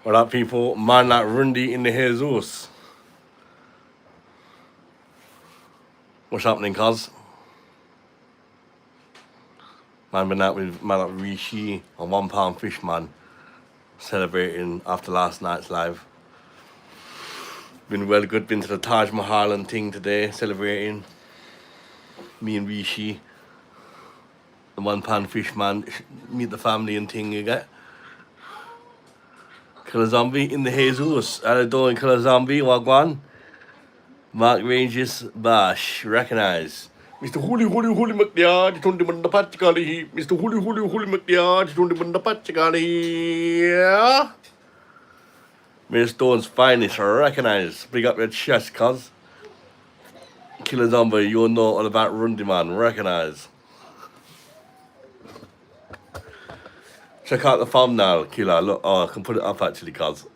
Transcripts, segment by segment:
What up, people? Man like Rundy in the Jesus. What's happening, cuz? Man been out with man like Rishi and £1 fish man celebrating after last night's live. Been well good, been to the Taj Mahal and thing today, celebrating. Me and Rishi, the £1 fish man, meet the family and thing you get. Killer Zombie in the Jesus. How you doing, Killer Zombie? Wagwan. Mark Ranges Bash, recognize. Mr. Holy McNair, you don't demand the Pachikali. Mr. Holy McNair, you don't demand the Pachikali. Mr. Stone's finest, recognize. Big up your chest, cuz. Killer Zombie, you know all about Rundy man, recognize. Check out the thumbnail, Killer. Look, oh, I can put it up actually, cuz.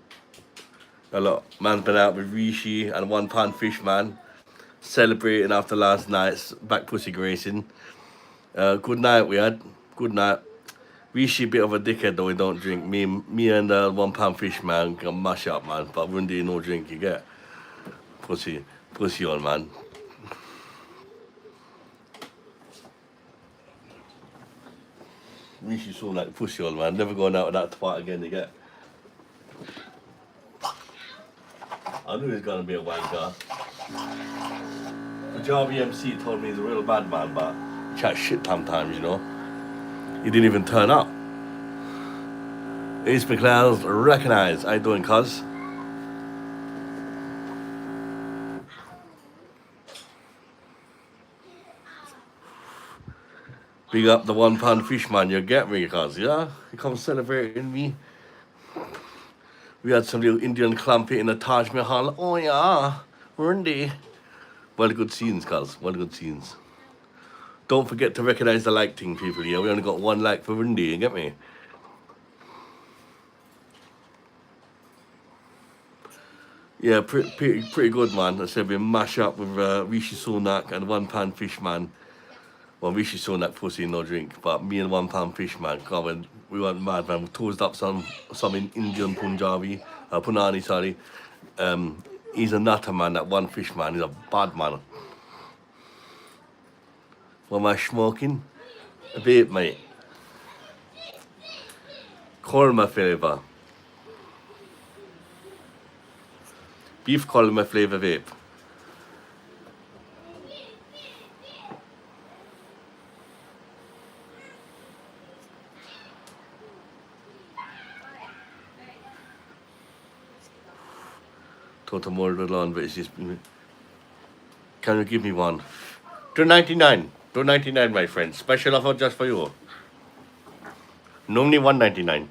Look, man's been out with Rishi and £1 fish man. Celebrating after last night's back pussy racing. Good night we had. Good night. Rishi a bit of a dickhead though, he don't drink. Me and £1 fish man can mash up, man. But Rundy no drink, you get. Pussy on, man. Rishi so like pussy on, man. Never going out with that twat again, you get. I knew he was gonna be a wanker. The Jarvie MC told me he's a real bad man, but he chat shit sometimes, you know. He didn't even turn up. Ace McLeod's recognize. How you doing, cuz? Big up the £1 fish man, you get me, cuz, yeah? He comes celebrating me. We had some little Indian clumpy in the Taj Mahal. Oh yeah, Rundy. Well good scenes, cuz. Well good scenes. Don't forget to recognize the like thing, people. Yeah, we only got 1 like for Rundy. You get me? Yeah, pretty good, man. I said we mash up with Rishi Sunak and £1 fish man. Well, Rishi Sunak pussy no drink, but me and £1 fish man, God, we went mad, man. We toasted up some in Indian Punjabi, Punani, sorry. He's a nutter, man. That one fish man, he's a bad man. What am I smoking? A vape, mate. Korma flavour. Beef korma flavour vape. Total murder lawn, but it's just. Can you give me one? $2.99. $2.99, my friend. Special offer just for you. Normally $1.99.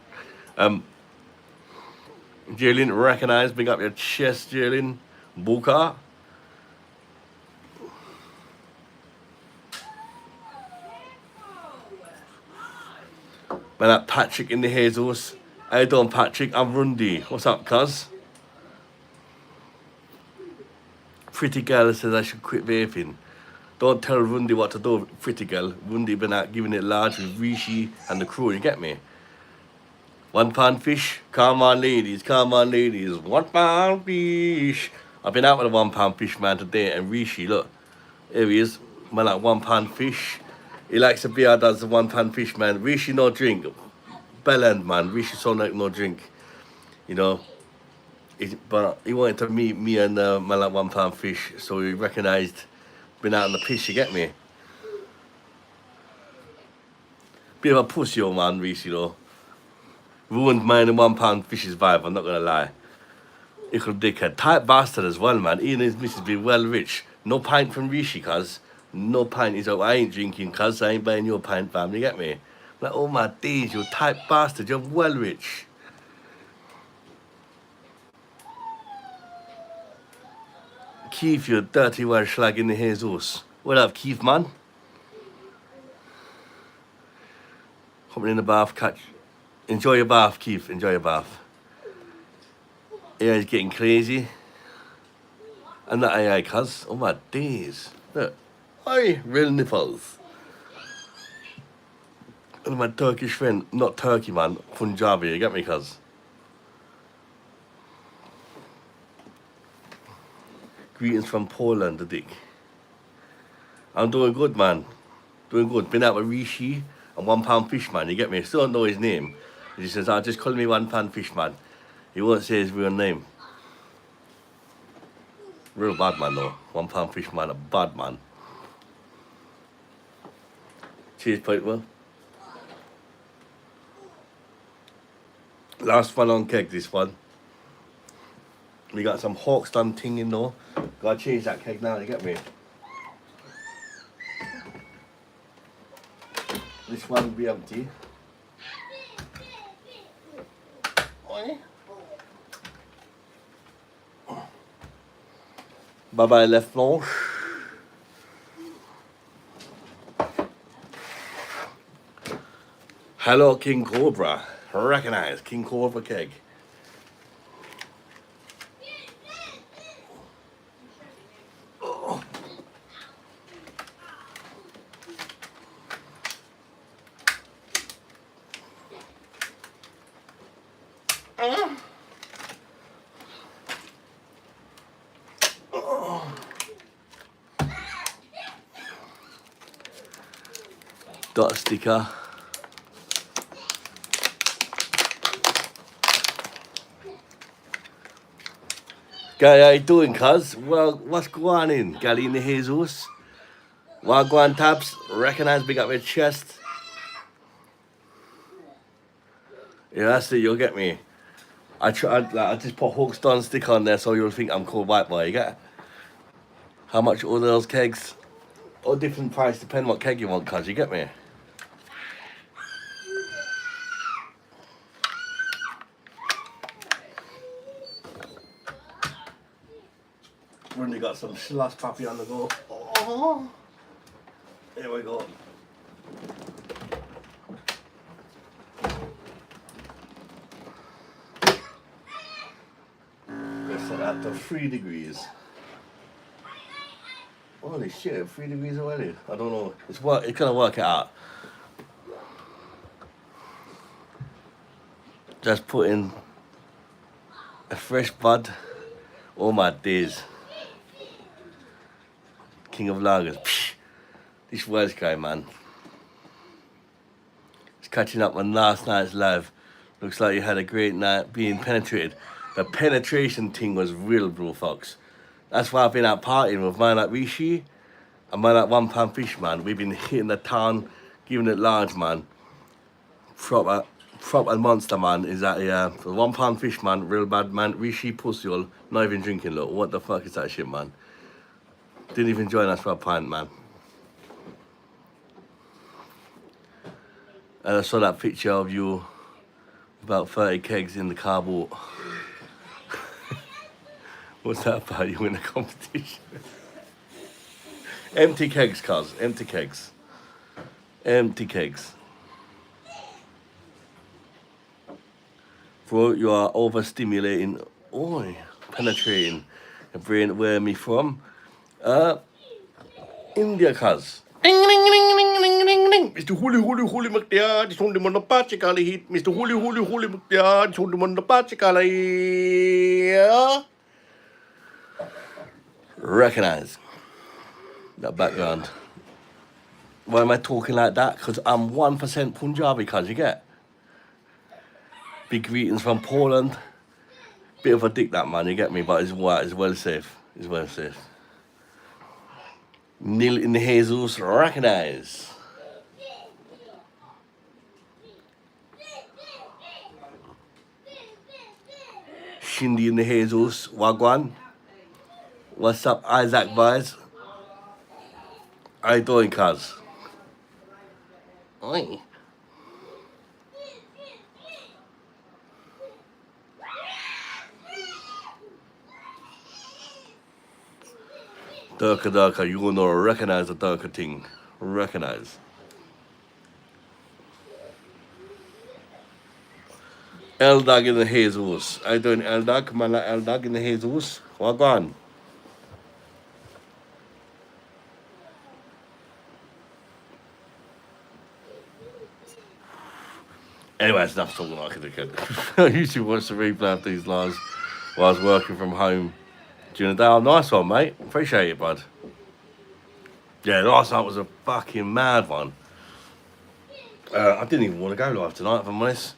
Jalen, recognize. Big up your chest, Jalen. Buka. Man, that Patrick in the Jesus. How you doing, Patrick? I'm Rundy. What's up, cuz? Pretty girl says I should quit vaping. Don't tell Rundy what to do, pretty girl. Rundy been out giving it large with Rishi and the crew, you get me? £1 fish, come on ladies, £1 fish. I've been out with a £1 fish man today, and Rishi, look, here he is, man like £1 fish. He likes the beer, does the £1 fish man. Rishi no drink, bell end man, Rishi so like no drink, you know. But he wanted to meet me and man like £1 fish, so he recognised been out on the piss, you get me? Bit of a pussy old man, Rishi though. Ruined mine and £1 fish's vibe, I'm not gonna lie. Ickle dickhead. Tight bastard as well, man. He and his missus be well rich. No pint from Rishi, cuz. No pint. He's like, I ain't drinking, cuz. I ain't buying your pint, fam. You get me? Like, oh my days, you tight bastard. You're well rich. Keith, you dirty white slag in the Jesus. What up, Keith, man? Coming in the bath, catch. Enjoy your bath, Keith. Enjoy your bath. Yeah, he's getting crazy. And that AI, cuz. Oh my days. Look. Oi, real nipples. And my Turkish friend, not Turkey, man. Punjabi, you get me, cuz? Greetings from Poland, the dick. I'm doing good, man. Doing good. Been out with Rishi and £1 fish man. You get me? Still don't know his name. He says, "I just call me £1 fish man." He won't say his real name. Real bad man though. £1 fish man, a bad man. Cheers, people. Last one on keg, this one. We got some Hawkston ting in though. Gotta change that keg now, you get me? This one will be empty. Bye bye, left blanche. Hello, King Cobra. Recognize King Cobra keg. Dot sticker. Guy, how you doing, cuz? Well, what's going on, Galina Jesus? Wagwan tabs, recognize big up your chest. Yeah, that's it, you'll get me. I just put Hawkston stick on there so you'll think I'm called White Boy, you get? How much all those kegs? All different price, depending what keg you want, cuz, you get me? Rundy got some slash puppy on the go. Oh, here we go. Let's set that to 3 degrees. Holy shit, 3 degrees already. I don't know. It's gonna work it out. Just put in a fresh bud. Oh my days. King of lagers. Psh, this Welsh guy, man. He's catching up on last night's live. Looks like you had a great night being penetrated. The penetration thing was real, bro, Fox. That's why I've been out partying with man like Rishi and man like £1 fish, man. We've been hitting the town, giving it large, man. Proper monster, man. Is that, yeah. The £1 fish, man, real bad, man. Rishi pussy, not even drinking, look. What the fuck is that shit, man? Didn't even join us for a pint, man. And I saw that picture of you, about 30 kegs in the car boat. What's that about? You win a competition? Empty kegs, cuz. Empty kegs. Empty kegs. Bro, you are overstimulating. Oi, penetrating your brain. Where am I from? India, cuz. Ding, ding, ding, ding, ding, ding, ding. Mr. Huli McDad, it's only on the Pachikali heat. Mr. Huli McDad, it's only on the Pachikali. Recognize that background. Why am I talking like that? Because I'm 1% Punjabi, cuz, you get? Big greetings from Poland. Bit of a dick, that man, you get me? But it's well safe. It's well safe. Nil in the Jesus, recognize. Shindy in the Jesus, Wagwan. What's up, Isaac boys? How you doing, cuz? Oi. Durka, you gonna recognize the Durka thing. Recognize. L-Dog in the Jesus. How you doing, L-Dog? Man, like L-Dog in the Jesus. Wagwan. Anyways, enough talking like a dickhead. I usually watch the replay of these lives while I was working from home During the day, oh, nice one, mate. Appreciate it, bud. Yeah, last night was a fucking mad one. I didn't even want to go live tonight, if I'm honest.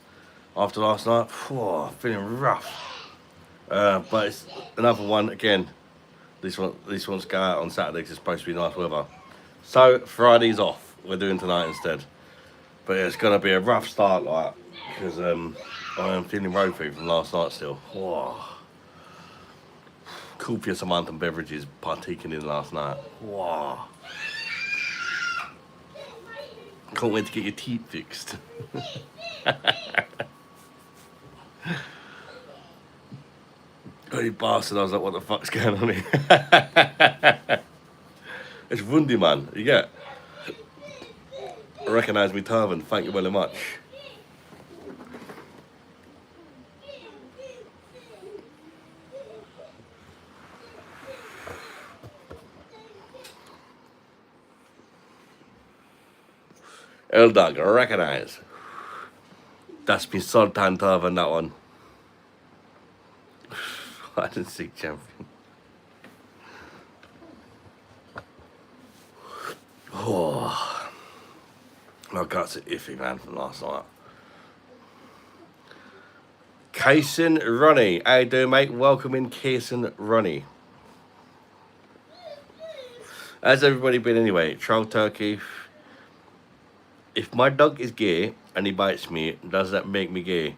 After last night, feeling rough. But it's another one again. This one's go out on Saturday because it's supposed to be nice weather. So Friday's off. We're doing tonight instead. But yeah, it's gonna be a rough start, like, because I am feeling ropey from last night still. Copious amount of beverages partaking in last night. Can't wait to get your teeth fixed. Hey bastard, I was like, what the fuck's going on here? It's Rundy, man. You get? Recognise me turban, thank you very much. Eldog, recognise. That's been Sultan turban, that one. I didn't see champion. My guts are iffy, man, from last night. Kason Runny. How you doing, mate? Welcome in, Kason Runny. How's everybody been anyway? Troll Turkey. If my dog is gay and he bites me, does that make me gay?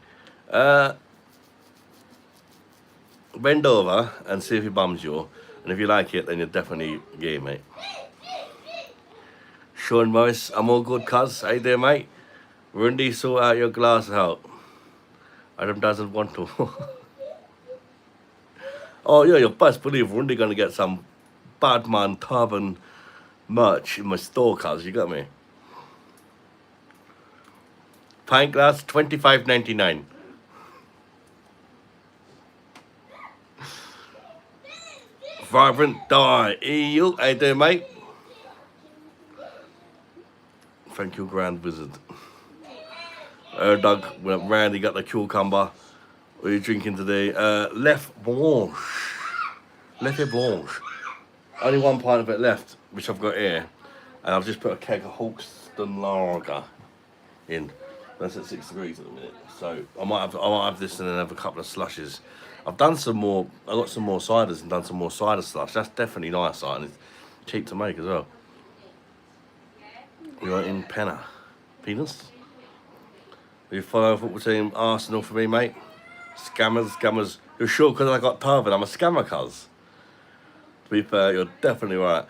Bend over and see if he bums you. And if you like it, then you're definitely gay, mate. Sean Morris, I'm all good, cuz. How you doing, mate? Rundy, sort out your glass out. Adam doesn't want to. Oh, yeah, you best believe Rundy gonna get some Badman turban merch in my store, cuz. You got me? Pint glass, $25.99. Vibrant die. EU, how you doing, mate? Thank you, Grand Wizard. Doug, Randy got the cucumber. What are you drinking today? Left Blanche. Left Blanche. Only one pint of it left, which I've got here. And I've just put a keg of Holston Lager in. That's at 6 degrees at the minute. So I might have this and then have a couple of slushes. I've done some more, I got some more ciders and done some more cider slush. That's definitely nice, and it's cheap to make as well. You're in Penna. Penis? You follow football team Arsenal for me, mate? Scammers. You're sure because I got turban, I'm a scammer, cuz. To be fair, you're definitely right.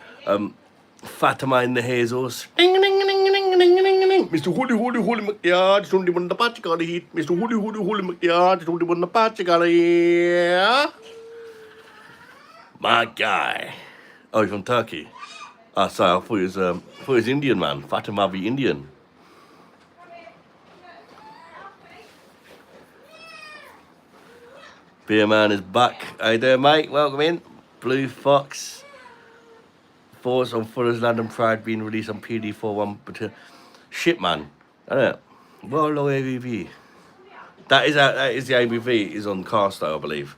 Fatima in the hazels. Ding, ding, ding, ding, ding, ding, ding, ding. Mr. Holy McYard, it's only when the patch got heat. Mr. Holy McYard, it's only when the patch got heat. My guy. Oh, you're from Turkey? Ah, sorry, I thought he was Indian, man. Fatima be Indian. Beer man is back. How you doing, mate? Welcome in. Blue Fox. Thoughts on Fuller's London Pride being released on PD41. But shit, man. I don't know. Well, low ABV. That is the ABV. Is on Carsto, I believe.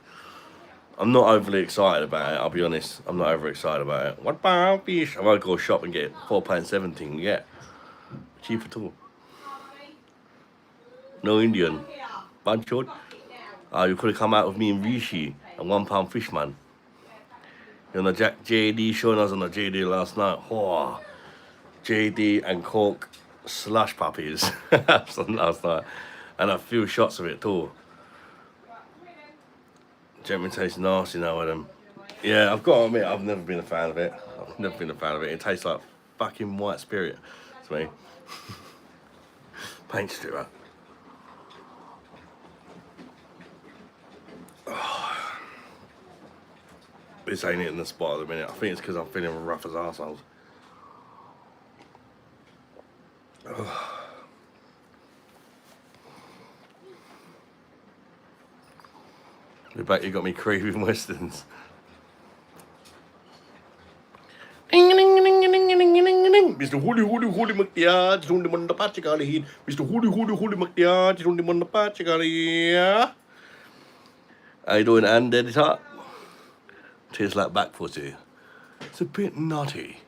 I'm not overly excited about it. I'll be honest. I'm not overly excited about it. What about fish? I might go shop and get £4.17. Yeah, cheap at all. No Indian. Banchod. You could have come out with me and Rishi and £1 fish, man. You know, JD showing us on the JD last night. Oh, JD and Cork slush puppies last night, and a few shots of it too. Gentleman tastes nasty now with them. Yeah, I've got to admit, I've never been a fan of it. It tastes like fucking white spirit to me. Paint stripper. This ain't it in the spot at the minute. I think it's because I'm feeling rough as arseholes. I bet you got me craving westerns. Mr. Holy McYard, it's only one the patch got heat. Mr. Holy McYard, it's only one the patch got here. How you doing, Andy? It's hot. Tastes like back pussy. It's a bit naughty.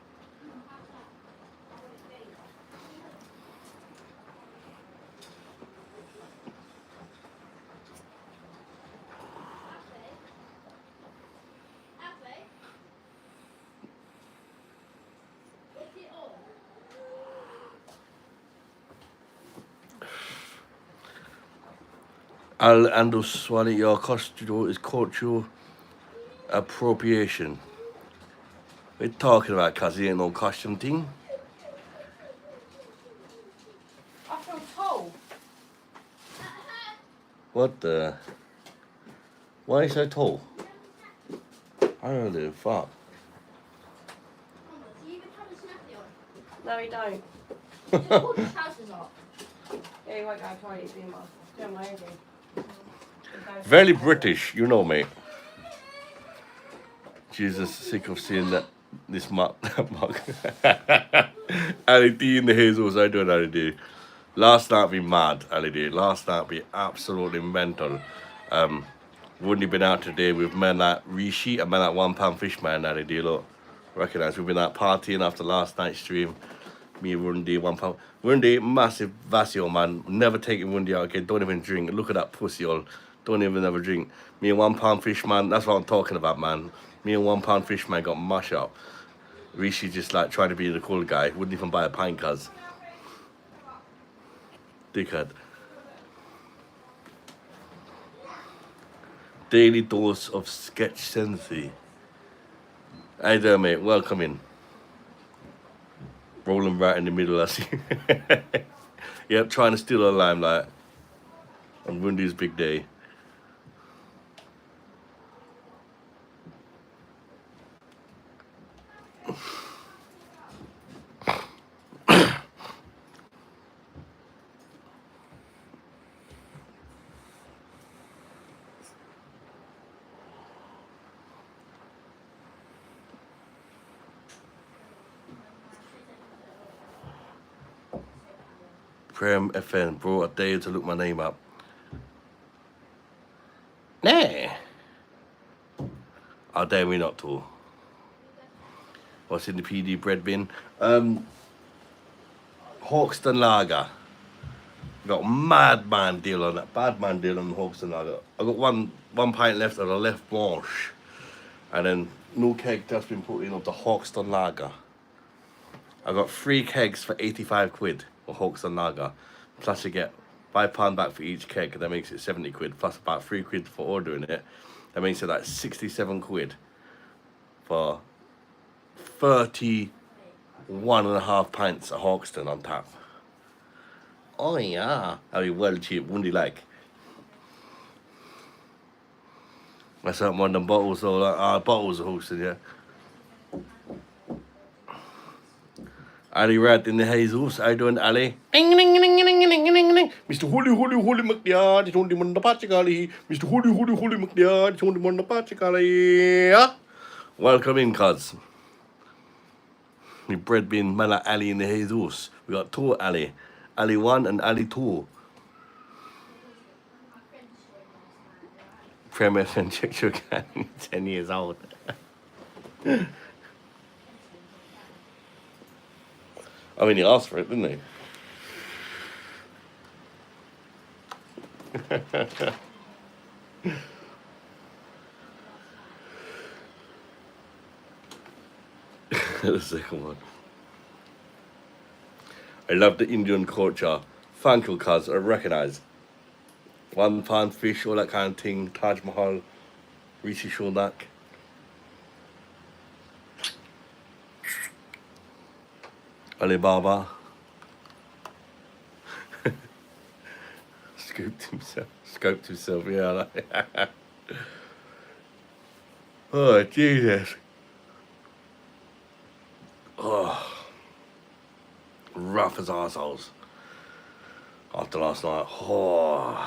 I'll handle swallow your costume is cultural appropriation. We're talking about cause it ain't no costume thing. I feel tall. What the? Why is so tall? I don't know. Fuck. No, we don't. Just pull the trousers off. Yeah, you won't go try it, being doing my own thing. Very British, you know, mate. Jesus, sick of seeing that this mug. Ali D in the hazels, I don't know how to do. Last night be mad, Ali D. Last night be absolutely mental. Wouldn't have been out today with men like Rishi and men like £1 Fishman, Ali D. Look, recognise we've been out partying after last night's stream. Me and Rundy, £1. Rundy, massive Vasio, man. Never taking Rundy out again. Don't even drink. Look at that pussy, all. Don't even ever drink. Me and £1 Fishman, that's what I'm talking about, man. Me and £1 Fishman got mashed up. Rishi just like trying to be the cool guy. Wouldn't even buy a pint, cuz. Dickhead. Daily dose of sketch sensei. How you doing, mate? Welcome in. Rolling right in the middle, I see. Yep, trying to steal a limelight on Rundy's big day. Prem FN, bro, a day to look my name up. Nah. How dare we not to? What's in the PD bread bin? Hawkston Lager. Got mad man deal on that. Bad man deal on the Hawkston Lager. I got one pint left of the left blanche. And then no keg that's been put in of the Hawkston Lager. I got 3 kegs for 85 quid for Hawkston Lager. Plus you get £5 back for each keg. That makes it 70 quid. Plus about 3 quid for ordering it. That makes it like 67 quid for 31.5 pints of Hawkston on tap. Oh yeah, I mean well cheap, wouldn't you like? That's not one of them bottles or bottles of Hawkston, yeah. Ali Rad in the hazels, how you doing, Ali? Ding, ding, ding, ding, ding, ding, ding, ding. Mr. Holy McDad, it's only one the Pachikali. Mr. Holy McDad, it's only one the Pachikali. Welcome in, cuz. The bread bin, man like Ali in the hazels. We got 2 Ali. Ali 1 and Ali 2. Premier and check your can, 10 years old. I mean, he asked for it, didn't he? The second one. I love the Indian culture. Thank you, cuz. I recognise. £1 fish, all that kind of thing. Taj Mahal, rishi sunak. Alibaba. Scoped himself, yeah. Like oh, Jesus. Oh. Rough as arseholes. After last night. Oh.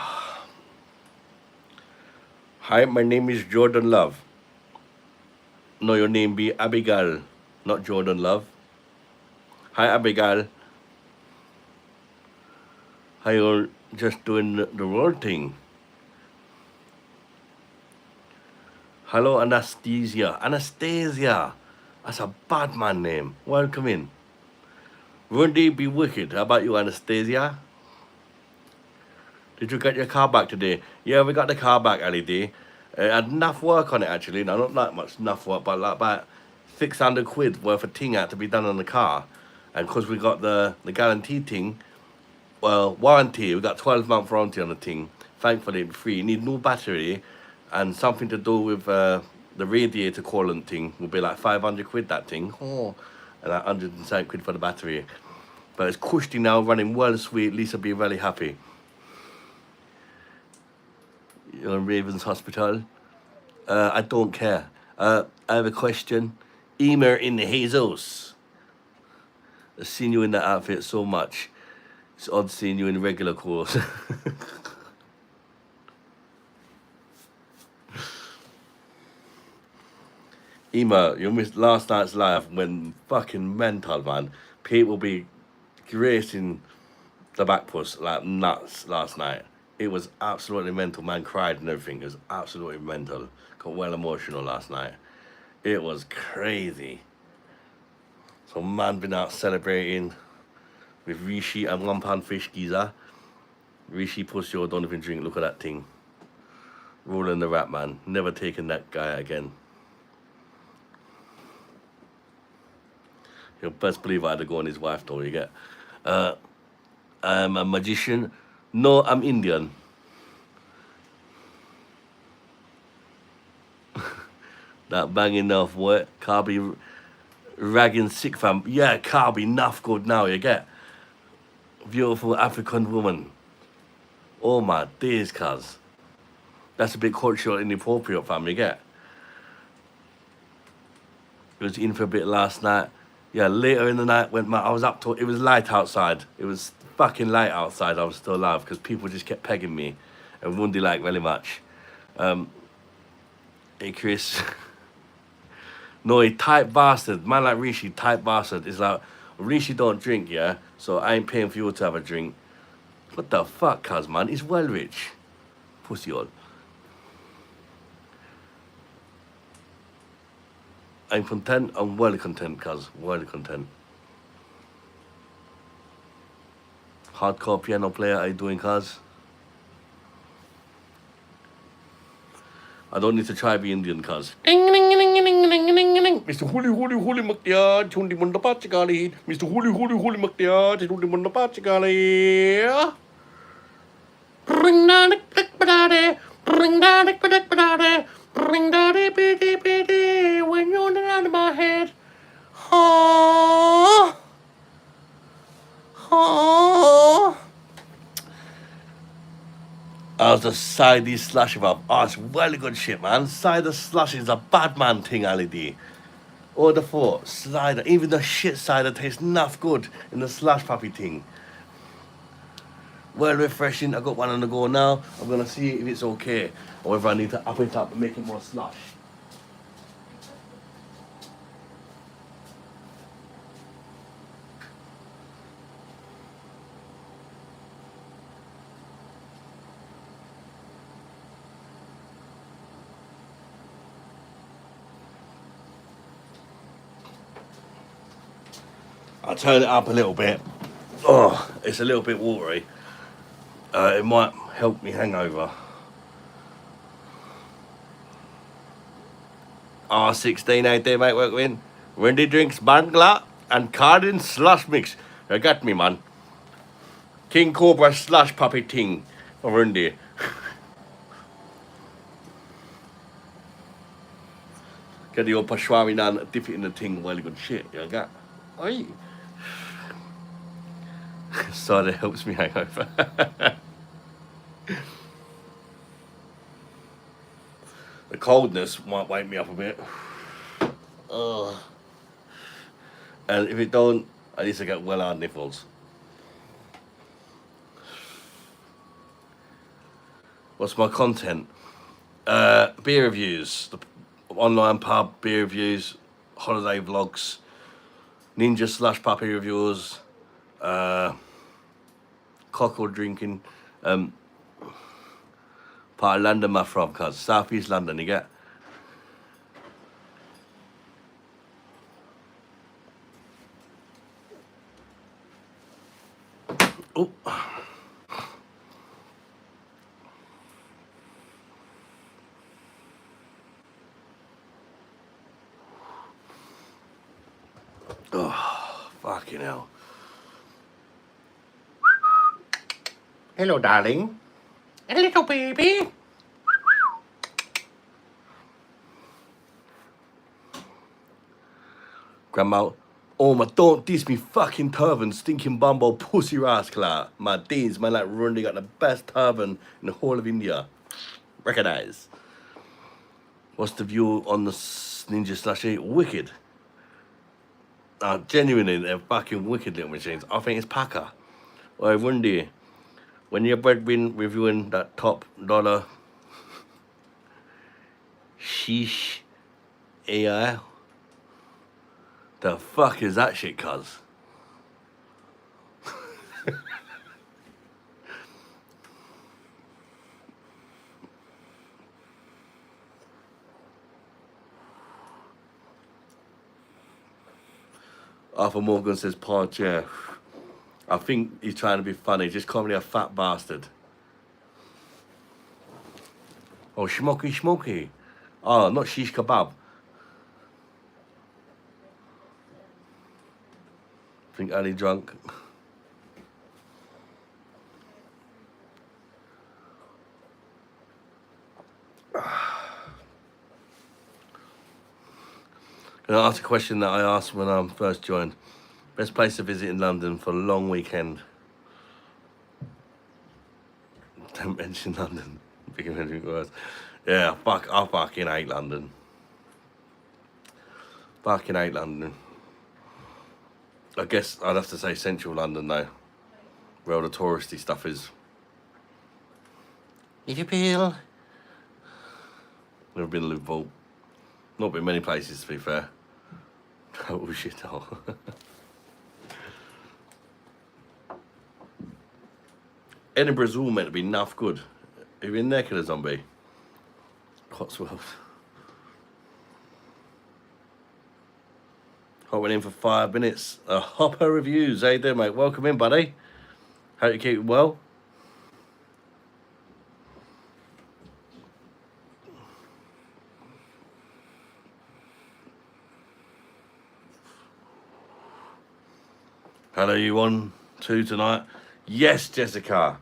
Hi, my name is Jordan Love. No, your name be Abigail, not Jordan Love. Hi, Abigail. How you just doing the world thing? Hello, Anastasia. Anastasia. That's a bad man name. Welcome in. Rundy be wicked. How about you, Anastasia? Did you get your car back today? Yeah, we got the car back, LED. It had enough work on it, actually. No, not that much enough work, but like about 600 quid worth of ting had to be done on the car. And because we got the guarantee ting, well, warranty, we got 12-month warranty on the thing. Thankfully, it's free. You need new battery and something to do with the radiator coolant thing will be like 500 quid, that thing. Oh, and like 107 quid for the battery. But it's cushy now, running well sweet. Lisa be really happy. You're in Ravens Hospital. I don't care. I have a question. Emer in the Jesus. I've seen you in that outfit so much. It's odd seeing you in regular clothes. Ema, you missed last night's live when fucking mental, man. People be gracing the back post like nuts last night. It was absolutely mental. Man cried and everything. It was absolutely mental. Got well emotional last night. It was crazy. So man been out celebrating with Rishi and £1 fish geezer. Rishi pussy or don't even drink. Look at that thing. Rolling the rap, man. Never taking that guy again. You'll best believe I had to go on his wife though, you get. I'm a magician. No, I'm Indian. That banging enough what? Can't be ragging sick fam. Yeah, can't be enough good now, you get. Beautiful African woman. Oh my days, cuz. That's a bit cultural inappropriate, fam, you get. It was in for a bit last night. Yeah, later in the night, I was up to, it was light outside. It was fucking light outside. I was still alive because people just kept pegging me. And Rundy like really much. Hey, Chris. No, he tight bastard. Man like Rishi, tight bastard. Is like, Rishi don't drink, yeah? So I ain't paying for you to have a drink. What the fuck, cuz, man? He's well rich. Pussy all. I'm content. I'm well content, cuz. Well content. Hardcore piano player, how you doing, cuz? I don't need to try be Indian, cuz. Mr. Huli Maktiad, Chundi Mundapachikali. Mr. Huli Maktiad, Chundi Mundapachikali. Bring down the padade, bring down the padade, bring down the pity, when you're out of my head. Oh, oh. I was just side these slash about. Oh, it's really good shit, man. Side the slash is a bad man thing, LED. Or the thought, slider, even the shit cider tastes enough good in the slash puppy thing. Well refreshing. I got one on the go now. I'm gonna see if it's okay or whether I need to up it up and make it more slush. I'll turn it up a little bit. Oh, it's a little bit watery. It might help me hangover. R16 out there, mate, working. Rundy drinks Bangla and Cardin slush mix. You got me, man. King Cobra slush puppy ting for Rundy. Get the old Pashwari down, dip it in the ting, really good shit. You got. Oi. So that helps me hangover. The coldness might wake me up a bit. Ugh. And if it don't, I need to get well hard nipples. What's my content? Beer reviews, the online pub beer reviews, holiday vlogs, ninja slash puppy reviews, cockle drinking, part of London, my from, cuz South East London, you get. Oh. Oh, fucking hell. Hello, darling. A little baby. Grandma, oh my, don't diss me fucking turban, stinking bumble pussy rascal. My days, man, like Rundy got the best turban in the whole of India. Recognize. What's the view on the Ninja Slash 8? Wicked. Genuinely, they're fucking wicked little machines. I think it's Packer. Or Rundy, when you're breadwin reviewing that top dollar sheesh AI, the fuck is that shit, cuz? Arthur Morgan says, Pod, yeah. I think he's trying to be funny. Just call me a fat bastard. Oh, schmoky. Oh, not shish kebab. Think Ali drunk. Can I ask a question that I asked when I first joined? Best place to visit in London for a long weekend? Don't mention London. Big mention words. Yeah, I fucking hate London. Fucking hate London. I guess I'd have to say central London though, where all the touristy stuff is. Liverpool. Never been to Liverpool. Not been many places to be fair. Oh shit hole. Edinburgh's all meant to be enough good. Have you been there, Killer Zombie? Cotswold. I went in for 5 minutes. Hopper Reviews. How you doing, mate? Welcome in, buddy. Hope you keep well. Hello, you on 2 tonight? Yes, Jessica.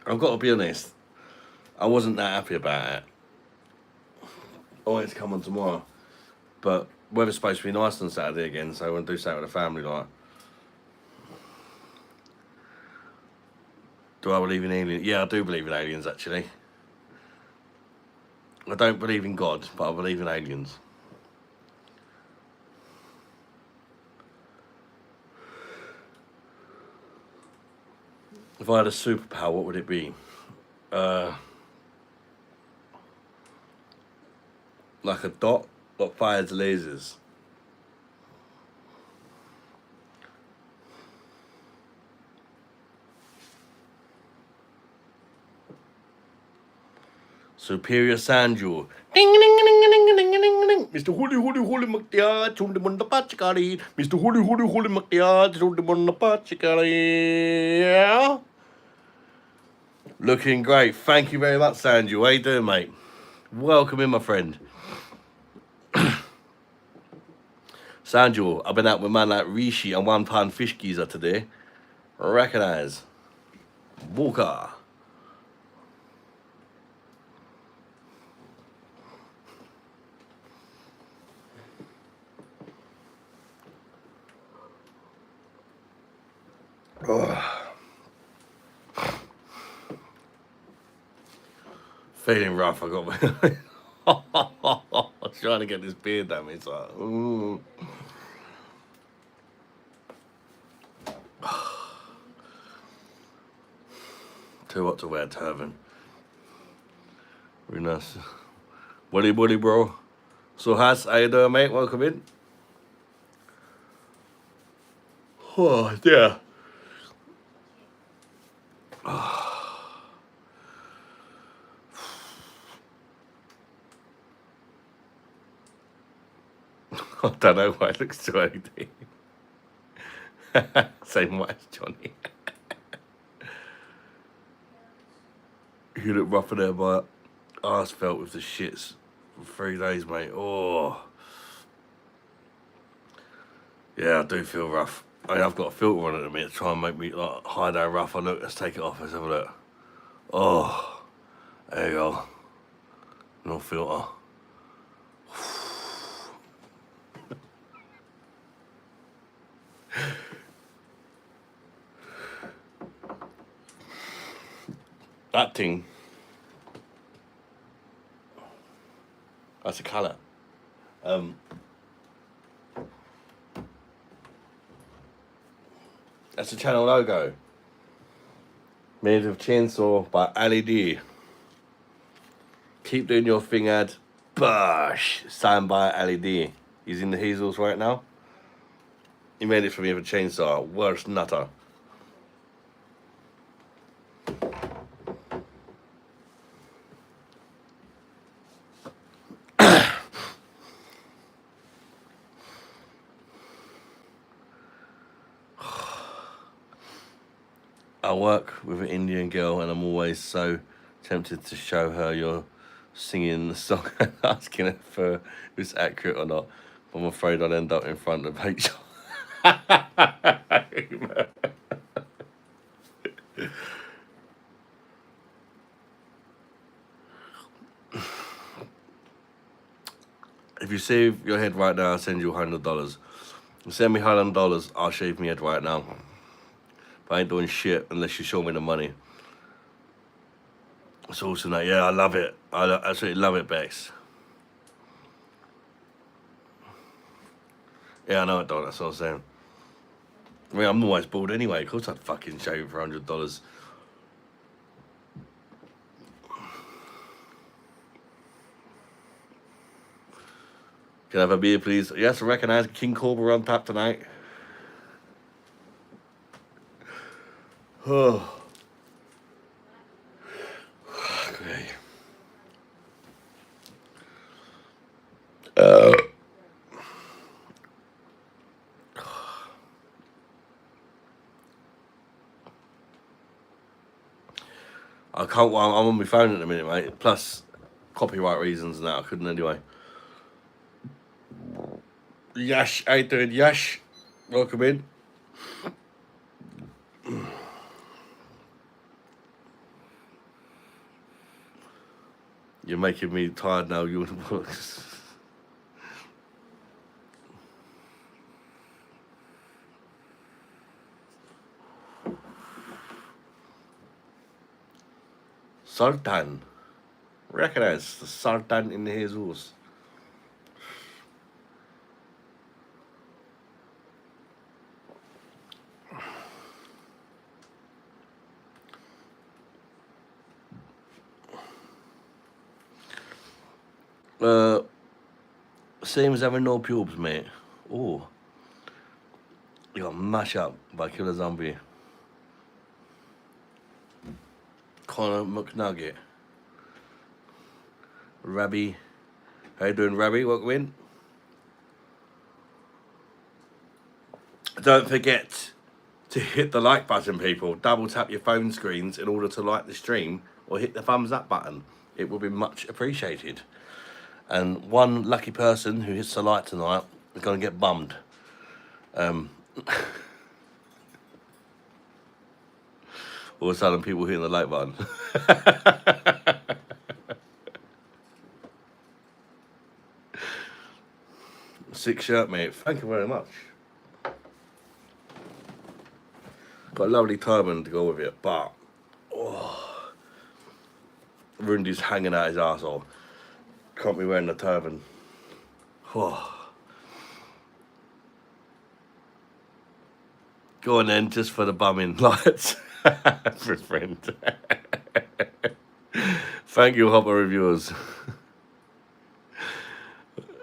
I've got to be honest. I wasn't that happy about it. I wanted to come on tomorrow, but weather's supposed to be nice on Saturday again, so I want to do something with the family, like. Do I believe in aliens? Yeah, I do believe in aliens, actually. I don't believe in God, but I believe in aliens. If I had a superpower, what would it be? Like a dot that fires lasers. Superior Sandro. Ding ding ding ding ding ding ding ding. Mr. Holy Mactia, Chundamunda Pachikari. Mr. Holy Mactia, Chundamunda Pachikari. Yeah. Looking great. Thank you very much, Sandro. How you doing, mate? Welcome in, my friend. Sandro, I've been out with man like Rishi and £1 fish geezer today. Recognize. Walker. Feeling rough. I got I'm trying to get this beard down. It's like, ooh. Too hot to wear a turban. Very nice. Buddy, bro. So, Has, how you doing, mate? Welcome in. Oh, yeah. I don't know why it looks 20. Same way as Johnny. You look rougher there, but arse felt with the shits for 3 days, mate. Oh. Yeah, I do feel rough. I mean, I've got a filter on it at the minute to try and make me like hide how rough I look. Let's take it off. Let's have a look. Oh, there you go. No filter. That thing. That's a colour. That's the channel logo. Made of chainsaw by LED. Keep doing your thing, ad. Bosh! Signed by LED. He's in the hazels right now. He made it for me with a chainsaw. Worst nutter. I work with an Indian girl and I'm always so tempted to show her you're singing the song and asking her if it's accurate or not. But I'm afraid I'll end up in front of HR. If you shave your head right now, I'll send you $100. You send me $100, I'll shave my head right now. But I ain't doing shit unless you show me the money. It's also that, yeah, I love it. I absolutely love it, Bex. Yeah, I know it, don't. That's what I'm saying. I mean, I'm always bored anyway. Of course I'd fucking shave it for $100. Can I have a beer, please? Yes, I recognise King Cobra on tap tonight. Oh. Okay. I can't. Well, I'm on my phone at the minute, mate. Plus, copyright reasons and that I couldn't anyway. Yash, how you doing, Yash? Welcome in. You're making me tired now. You Sultan. Recognize the Sultan in the Jesus. Same as having no pubes, mate. Oh. You got Mash Up by Killer Zombie. Connor McNugget. Rabbi. How you doing, Rabbi? Welcome in. Don't forget to hit the like button, people. Double tap your phone screens in order to like the stream or hit the thumbs up button. It will be much appreciated. And one lucky person who hits the like tonight is going to get bummed. All of a sudden, people hitting the like button. Sick shirt, mate. Thank you very much. Got a lovely turban to go with it, but Rundy's hanging out his arsehole. Can't be wearing the turban. Oh. Go on then, just for the bumming lights. For a friend. Thank you, Hopper Reviewers.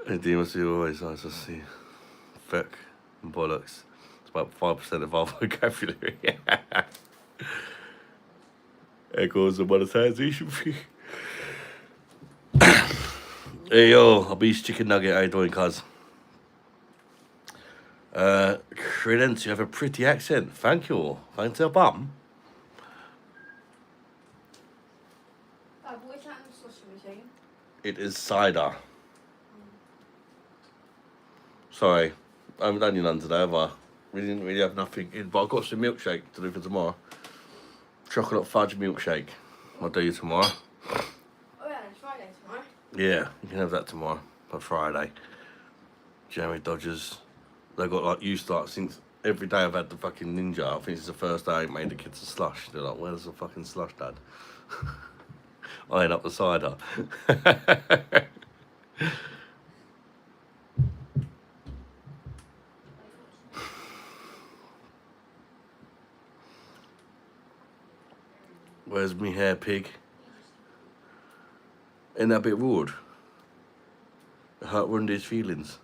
Indeed, must be always nice to see. Fuck and bollocks. It's about 5% of our vocabulary. Echoes of monetization fee. Hey yo, a beast chicken nugget, how you doing, cuz? Credence, you have a pretty accent. Thank you. Thanks your bum. Which kind of slush machine? It is cider. Sorry, I haven't done you none today, have I? We didn't really have nothing in, but I've got some milkshake to do for tomorrow. Chocolate fudge milkshake. I'll do you tomorrow. Oh yeah, it's Friday tomorrow. Yeah, you can have that tomorrow for Friday. Jeremy Dodgers. They got like used to like since every day I've had the fucking ninja. I think it's the first day I made the kids a slush. They're like, where's the fucking slush, Dad? I ain't up the cider. Where's me hair, pig? Ain't that a bit rude? It hurt Rundy's feelings.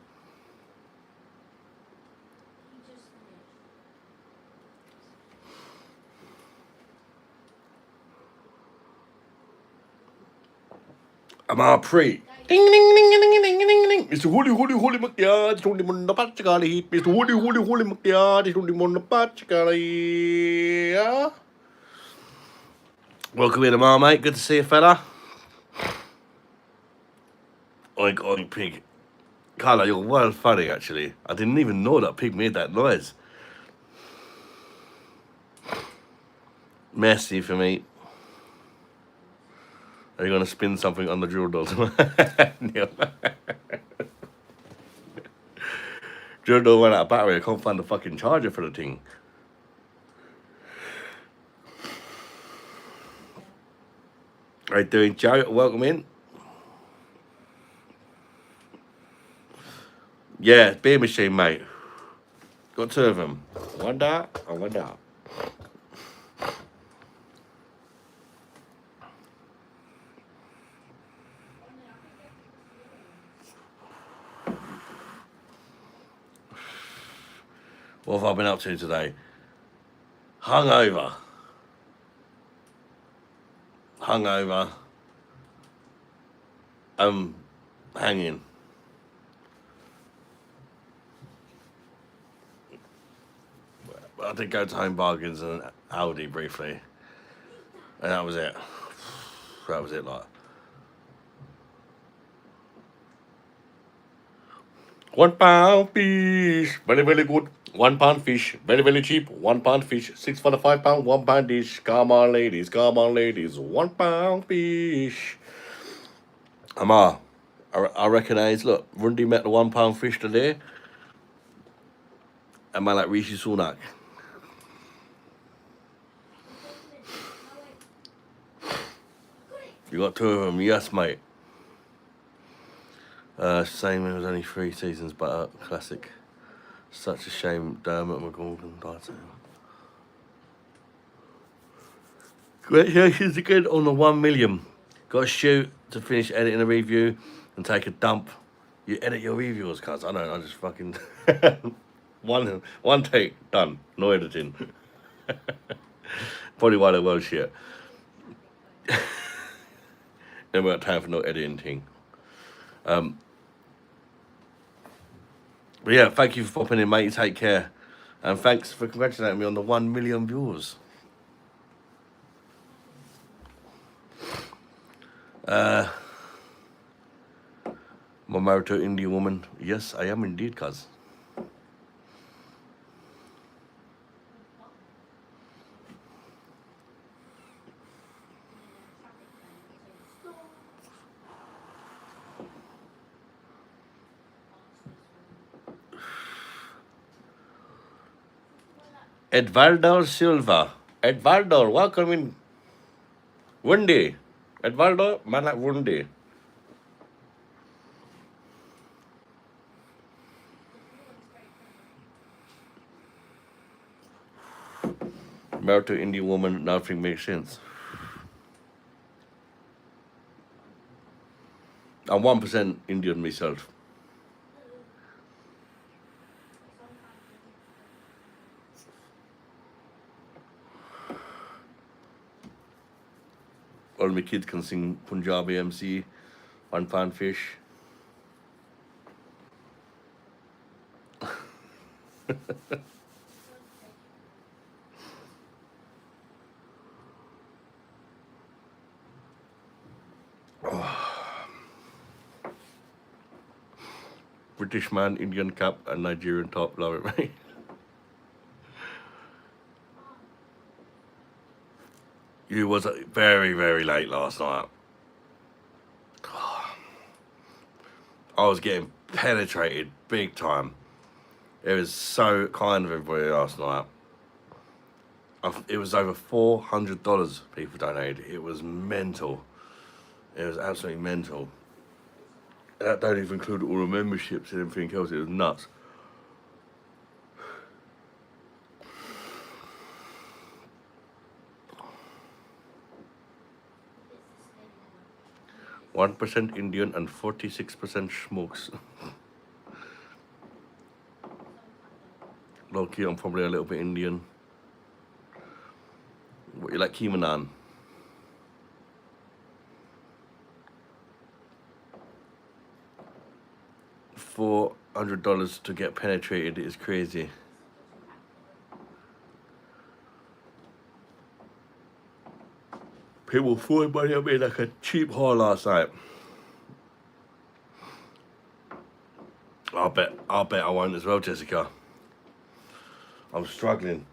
I'm our pre. Ding ding ding ding ding ding ding ding. Mr. Holy McYard, it's only on the Pachakali. Mr. Holy McYard, it's only on the Pachakali. Welcome in tomorrow, mate. Good to see you, fella. Oink, oink, pig. Carla, you're well funny, actually. I didn't even know that pig made that noise. Messy for me. Are you going to spin something on the drill doll? Neil. Drill doll went out of battery. I can't find the fucking charger for the thing. How you doing, Joe? Welcome in. Yeah, beer machine, mate. Got two of them. One down and one down. What have I been up to today? Hungover. Hanging. I did go to Home Bargains and Aldi briefly. And that was it. That was it, like. £1 fish, very, very good. £1 fish, very, very cheap. £1 fish, 6 for the £5, £1 dish. Come on, ladies, £1 fish. I recognise, look, Rundy met the £1 fish today. And man like Rishi Sunak. You got two of them, yes, mate. Same, it was only 3 seasons, but classic. Such a shame Dermot McGordon died. Congratulations again on the 1 million. Got to shoot to finish editing a review and take a dump. You edit your reviews, cuz. I know, I just fucking... one take, done. No editing. Probably why they were shit. Never got time for no editing thing. But yeah, thank you for popping in, mate. Take care. And thanks for congratulating me on the 1 million viewers. I'm married to an Indian woman. Yes, I am indeed, cuz. Edvaldo Silva. Edvaldo, welcome in. Rundy. Edvaldo, man like Rundy. Married to an Indian woman, nothing makes sense. I'm 1% Indian myself. All my kids can sing Punjabi MC, £1 fish. British man, Indian cap, and Nigerian top. Love it, mate. You was very, very late last night. I was getting penetrated big time. It was so kind of everybody last night. It was over $400 people donated. It was mental. It was absolutely mental. That don't even include all the memberships and everything else. It was nuts. %1 Indian and 46% schmucks. Low-key, I'm probably a little bit Indian. What, you like keema naan? $400 to get penetrated is crazy. People throwing money at me like a cheap whore last night. I'll bet I won't as well, Jessica. I'm struggling.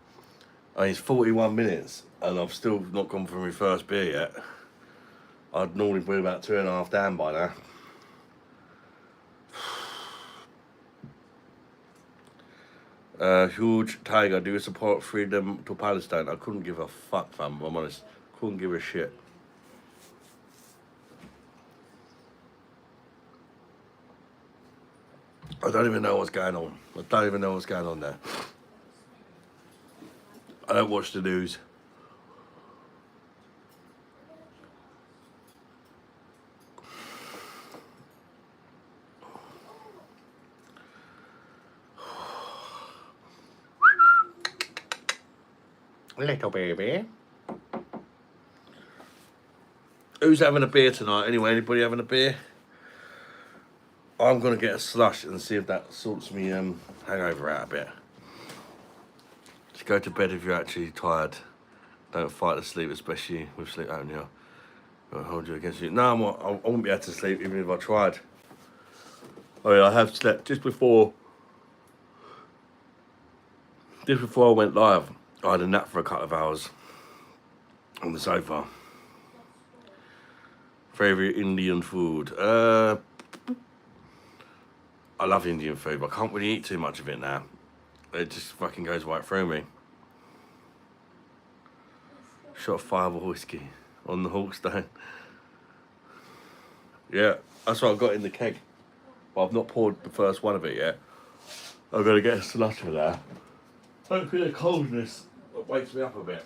I mean, it's 41 minutes and I've still not gone for my first beer yet. I'd normally be about 2.5 down by now. Huge Tiger, do you support freedom to Palestine? I couldn't give a fuck, fam, if I'm honest. Couldn't give a shit. I don't even know what's going on. I don't even know what's going on there. I don't watch the news. Little baby. Who's having a beer tonight? Anyway, anybody having a beer? I'm gonna get a slush and see if that sorts me hangover out a bit. Just go to bed if you're actually tired. Don't fight to sleep, especially with sleep apnea. I'll hold you against you. No, I won't be able to sleep even if I tried. Oh yeah, I have slept just before I went live. I had a nap for a couple of hours on the sofa. Favorite Indian food? I love Indian food, but I can't really eat too much of it now. It just fucking goes right through me. Shot of Fireball whiskey on the Hawkstone. Yeah, that's what I've got in the keg. But I've not poured the first one of it yet. I'm gonna get a slush of that. Hopefully the coldness wakes me up a bit.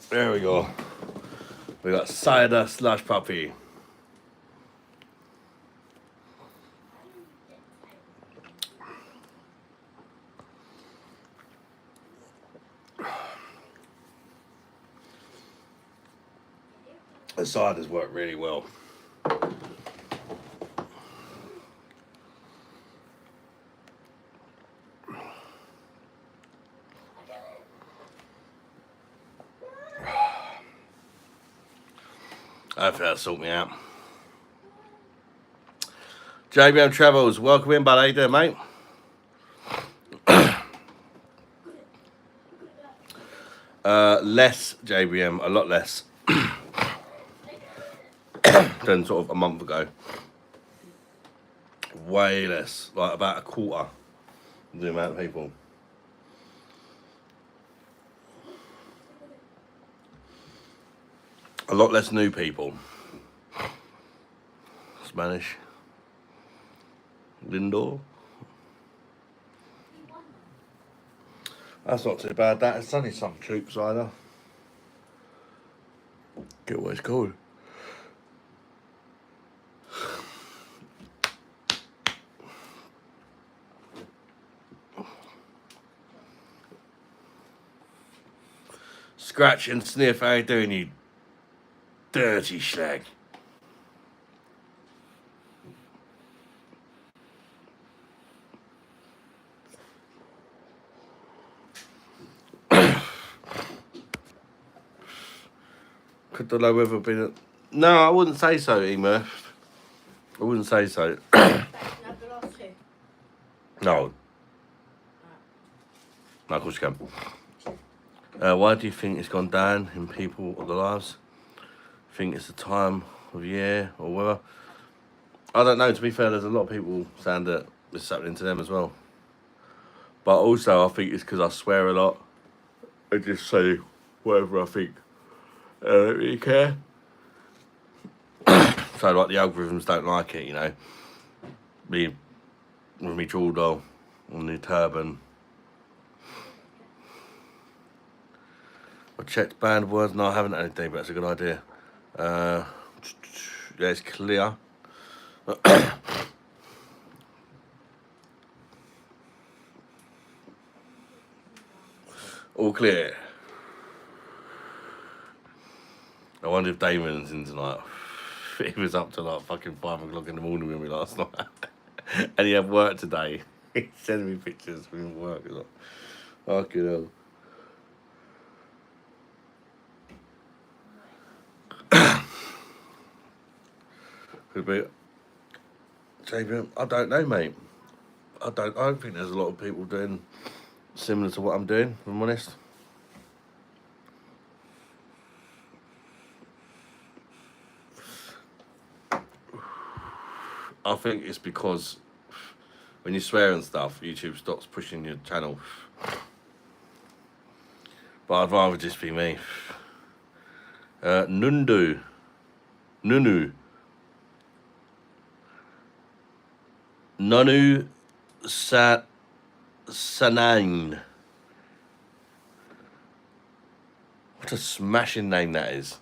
There we go. We got cider slush puppy. The ciders work really well. Hopefully that'll sort me out. JBM Travels, welcome in, bud. How you doing, mate? Less JBM, a lot less than sort of a month ago. Way less, like about a quarter of the amount of people. lot less new people. Spanish. Lindor. That's not too bad. That it's only some troops either. Get what it's called. Scratch and sniff. How you doing, you dirty slag? Could the low weather been a... No, I wouldn't say so, Emo. I wouldn't say so. No. No, of course you can. Why do you think it's gone down in people of the lives? Think it's the time of year or whatever? I don't know. To be fair, there's a lot of people saying that it's happening to them as well. But also, I think it's because I swear a lot. I just say whatever I think. I don't really care. So, like, the algorithms don't like it, you know. Me, with me jewel doll, on the turban. I checked banned words. No, I haven't had anything, but that's a good idea. Yeah, it's clear. All clear. I wonder if Damon's in tonight. He was up till like fucking 5 o'clock in the morning with me last night. And he had work today. He sent me pictures from work. Like, fucking hell. Could be. JB, I don't know, mate. I don't think there's a lot of people doing similar to what I'm doing, if I'm honest. I think it's because when you swear and stuff, YouTube stops pushing your channel. But I'd rather just be me. Nunu. Nunu Sanang. What a smashing name that is.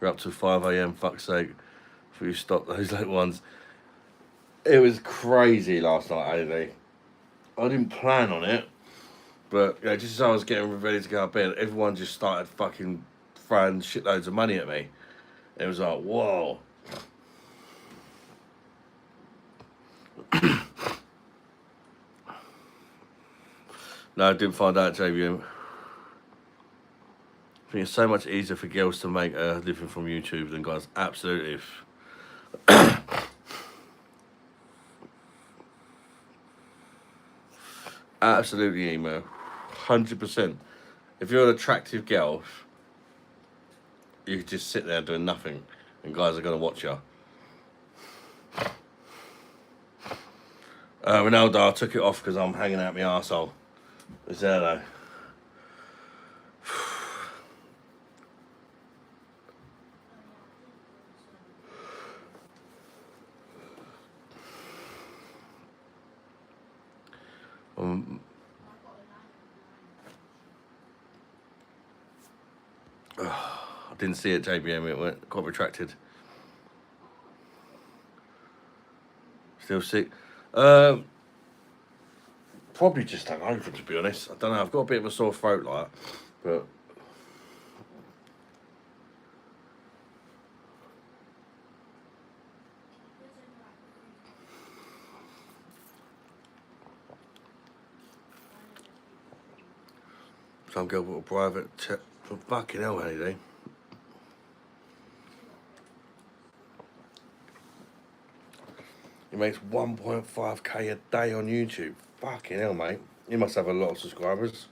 We're up to 5 AM, fuck's sake. If we stop those late ones. It was crazy last night, Andy. I didn't plan on it. But just as I was getting ready to go to bed, everyone just started fucking throwing shitloads of money at me. It was like, whoa. No, I didn't find out, JVM. I think it's so much easier for girls to make a living from YouTube than guys. Absolutely. Absolutely, emo. 100%. If you're an attractive girl, you could just sit there doing nothing, and guys are going to watch you. Ronaldo, I took it off because I'm hanging out my arsehole. It's there though. I didn't see it, JBM. It went quite retracted. Still sick. Probably just hungover, to be honest. I don't know. I've got a bit of a sore throat, like, but. Some girl with a private check. For fucking hell, Haley. He makes 1.5k a day on YouTube. Fucking hell, mate. He must have a lot of subscribers.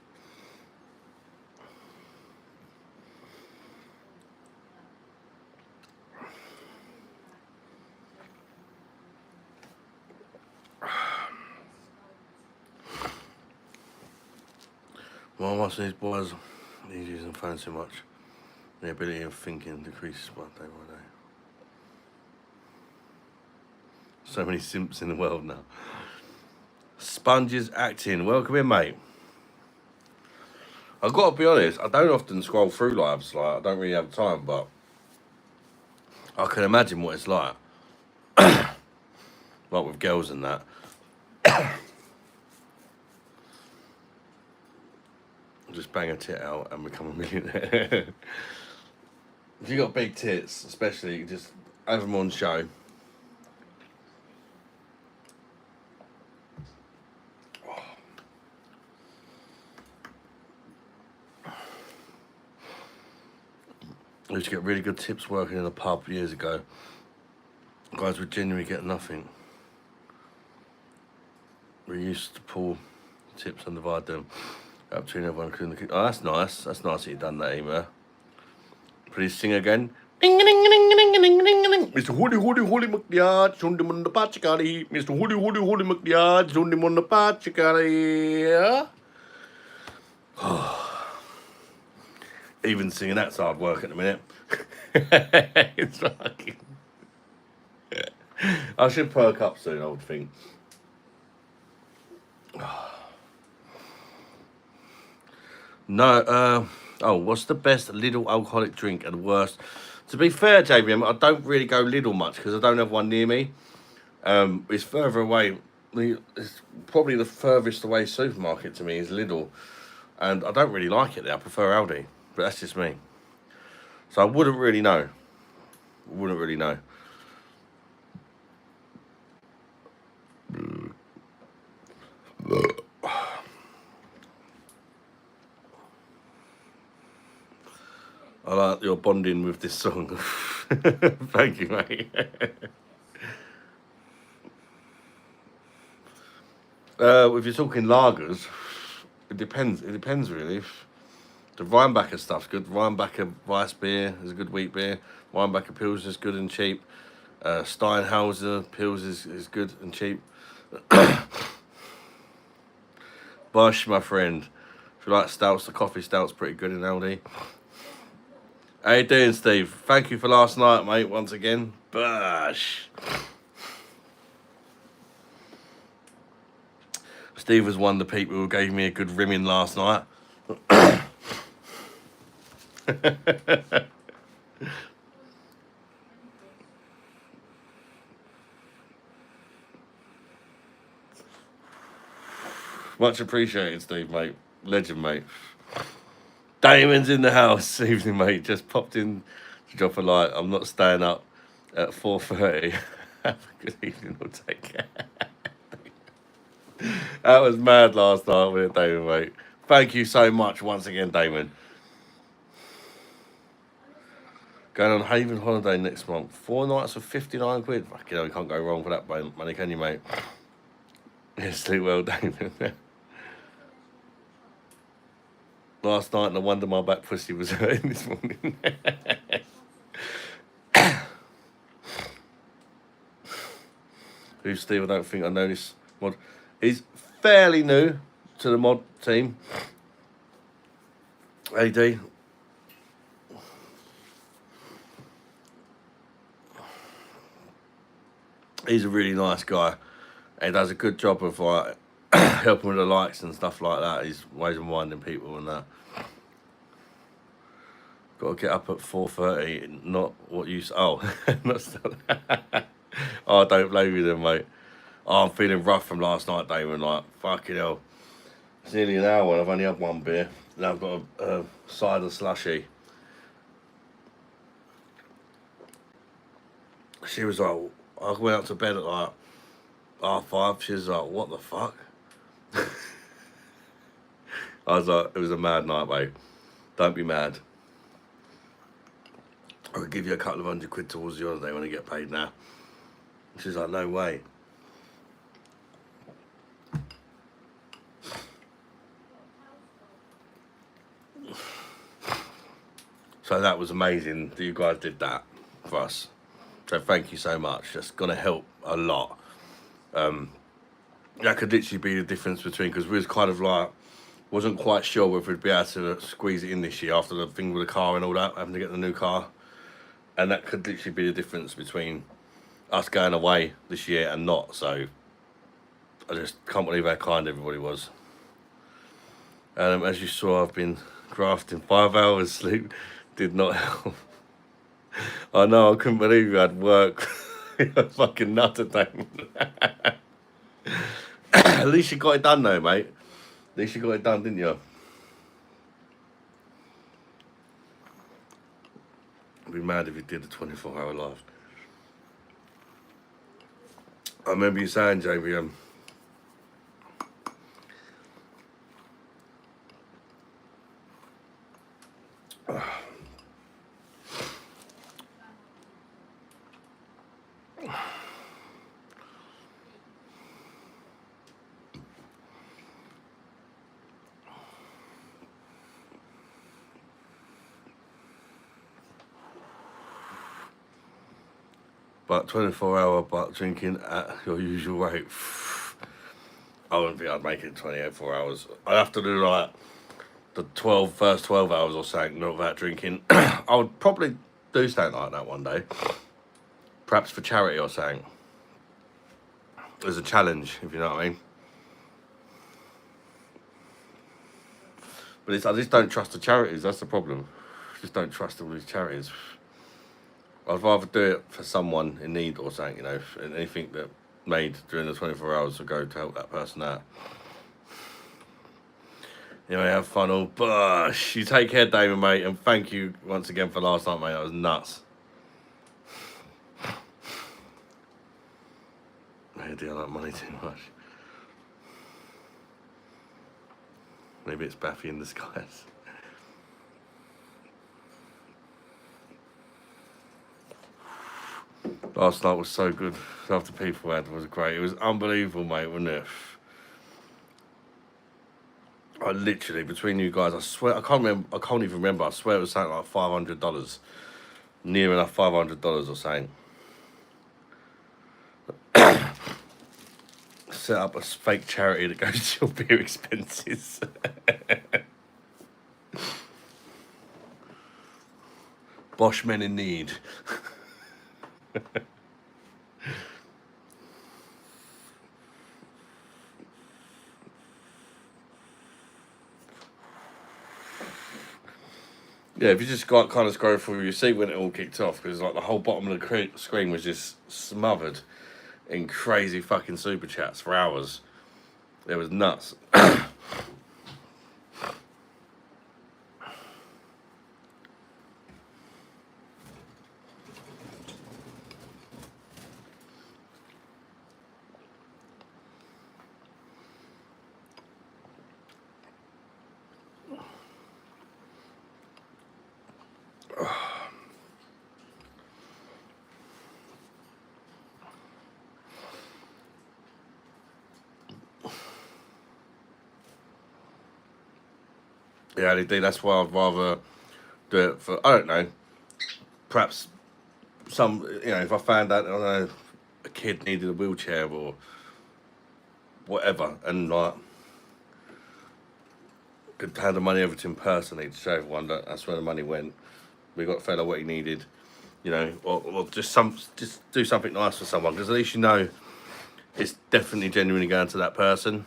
Well, watching these boys, he's using phone too much. The ability of thinking decreases one day by day. So many simps in the world now. Sponges acting. Welcome in, mate. I've got to be honest, I don't often scroll through lives, like I don't really have time, but I can imagine what it's like. Like with girls and that. Just bang a tit out and become a millionaire. If you got big tits, especially, just have them on show. I used to get really good tips working in a pub years ago. Guys would genuinely get nothing. We used to pull tips and divide them up between everyone, including the kids. Oh, that's nice. That's nice that you've done that, email. Please sing again. Ding, ding, ding, ding, ding, ding, ding, ding. Mr. Holy McDyard, Sunday on the Pachikari. Mr. Holy McDyard, Sunday on the Pachikari. Even singing that's hard work at the minute. It's fucking. I should perk up soon, I would think. No, what's the best little alcoholic drink and worst? To be fair, JBM, I don't really go Lidl much because I don't have one near me. It's further away. It's probably the furthest away supermarket to me is Lidl. And I don't really like it there. I prefer Aldi. But that's just me. So I wouldn't really know. I like your bonding with this song. Thank you, mate. If you're talking lagers, it depends. It depends really. The Rheinbacher stuff's good. Rheinbacher Weiss beer is a good wheat beer. Rheinbacher Pils is good and cheap. Steinhauser Pils is good and cheap. Bosch, my friend. If you like stouts, the coffee stout's pretty good in Aldi. How you doing, Steve? Thank you for last night, mate, once again. Bosch. Steve was one of the people who gave me a good rimming last night. Much appreciated, Steve, mate. Legend, mate. Damon's in the house. Evening, mate. Just popped in to drop a light. I'm not staying up at 4:30. Have a good evening. Or take care. That was mad last night with it, Damon, mate. Thank you so much once again, Damon. Going on Haven holiday next month. 4 nights for 59 quid. Fucking hell, you can't go wrong for that money, can you, mate? Yeah, sleep well, Damon. Last night, no wonder my back pussy was hurting this morning. Who's Steve? I don't think I know this mod. He's fairly new to the mod team. AD. He's a really nice guy. He does a good job of like helping with the likes and stuff like that. He's ways of winding people and that. Got to get up at 4:30. Not what you. Oh, not still. Oh, don't blame you then, mate. Oh, I'm feeling rough from last night, Damon. Like fucking hell. It's nearly an hour and I've only had one beer. Now I've got a cider slushy. She was like, I went out to bed at like 5:30. She was like, what the fuck? I was like, it was a mad night, mate. Don't be mad. I could give you a couple of £100 towards the holiday when I get paid now. She's like, no way. So that was amazing that you guys did that for us. So thank you so much. That's going to help a lot. That could literally be the difference between, because we was kind of like Wasn't quite sure whether we'd be able to squeeze it in this year after the thing with the car and all that, having to get the new car. And that could literally be the difference between us going away this year and not. So I just can't believe how kind everybody was. As you saw, I've been grafting 5 hours sleep. Did not help. I know, I couldn't believe you had work. You're a fucking nutter, Damon. At least you got it done though, mate. At least you got it done, didn't you? I'd be mad if you did a 24-hour live. I remember you saying, Jamie, but 24-hour but drinking at your usual rate. I wouldn't think I'd make it 24 hours. I'd have to do like the first 12 hours or something, not without drinking. I would probably do something like that one day. Perhaps for charity or something. As a challenge, if you know what I mean. But I just don't trust the charities, that's the problem. I just don't trust all these charities. I'd rather do it for someone in need or something, you know, and anything that made during the 24 hours to go to help that person out. Anyway, have fun all. Bush. You take care, Damon, mate, and thank you once again for last night, mate. That was nuts. Maybe I like money too much. Maybe it's Baffy in disguise. Last night was so good. After people had was great. It was unbelievable, mate, wasn't it? I literally, between you guys, I swear, I can't even remember. I swear it was something like $500. Near enough $500 or something. Set up a fake charity that goes to your beer expenses. Bosch men in need. Yeah, if you just got kind of scroll through, you see when it all kicked off, because like the whole bottom of the screen was just smothered in crazy fucking super chats for hours. It was nuts. Yeah, indeed. That's why I'd rather do it for, I don't know, perhaps some, you know, if I found out, I don't know, a kid needed a wheelchair or whatever, and like, could hand the money over to him personally to show everyone that that's where the money went. We got a fella what he needed, you know, or just do something nice for someone, because at least you know it's definitely genuinely going to that person.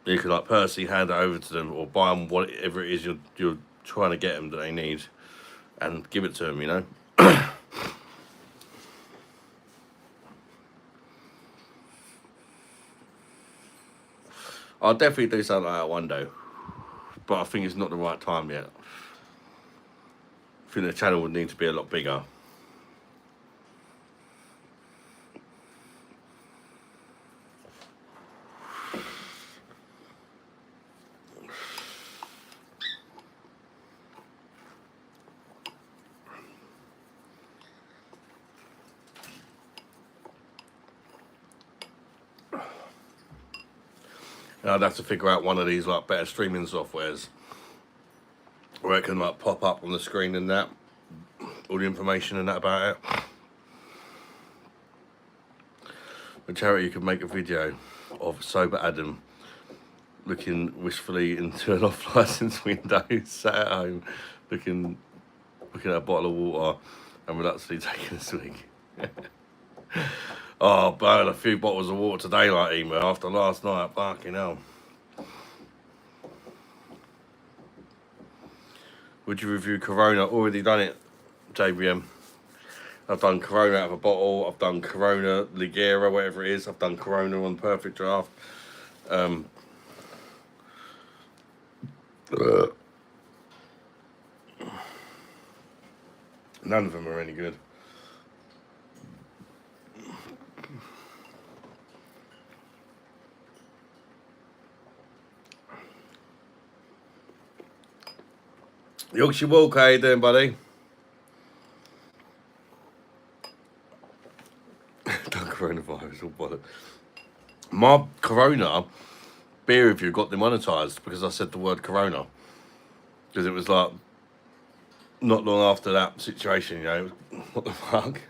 You could like personally hand it over to them or buy them whatever it is you're trying to get them that they need, and give it to them, you know. I'll definitely do something like that one day, but I think it's not the right time yet. I think the channel would need to be a lot bigger. And I'd have to figure out one of these like better streaming softwares where it can like pop up on the screen and that, all the information and that about it. The charity, you could make a video of Sober Adam looking wistfully into an off-licence window, sat at home, looking at a bottle of water and reluctantly taking a swig. Oh, burn a few bottles of water today, like Ema, after last night. Fucking hell. Would you review Corona? Already done it, JBM. I've done Corona out of a bottle. I've done Corona Ligera, whatever it is. I've done Corona on Perfect Draft. None of them are any good. Yorkshire Walker, how you doing, buddy? Done coronavirus, all bollocks. My Corona beer review got demonetised because I said the word Corona. Because it was like, not long after that situation, you know, what the fuck?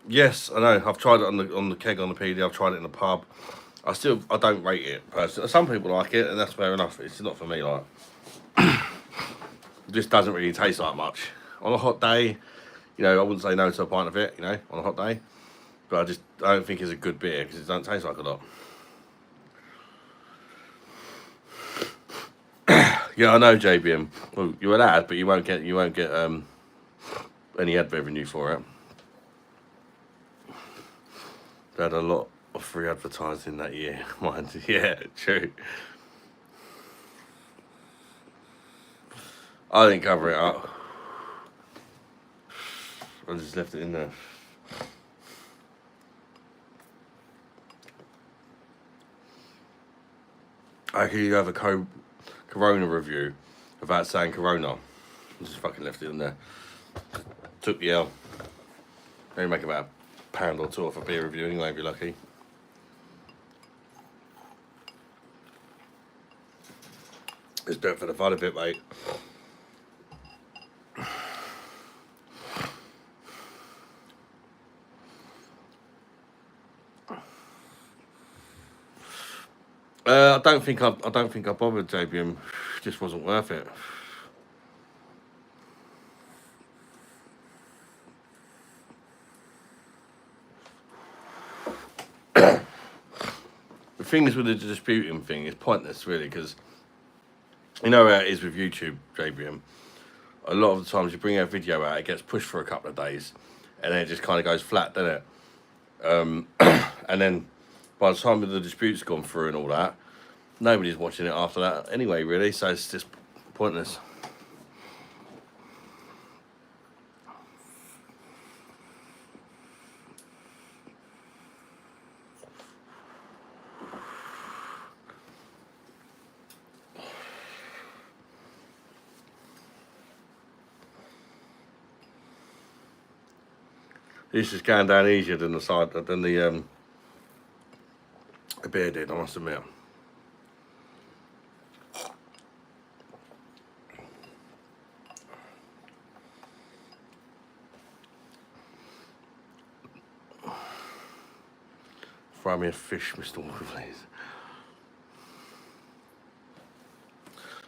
Yes, I know. I've tried it on the keg on the PD. I've tried it in the pub. I don't rate it personally. Some people like it, and that's fair enough. It's not for me. Like, it just doesn't really taste like much. On a hot day, you know, I wouldn't say no to a pint of it. You know, on a hot day, but I don't think it's a good beer because it doesn't taste like a lot. Yeah, I know, JBM. Well, you're an ad, but you won't get any ad revenue for it. They had a lot of free advertising that year, mind. Yeah, true. I didn't cover it up. I just left it in there. How can you have a Corona review without saying Corona? I just fucking left it in there. Took the L. Maybe make about £1 or £2 off a beer review anyway, if you're lucky. Let's do it for the fun of it, mate. I don't think I bothered, JBM. Just wasn't worth it. The thing is with the disputing thing, it's pointless really, because you know how it is with YouTube, JBM. A lot of the times you bring a video out, it gets pushed for a couple of days, and then it just kind of goes flat, doesn't it? And then by the time the dispute's gone through and all that, nobody's watching it after that anyway, really. So it's just pointless. This is going down easier than the beer did, I must admit. Fry me a fish, Mr. Walker, please.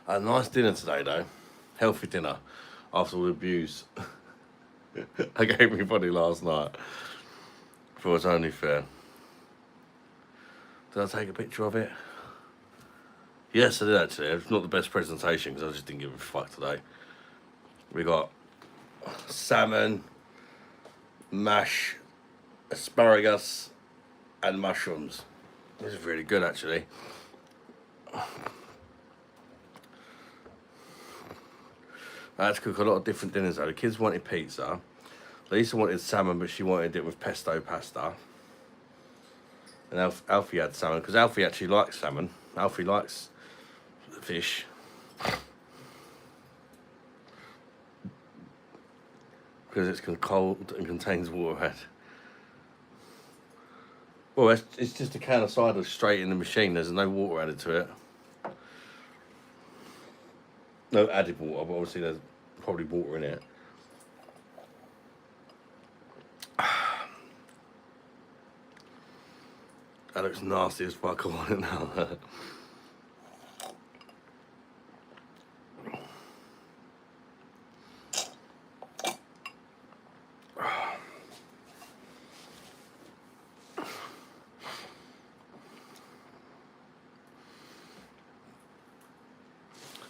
I had a nice dinner today, though. Healthy dinner after all the abuse I gave everybody last night. Thought it's only fair. Did I take a picture of it? Yes, I did actually. It's not the best presentation because I just didn't give a fuck today. We got salmon, mash, asparagus, and mushrooms. This is really good actually. I had to cook a lot of different dinners though. The kids wanted pizza. Lisa wanted salmon, but she wanted it with pesto pasta. And Alfie had salmon, because Alfie actually likes salmon. Alfie likes fish. Because it's cold and contains water. Well, it's just a can of cider straight in the machine. There's no water added to it. No added water, but obviously there's probably water in it. That looks nasty as fuck on it now.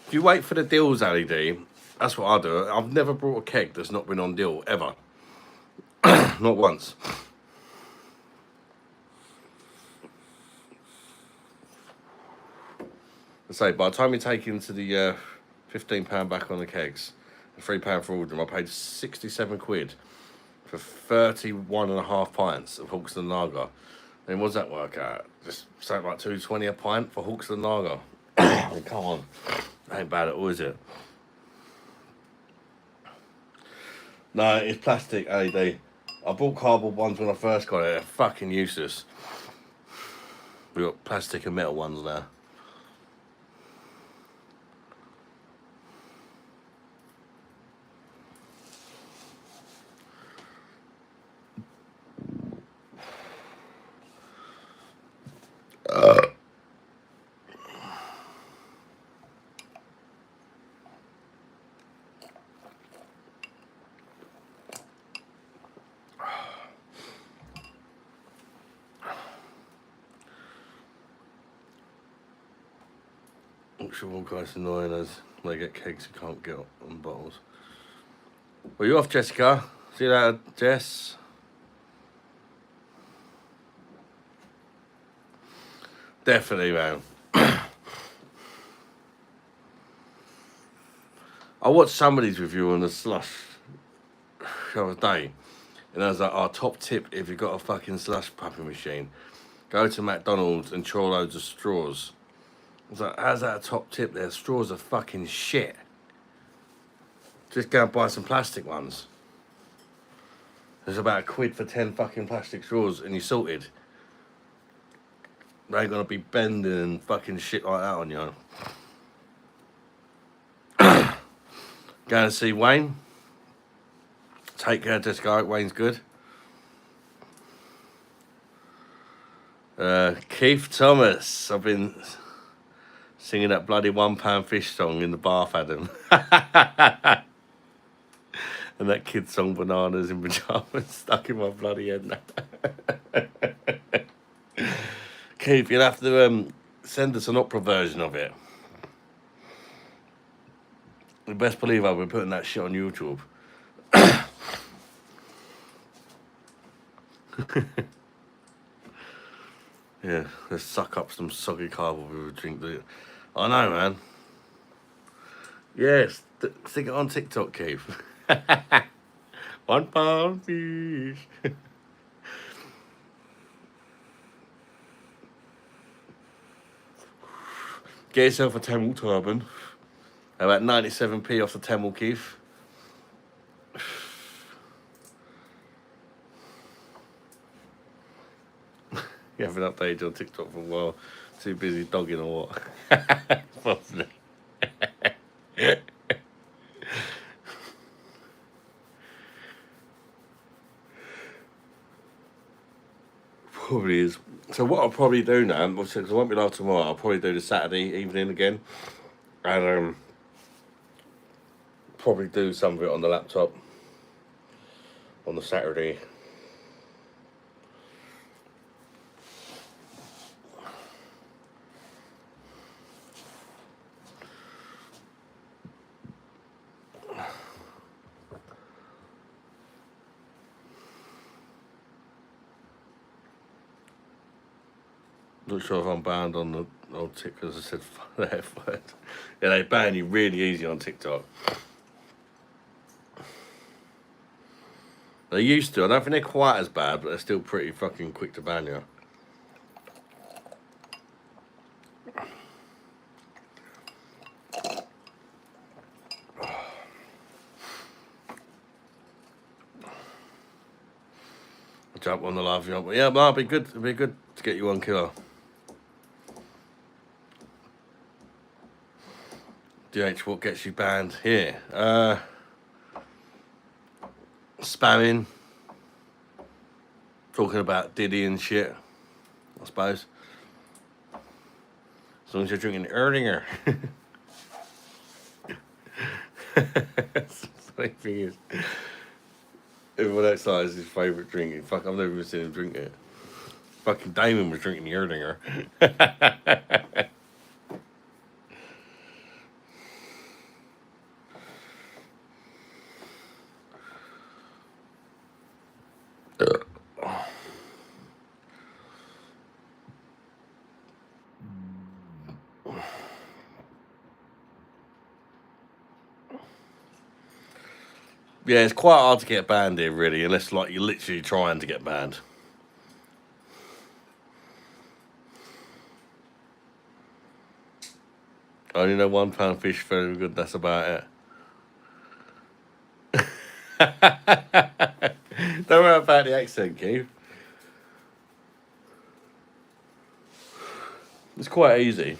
If you wait for the deals, Ali D, that's what I do. I've never brought a keg that's not been on deal, ever. Not once. I say, by the time you take into the £15 back on the kegs, £3 for all of them, I paid 67 quid for 31.5 pints of Hawkston Lager. Then what does that work out? Just something like £2.20 a pint for Hawkston Lager. I mean, come on. That ain't bad at all, is it? No, it's plastic LED. I bought cardboard ones when I first got it. They're fucking useless. We've got plastic and metal ones now. Which are all guys annoying as they get kegs you can't get on bottles. Well, you off, Jessica? See you later, Jess. Definitely, man. I watched somebody's review on the slush the other day, and I was like, "Our top tip if you've got a fucking slush pumping machine, go to McDonald's and try loads of straws." I was like, "How's that a top tip? Their straws are fucking shit. Just go and buy some plastic ones. There's about £1 for 10 fucking plastic straws, and you're sorted. They ain't gonna be bending and fucking shit like that on you." Going to see Wayne. Take care, Jessica. Wayne's good. Keith Thomas. I've been singing that bloody £1 fish song in the bath, Adam. And that kid song, Bananas in Pyjamas, stuck in my bloody head now. Keith, you'll have to send us an opera version of it. You best believe I'll be putting that shit on YouTube. Yeah, let's suck up some soggy cardboard with a drink. I know, man. Yes, stick it on TikTok, Keith. £1 fish. Get yourself a Tamil turban. About 97p off the Tamil, Keith. You haven't updated on TikTok for a while. Too busy dogging or what? Possibly. Probably is. So what I'll probably do now, because I won't be live tomorrow, I'll probably do the Saturday evening again. And probably do some of it on the laptop on the Saturday. Not sure if I'm banned on the old TikTok, as I said, the F word. Yeah, they ban you really easy on TikTok. They used to. I don't think they're quite as bad, but they're still pretty fucking quick to ban you. Jump on the live, but yeah, but it'd be good. It'd be good to get you on, Killer. DH, what gets you banned here? Spamming, talking about Diddy and shit. I suppose. As long as you're drinking Erdinger. Funny thing is, everyone outside is his favourite drink. Fuck, I've never even seen him drink it. Fucking Damon was drinking the Erdinger. Yeah, it's quite hard to get banned here, really, unless like you're literally trying to get banned. I only know £1 fish, very good. That's about it. Don't worry about the accent, Keith. It's quite easy.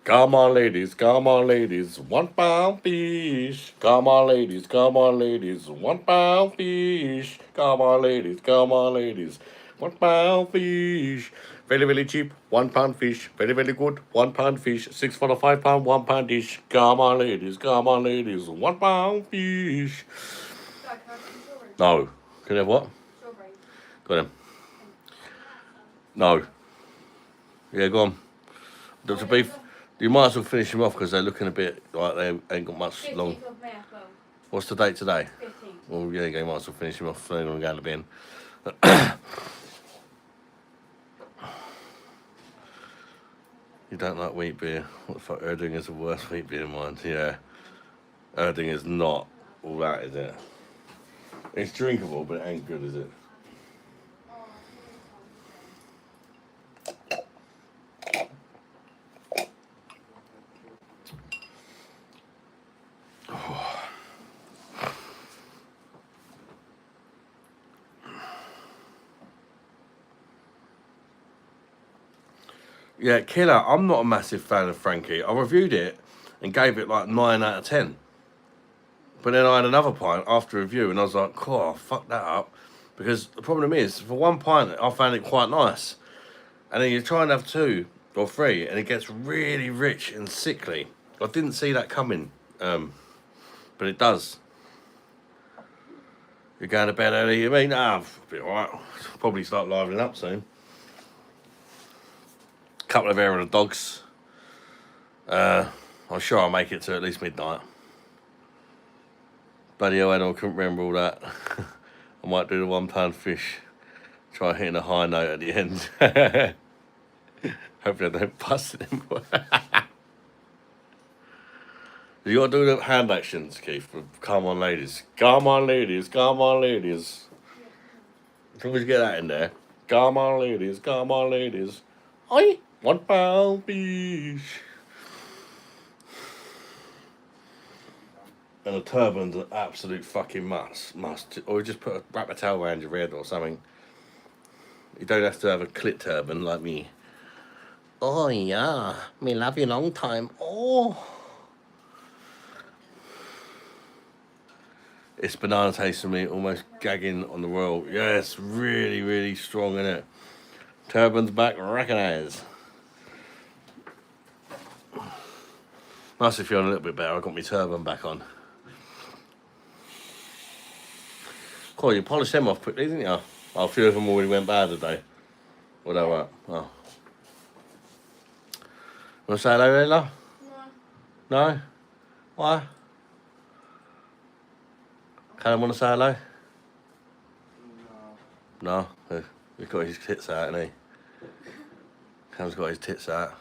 Come on, ladies, £1 fish. Come on, ladies, £1 fish. Come on, ladies, £1 fish. Very, very cheap, £1 fish. Very, very good, £1 fish. 6 for the £5, £1 dish. Come on, ladies, £1 fish. Dad, can I have some strawberries? No. Can you have what? Strawberries. Got him. No. Yeah, go on. To beef. You might as well finish them off because they're looking a bit like they ain't got much long. 15th of May as well. What's the date today? 15th. Well, yeah, you might as well finish them off. They're going to go in the bin. You don't like wheat beer? What the fuck? Erding is the worst wheat beer in mine. Yeah. Erding is not all that, is it? It's drinkable, but it ain't good, is it? Yeah, Killer, I'm not a massive fan of Frankie. I reviewed it and gave it like 9 out of 10. But then I had another pint after review and I was like, cool, I'll fuck that up. Because the problem is, for one pint, I found it quite nice. And then you try and have 2 or 3 and it gets really rich and sickly. I didn't see that coming, but it does. You're going to bed early, you mean? Ah, I'll be alright. Probably start livening up soon. Couple of hair of the dogs. I'm sure I'll make it to at least midnight. Bloody hell, I couldn't remember all that. I might do the £1 fish. Try hitting a high note at the end. Hopefully I don't bust it anymore. You got to do the hand actions, Keith. Come on, ladies. Come on, ladies. Come on, ladies. As long as you get that in there. Come on, ladies. Come on, ladies. Oi! £1 fish. And a turban's an absolute fucking must. Or just wrap a towel around your head or something. You don't have to have a clit turban like me. Oh yeah, me love you long time. Oh. It's banana taste for me, almost gagging on the roll. Yeah, it's really, really strong, isn't it? Turban's back, recognise. Must be feeling a little bit better. I got my turban back on. Cool, you polished them off quickly, didn't you? Oh, a few of them already went bad today. What they were? Oh. Want to say hello, Ella? No. No? Why? Callum want to say hello? No. No? He's got his tits out, hasn't he? Callum's got his tits out.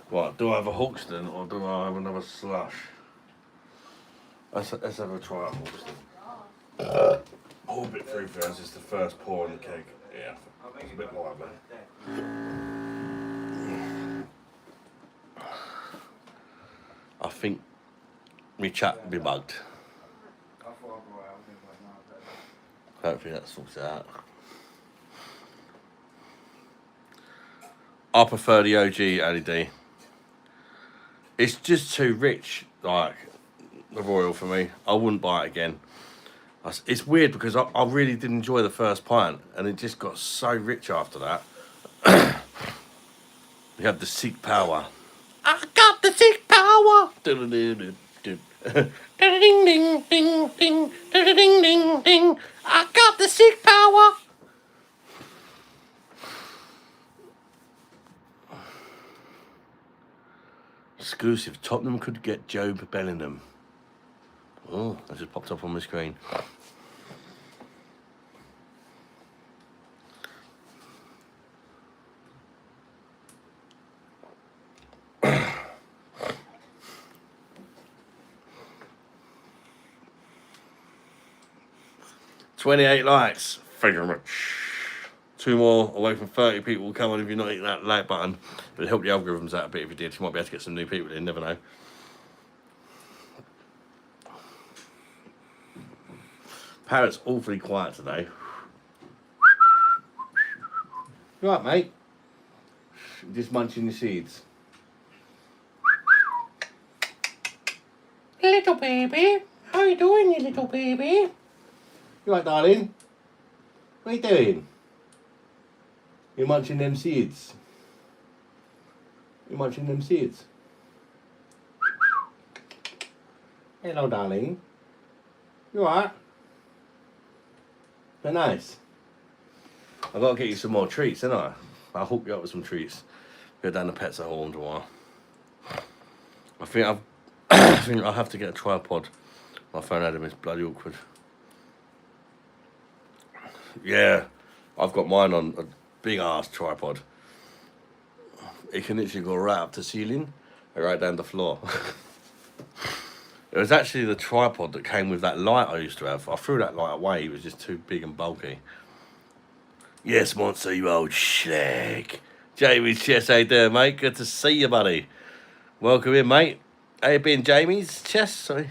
What, do I have a Hawkston or do I have another slush? Let's have a try at Hawkston. Pour a bit through first, it's the first pour in the keg. Yeah, it's a bit more of I think me chat be bugged. Hopefully that sorts it out. I prefer the OG LED. It's just too rich, like the Royal for me. I wouldn't buy it again. It's weird because I really did enjoy the first pint, and it just got so rich after that. We had the Sikh power. I got the Sikh power. Ding ding ding ding ding ding ding. I got the Sikh power. Exclusive. Tottenham could get Job Bellingham. Oh, that just popped up on my screen. $28 likes. Thank you very much. 2 more away from 30 people will come on if you're not hitting that like button. But it'll help the algorithms out a bit if you did. You might be able to get some new people in, never know. Parrot's awfully quiet today. You right, mate? Just munching the seeds. Little baby, how you doing, you little baby? You right, darling? What are you doing? You're munching them seeds. You're munching them seeds. Hello, darling. You alright? They're nice. I've got to get you some more treats, haven't I? I'll hook you up with some treats. Go down to Pets at Home for a while. I think I think I'll have to get a tripod. My phone Adam is bloody awkward. Yeah, I've got mine on a big ass tripod. It can literally go right up to the ceiling and right down the floor. It was actually the tripod that came with that light I used to have. I threw that light away, it was just too big and bulky. Yes, Monster, you old schlag. Jamie's chest, how you doing, mate? Good to see you, buddy. Welcome in, mate. How you been, Jamie's chest? Sorry.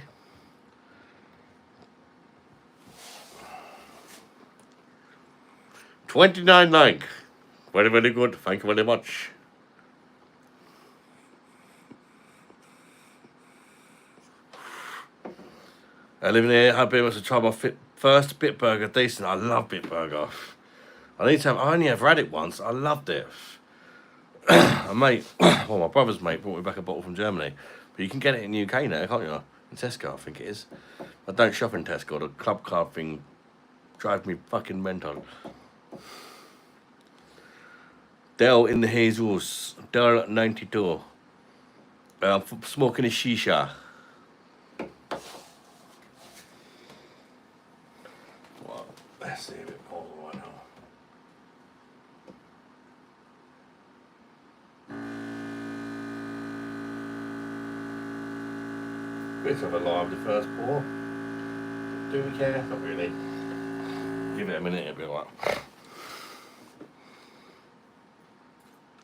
$29 like. Very, very good. Thank you very much. I live in here. I've been able to try my first Bitburger. Decent. I love Bitburger. I only ever had it once. I loved it. A mate, well, my brother's mate brought me back a bottle from Germany. But you can get it in the UK now, can't you? In Tesco, I think it is. I don't shop in Tesco. The club card thing drives me fucking mental. Dell in the hazels. Dell at 92. I'm smoking a shisha. Well, let's see a bit more right now. Bit of a live the first pour. Do we care? Not really. Give it a minute, it'll be like.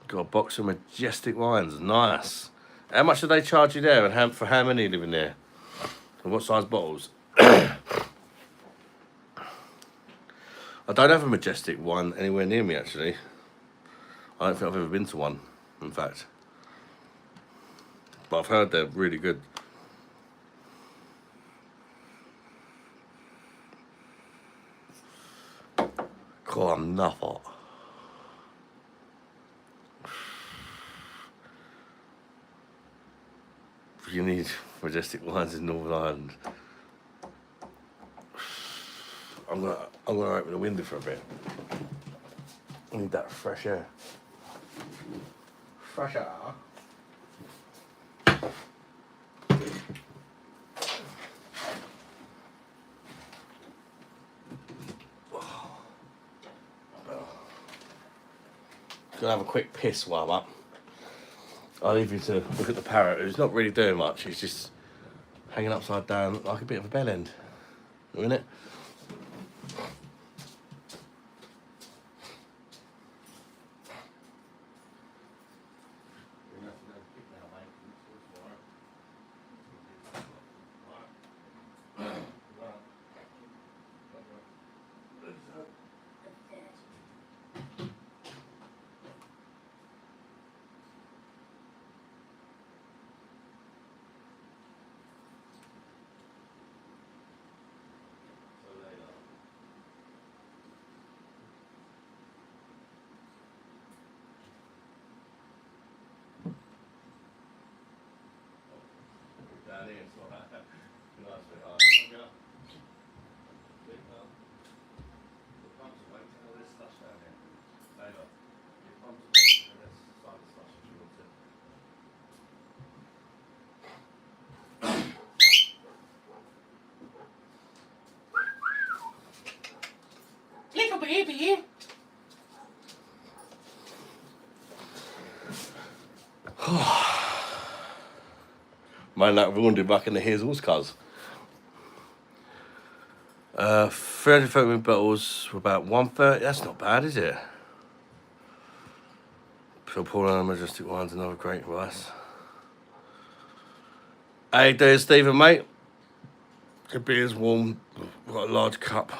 Got a box of Majestic wines. Nice. How much do they charge you there, and for how many live in there? And what size bottles? I don't have a Majestic one anywhere near me, actually. I don't think I've ever been to one, in fact. But I've heard they're really good. God, I'm not hot. You need Majestic wines in Northern Ireland. I'm gonna open the window for a bit. I need that fresh air. Fresh air. Gonna have a quick piss while I'm up. I'll leave you to look at the parrot, who's not really doing much. He's just hanging upside down like a bit of a bell end. Isn't it? it's all right. Nice bit. All right. Okay. The pumps are waiting. Oh, there's slush down here. Hey, look. Your pumps are waiting. There's side of slush if you want it. Little baby. Man, that ruined back in the hazels, cuz. 330 bottles were about 130. That's not bad, is it? So Paul and Majestic Wine's another great rice. Hey, there's Stephen, mate. The beer's warm. We've got a large cup.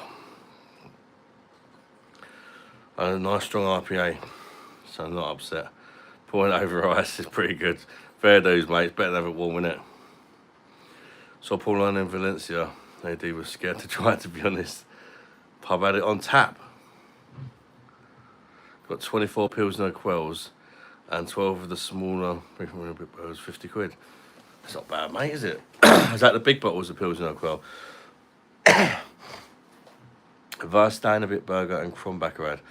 And a nice strong IPA. So I'm not upset. Pouring it over ice is pretty good. Fair dues, mate. It's better than have it warm, innit? So Paul and in Valencia. AD was scared to try it, to be honest. Pub had it on tap. Got 24 Pilsner Quells and 12 of the smaller, 50 quid. That's not bad, mate, is it? Is that the big bottles of Pilsner Quell? Verstein, a Bitburger, and Kronbackerad.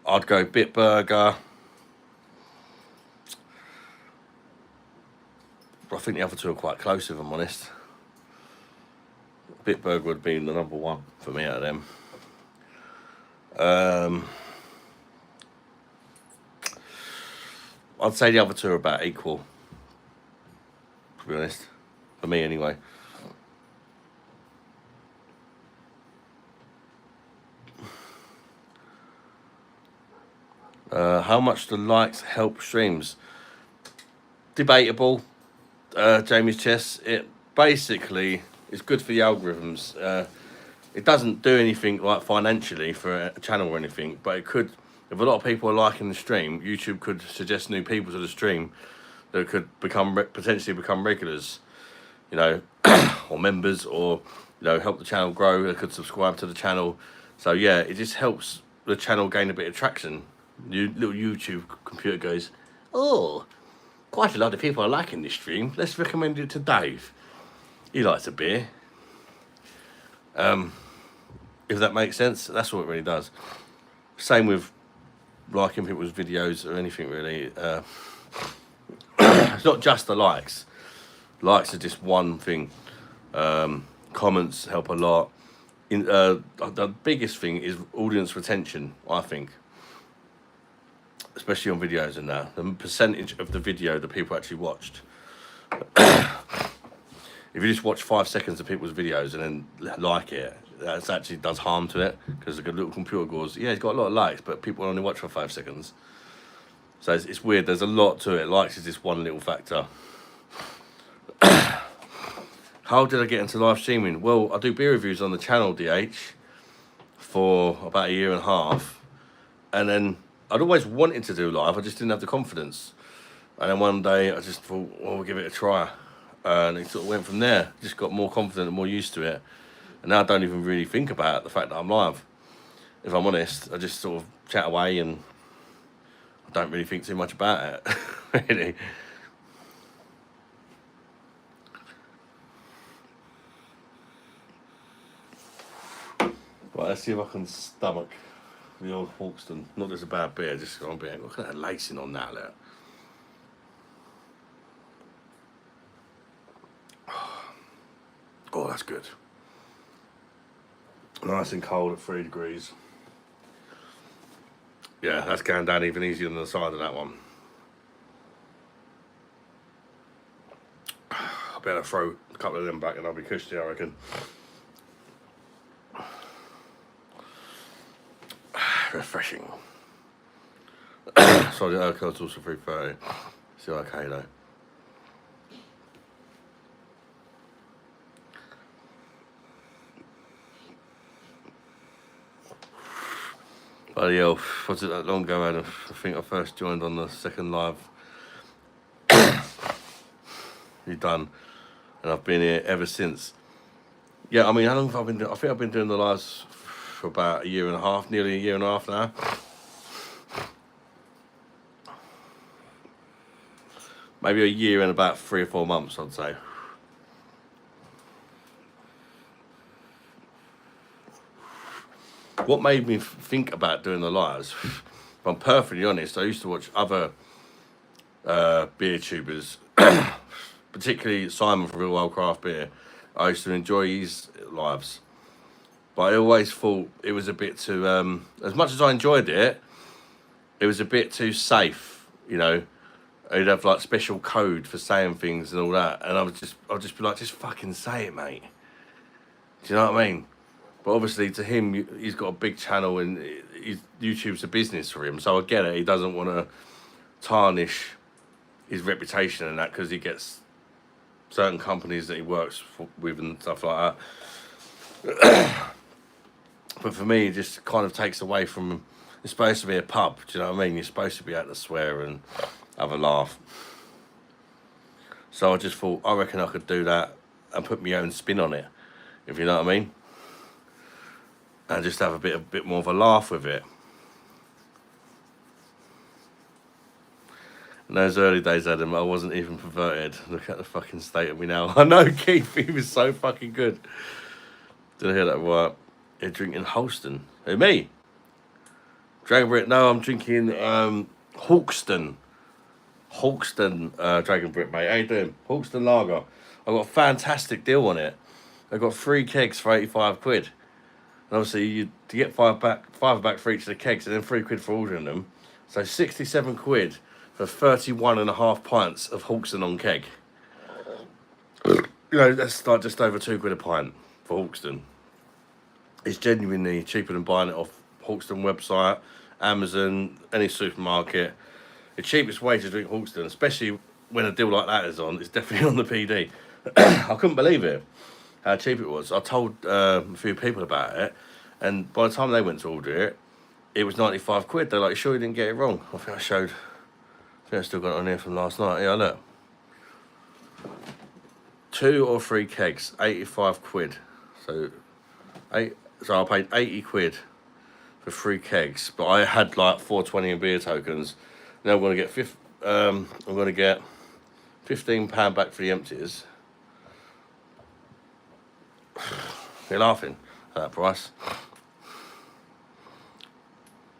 I'd go Bitburger. I think the other two are quite close, if I'm honest. Bitburger would be the number one for me out of them. I'd say the other two are about equal, to be honest. For me, anyway. How much do likes help streams? Debatable. Jamie's Chess. It basically is good for the algorithms. It doesn't do anything like financially for a channel or anything, but it could. If a lot of people are liking the stream, YouTube could suggest new people to the stream that could potentially become regulars, you know, or members, or help the channel grow. They could subscribe to the channel. So yeah, it just helps the channel gain a bit of traction. Little YouTube computer goes, oh, quite a lot of people are liking this stream. Let's recommend it to Dave. He likes a beer. If that makes sense, that's what it really does. Same with liking people's videos or anything really. It's not just the likes. Likes are just one thing. Comments help a lot. The biggest thing is audience retention, I think. Especially on videos and that. The percentage of the video that people actually watched. If you just watch 5 seconds of people's videos and then like it, that actually does harm to it, because the little computer goes, yeah, it's got a lot of likes, but people only watch for 5 seconds. So it's weird. There's a lot to it. Likes is just one little factor. How did I get into live streaming? Well, I do beer reviews on the channel, DH, for about 1.5 years. And then I'd always wanted to do live. I just didn't have the confidence. And then one day I just thought, well, we'll give it a try. And it sort of went from there. Just got more confident and more used to it. And now I don't even really think about the fact that I'm live. If I'm honest, I just sort of chat away and I don't really think too much about it, really. Right, let's see if I can stomach the old Hawkston. Not just a bad beer, just on beer. Look at that lacing on that there. Oh, that's good. Nice and cold at 3 degrees. Yeah, that's going down even easier than the side of that one. I better throw a couple of them back and I'll be cushy, I reckon. Refreshing. Sorry, the alcohol's also 330. Still okay though. Bloody hell, was it that long ago, Adam? I think I first joined on the second live you've done, and I've been here ever since. Yeah, I mean, how long have I been doing? I think I've been doing the lives for about 1.5 years, nearly 1.5 years now. Maybe 1 year and about 3 or 4 months, I'd say. what made me think about doing the lives, if I'm perfectly honest, I used to watch other beer tubers, particularly Simon from Real Wild Craft Beer. I used to enjoy his lives, but I always thought it was a bit too, as much as I enjoyed it, it was a bit too safe, you know. He'd have like special code for saying things and all that, and I'd just be like, just fucking say it, mate. Do you know what I mean? But obviously, to him, he's got a big channel and YouTube's a business for him. So I get it. He doesn't want to tarnish his reputation and that because he gets certain companies that he works with and stuff like that. But for me, it just kind of takes away from. It's supposed to be a pub. Do you know what I mean? You're supposed to be able to swear and have a laugh. So I just thought, I reckon I could do that and put my own spin on it, if you know what I mean, and just have a bit more of a laugh with it. In those early days, Adam, I wasn't even perverted. Look at the fucking state of me now. I know, Keith, he was so fucking good. Did I hear that right? You're drinking Holston. Who, me? Dragon Brit? No, I'm drinking Hawkston. Hawkston Dragon Brit, mate. How you doing? Hawkston Lager. I got a fantastic deal on it. I got 3 kegs for 85 quid. And obviously, to get five back for each of the kegs, and then 3 quid for ordering them. So 67 quid for 31.5 pints of Hawkston on keg. You know, that's like just over 2 quid a pint for Hawkston. It's genuinely cheaper than buying it off Hawkston website, Amazon, any supermarket. The cheapest way to drink Hawkston, especially when a deal like that is on, is definitely on the PD. I couldn't believe it, how cheap it was. I told a few people about it, and by the time they went to order it, it was 95 quid. They're like, sure you didn't get it wrong? I think I still got it on here from last night. Yeah, look. 2 or 3 kegs, 85 quid. So I paid 80 quid for 3 kegs, but I had like 420 in beer tokens. Now I'm going to get £15 back for the empties. You're laughing at that price.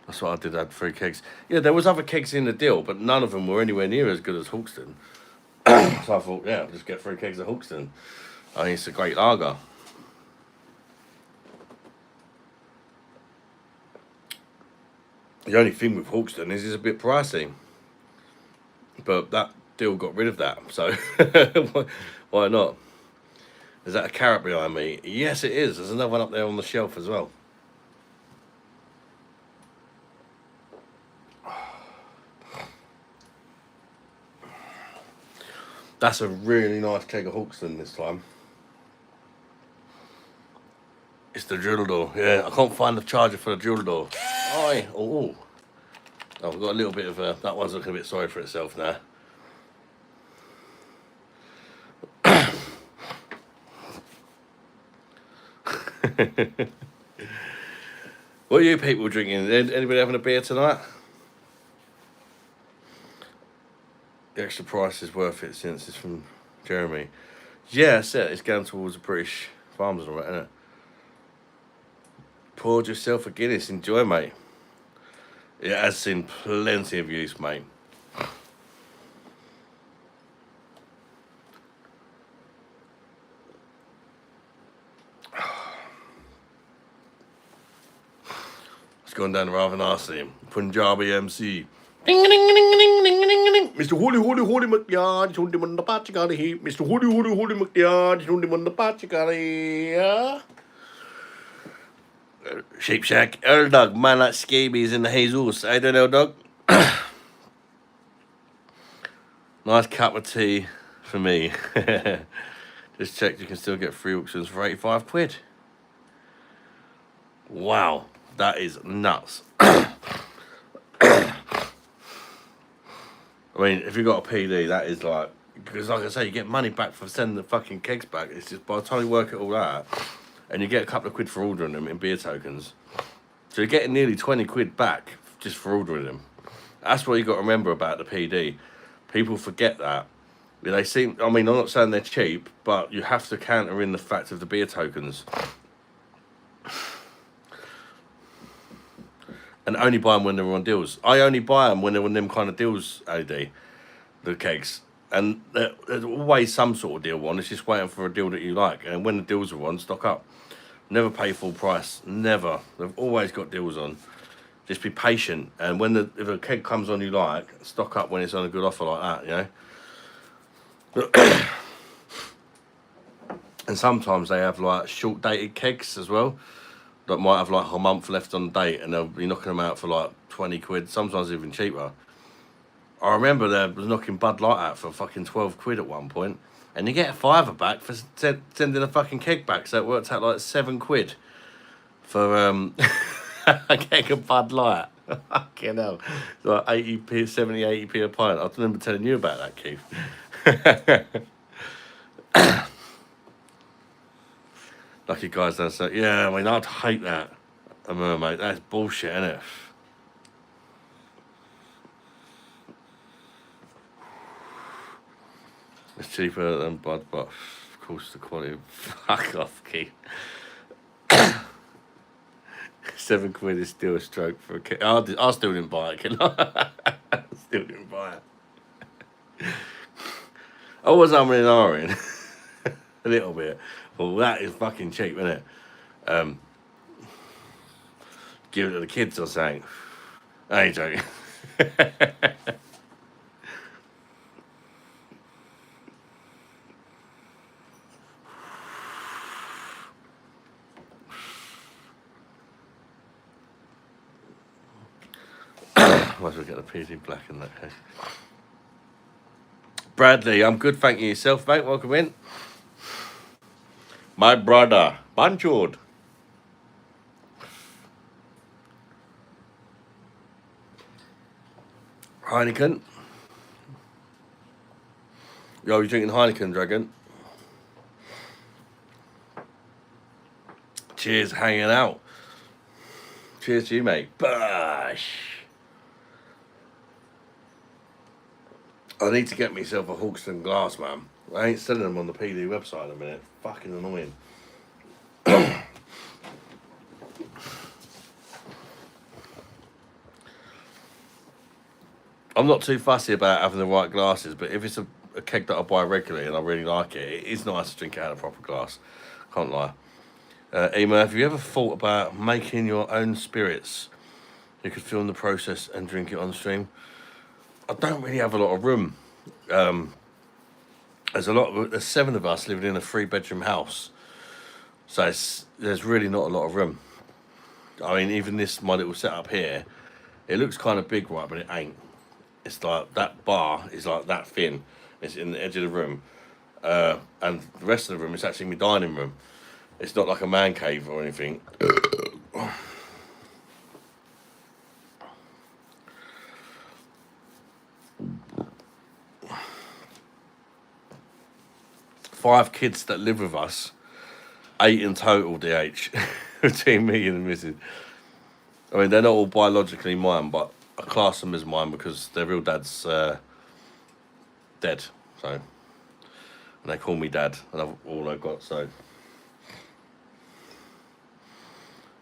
That's what I did. I had 3 kegs. Yeah, there was other kegs in the deal, but none of them were anywhere near as good as Hawkston. So I thought, yeah, I'll just get 3 kegs of Hawkston. I mean, it's a great lager. The only thing with Hawkston is it's a bit pricey. But that deal got rid of that, so why not? Is that a carrot behind me? Yes, it is. There's another one up there on the shelf as well. That's a really nice keg of Hawkston this time. It's the drill door. Yeah, I can't find the charger for the drill door. Aye. Oh, I've got a little bit of that one's looking a bit sorry for itself now. What are you people drinking? Anybody having a beer tonight? The extra price is worth it since it's from Jeremy. Yeah, that's it. It's going towards the British farmers, all right, isn't it? Poured yourself a Guinness. Enjoy, mate. It has seen plenty of use, mate. It's gone down rather nicely. Punjabi MC. Ding ding ding ding ding ding ding ding. Mr. Holy McYard, told him on the patch got here. Mr. Holy McYard, told him on the patch got here. Sheep Shack, Earl Dog, man, that scabies in the Jesus. I don't know, dog. Nice cup of tea for me. Just checked, you can still get 3 auctions for 85 quid. Wow, that is nuts. I mean, if you've got a PD, that is like, because like I say, you get money back for sending the fucking kegs back. It's just by the time you work it all out, and you get a couple of quid for ordering them in beer tokens. So you're getting nearly 20 quid back just for ordering them. That's what you got to remember about the PD. People forget that. They seem, I mean, I'm not saying they're cheap, but you have to counter in the fact of the beer tokens. and only buy them when they're on deals. I only buy them when they're on them kind of deals, AD, the kegs. And there's always some sort of deal on. It's just waiting for a deal that you like. And when the deals are on, stock up. Never pay full price. Never. They've always got deals on. Just be patient. And if a keg comes on you like, stock up when it's on a good offer like that, you know. And sometimes they have like short dated kegs as well that might have like a month left on the date, and they'll be knocking them out for like 20 quid, sometimes even cheaper. I remember they was knocking Bud Light out for fucking 12 quid at one point, and you get a fiver back for sending a fucking keg back, so it worked out like 7 quid for a keg of Bud Light. Fucking hell. It's like 80p, 70, 80p a pint. I remember telling you about that, Keith. Lucky guys don't say, yeah, I mean, I'd hate that. A mermaid, that's bullshit, isn't it? It's cheaper than Bud, but of course the quality. Fuck off, Keith. 7 quid is still a stroke for a kid. I still didn't buy it, can I? Still didn't buy it. I was umming and ahhing a little bit. Well, that is fucking cheap, isn't it? Give it to the kids or something. I ain't joking. Might as well get the PD black in that case. Bradley, I'm good, thank you. Yourself, mate? Welcome in. My brother, Banchord. Heineken. Yo, you drinking Heineken, Dragon? Cheers, hanging out. Cheers to you, mate. Bush. I need to get myself a Hawkston glass, man. I ain't selling them on the PD website in a minute. Fucking annoying. I'm not too fussy about having the right glasses, but if it's a keg that I buy regularly and I really like it, it is nice to drink it out of a proper glass. Can't lie. Emma, have you ever thought about making your own spirits? You could film the process and drink it on stream. I don't really have a lot of room. There's 7 of us living in a 3-bedroom house, so there's really not a lot of room. I mean, even my little setup here, it looks kind of big, right, but it ain't. It's like that bar is like that thin. It's in the edge of the room, and the rest of the room is actually my dining room. It's not like a man cave or anything. 5 kids that live with us, 8 in total, DH, between me and the missus. I mean, they're not all biologically mine, but I class them as mine because their real dad's dead, so. And they call me dad, and I've all I've got, so.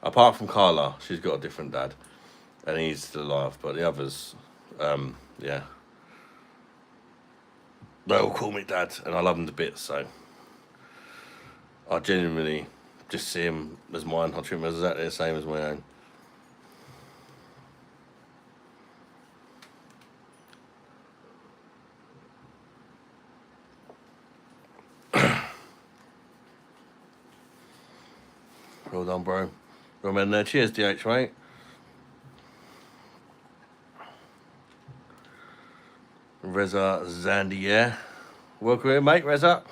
Apart from Carla, she's got a different dad, and he's still alive, but the others, yeah. They all call me dad, and I love them to bits, so. I genuinely just see him as mine. I treat him as exactly the same as my own. Well done, bro. Well, man, there. Cheers, DH, mate. Reza Zandier. Welcome in, mate, Reza.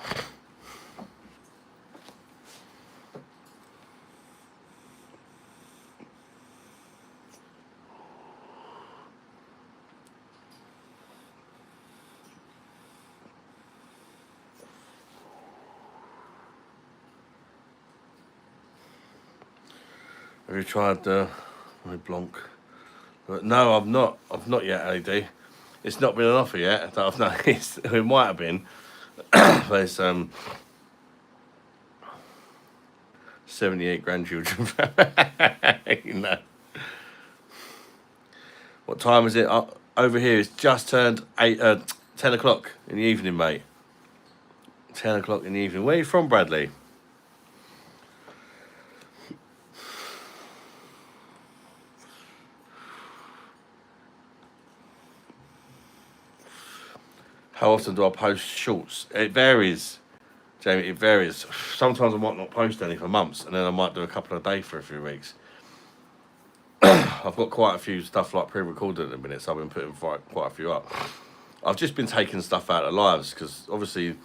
Have you tried my Blanc? No, I've not. I've not yet, AD. It's not been an offer yet that I've noticed. It might have been. There's 78 grandchildren. You know. What time is it? Over here it's just turned 10 o'clock in the evening, mate. 10 o'clock in the evening. Where are you from, Bradley? How often do I post shorts? It varies, Jamie, it varies. Sometimes I might not post any for months, and then I might do a couple a day for a few weeks. I've got quite a few stuff like pre-recorded at the minute, so I've been putting quite a few up. I've just been taking stuff out of lives, because obviously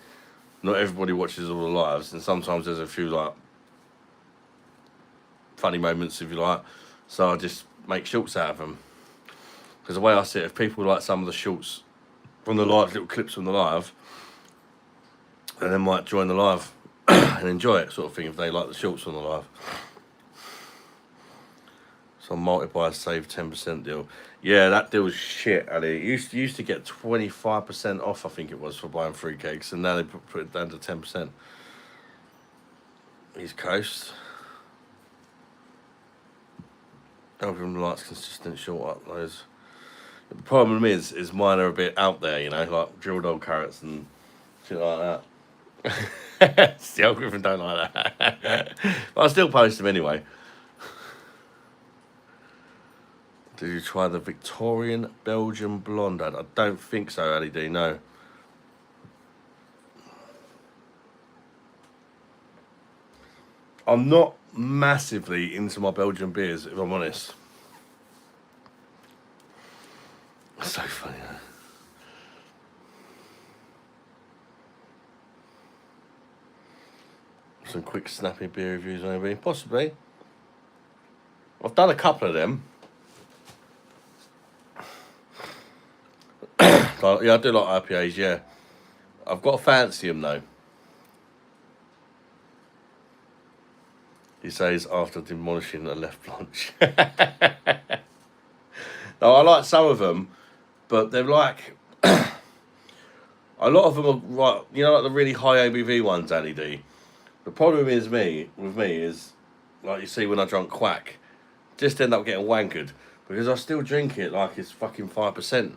not everybody watches all the lives, and sometimes there's a few like funny moments, if you like, so I just make shorts out of them. Because the way I see it, if people like some of the shorts from the live, little clips from the live, and then might join the live and enjoy it, sort of thing, if they like the shorts from the live. So multiply save 10% deal. Yeah, that deal's shit, Ali. You used to get 25% off, I think it was, for buying 3 cakes, and now they put it down to 10%. East Coast. Algorithm likes consistent short uploads. The problem is mine are a bit out there, you know, like drilled old carrots and shit like that. The algorithm don't like that. But I still post them anyway. Did you try the Victorian Belgian blonde ad? I don't think so, Ali D, no. I'm not massively into my Belgian beers, if I'm honest. It's so funny, huh? Some quick snappy beer reviews maybe, possibly. I've done a couple of them. Yeah, I do like IPAs, yeah. I've got to fancy them though. He says after demolishing a left lunch. No, I like some of them, but they're like a lot of them are right. You know, like the really high ABV ones, Ali D. The problem is with me is like you see when I drunk Quack, just end up getting wankered because I still drink it like it's fucking 5%,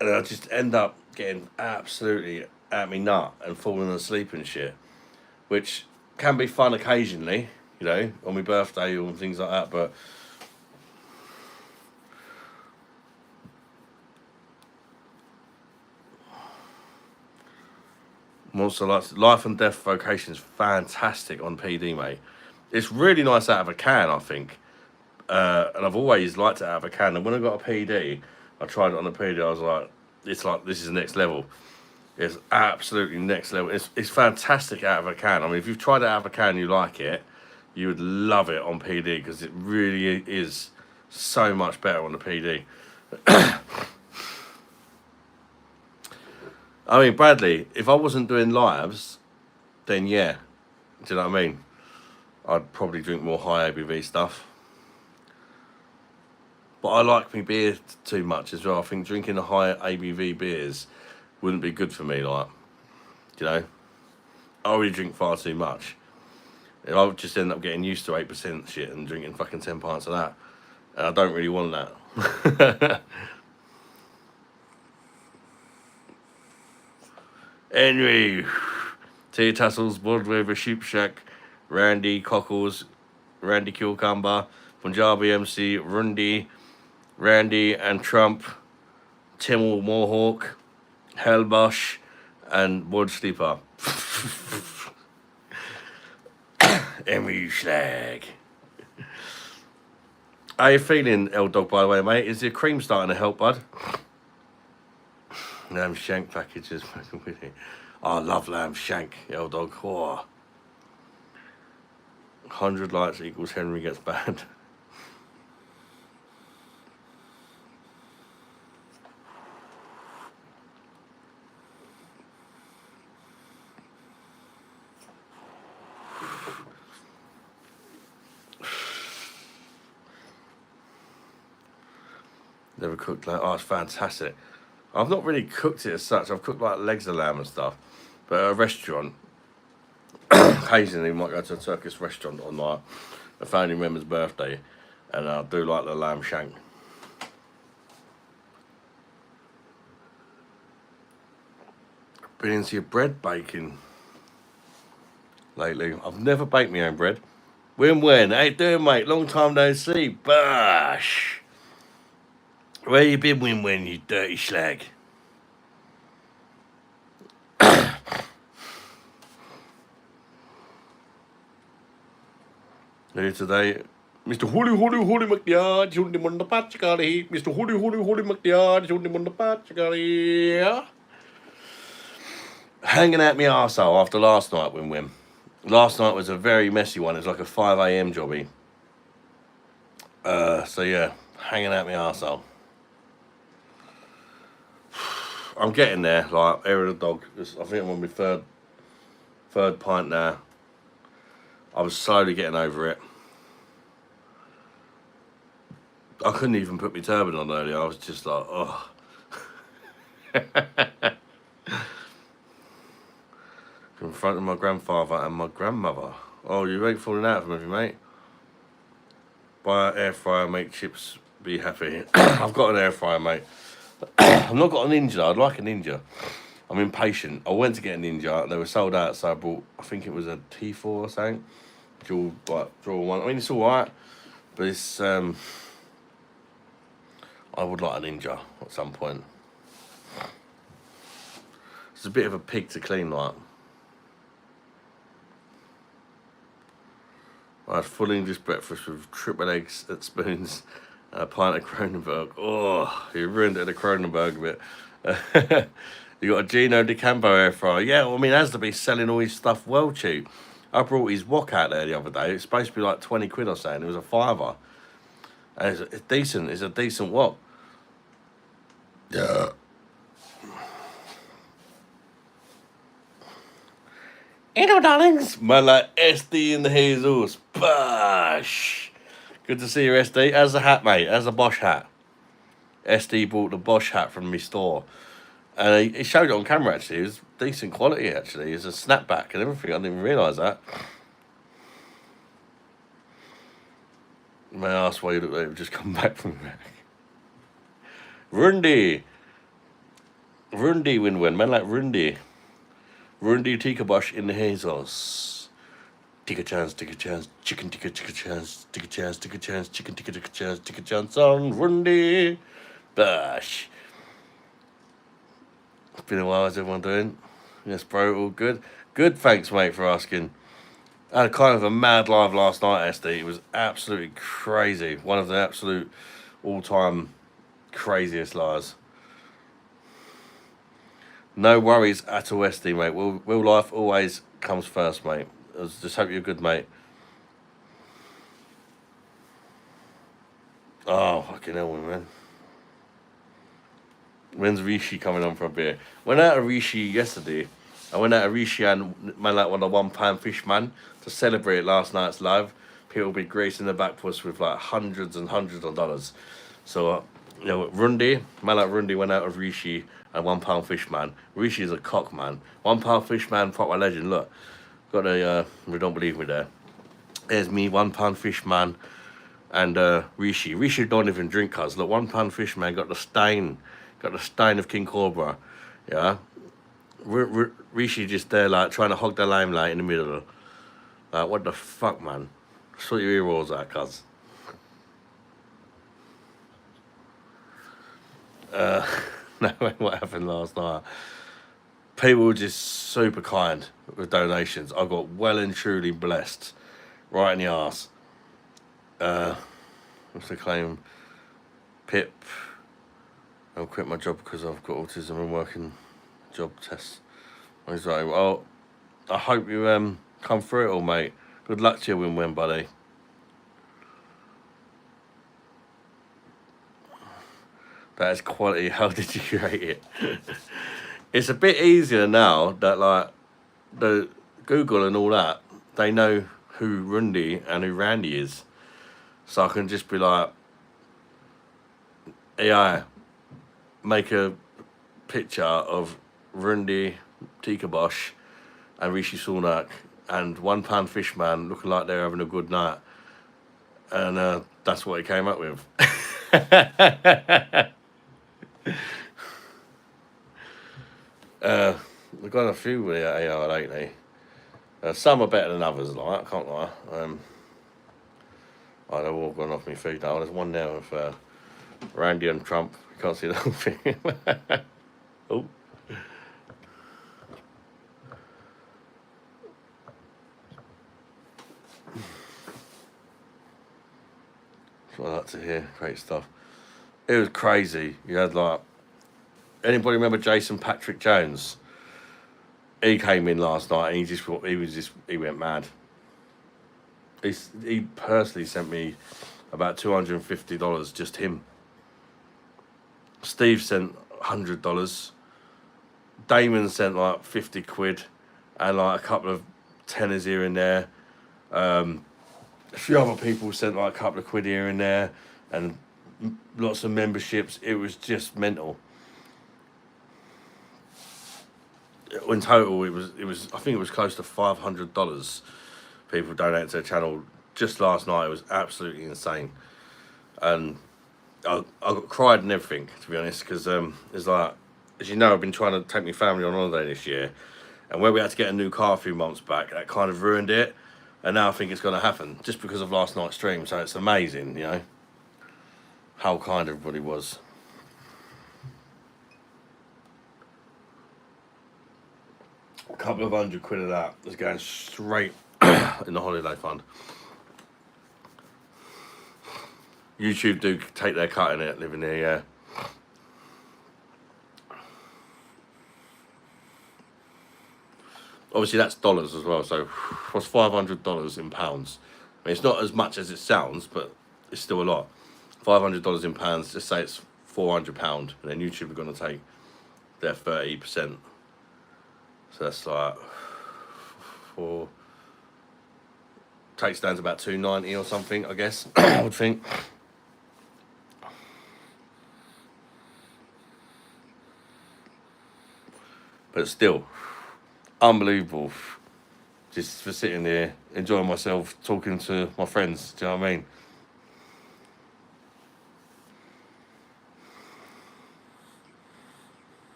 and I just end up getting absolutely at me nut and falling asleep and shit, which can be fun occasionally, you know, on my birthday or things like that, but Monster Life and Death Vocation is fantastic on PD, mate. It's really nice out of a can, I think. And I've always liked it out of a can. And when I got a PD, I tried it on a PD, I was like, this is next level. It's absolutely next level. It's fantastic out of a can. I mean, if you've tried it out of a can and you like it, you would love it on PD because it really is so much better on the PD. I mean, Bradley, if I wasn't doing lives, then yeah. Do you know what I mean? I'd probably drink more high ABV stuff. But I like me beer too much as well. I think drinking the high ABV beers wouldn't be good for me, like, you know? I already drink far too much. And I would just end up getting used to 8% shit and drinking fucking 10 pints of that. And I don't really want that. Anyway, Tea Tassels, Broadway, Sheep Shack, Randy, Cockles, Randy Cucumber, Punjabi MC, Rundy, Randy and Trump, Timmel Mohawk, Hellbosh, and Wood Sleeper. Emmy Schlag. How you feeling, L Dog, by the way, mate? Is your cream starting to help, bud? Lamb shank packages. Oh, I love lamb shank, L Dog. Oh. 100 likes equals Henry gets banned. Never cooked lamb. Oh, it's fantastic. I've not really cooked it as such. I've cooked like legs of lamb and stuff. But at a restaurant, occasionally we might go to a Turkish restaurant on like a family member's birthday, and I'll do like the lamb shank. been into your bread baking lately? I've never baked my own bread. When? How you doing, mate? Long time no see. Bash. Where you been, Win, you dirty slag? Here today, Mr. Holy McDyard, shooting him on the patchicari. Mr. Holy McDyard, shooting him on the patchicari. Hanging out my arsehole after last night, Win. Last night was a very messy one. It was like a 5 a.m. jobby. So yeah, hanging out my arsehole. I'm getting there, like, hair of the dog. I think I'm on my third pint now. I was slowly getting over it. I couldn't even put my turban on earlier. I was just like, oh. Confronting my grandfather and my grandmother. Oh, you ain't falling out from me, mate. Buy an air fryer, make chips, be happy. I've got an air fryer, mate. I've not got a Ninja. I'd like a Ninja. I'm impatient. I went to get a Ninja. They were sold out, so I bought, I think it was a T4 or something. Dual one. I mean, it's alright, but it's, I would like a Ninja at some point. It's a bit of a pig to clean, like. I had full English breakfast with triple eggs at Spoons and a pint of Kronenberg. Oh, you ruined it at the Kronenberg a bit. You got a Gino De Campo air fryer. Yeah, well, I mean, Asda selling all his stuff well cheap. I brought his wok out there the other day. It's supposed to be like 20 quid or something. It was a £5. And it's decent. It's a decent wok. Yeah. Hello, darlings. Man, like SD in the hazels. Bash. Good to see you, SD. How's the hat, mate? How's the Bosch hat? SD bought the Bosch hat from my store. And he showed it on camera, actually. It was decent quality, actually. It's a snapback and everything. I didn't even realise that. May I ask why you look like you've just come back from Iraq? Rundy, win. Man like Rundy. Rundy tikka bosh in the hazels. Tikka chance, chicken tikka chance, chicken tikka chance on Rundy. Bash. It's been a while, how's everyone doing? Yes, bro, all good. Good, thanks, mate, for asking. I had kind of a mad live last night, SD. It was absolutely crazy. One of the absolute all-time craziest lives. No worries at all, SD, mate. Real life always comes first, mate. I just hope you're good, mate. Oh, fucking hell, man. When's Rishi coming on for a beer? Went out of Rishi yesterday. I went out of Rishi and man like one of the £1 fish man to celebrate last night's live. People be gracing the back puss with like hundreds and hundreds of dollars. So, you know, Rundy, man like Rundy went out of Rishi and £1 fish man. Rishi is a cock, man. £1 fish man, proper legend. Look, got a, you don't believe me there. There's me, £1 fish man, and Rishi. Rishi don't even drink, cuz. Look, £1 fish man got the stain of King Cobra, yeah. Rishi just there, like, trying to hog the limelight in the middle. Like, what the fuck, man? Sort your ear rolls out, cuz. No, what happened last night? People were just super kind with donations. I got well and truly blessed. Right in the arse. What's the claim? Pip. I'll quit my job because I've got autism and working job tests. I was like, well, I hope you come through it all, mate. Good luck to you, win-win, buddy. That is quality. How did you create it? It's a bit easier now that, like, the Google and all that, they know who Rundy and who Randy is. So I can just be like, AI, make a picture of Rundy, Tika Bosch, and Rishi Sunak, and £1 fish man looking like they're having a good night. And that's what he came up with. We've got a few with AR lately. Some are better than others, like, I can't lie. Oh, they've all gone off my feed now. There's one there with Randy and Trump. You can't see the whole thing. Oh. That's what I like to hear. Great stuff. It was crazy. You had like, anybody remember Jason Patrick Jones? He came in last night and he went mad. He personally sent me about $250, just him. Steve sent $100. Damon sent like 50 quid and like a couple of tenors here and there. A few other people sent like a couple of quid here and there, and lots of memberships. It was just mental. In total, it was. I think it was close to $500. People donated to the channel just last night. It was absolutely insane, and I got cried and everything, to be honest, because it's like, as you know, I've been trying to take my family on holiday this year, and where we had to get a new car a few months back, that kind of ruined it. And now I think it's going to happen just because of last night's stream. So it's amazing, you know, how kind everybody was. A couple of £100 of that is going straight in the holiday fund. YouTube do take their cut in it, living here, yeah. Obviously, that's dollars as well. So what's $500 in pounds? I mean, it's not as much as it sounds, but it's still a lot. $500 in pounds, just say it's £400, and then YouTube are going to take their 30%. So that's like takes down to about 290 or something, I guess. I would think. But still, unbelievable. Just for sitting there, enjoying myself, talking to my friends. Do you know what I mean?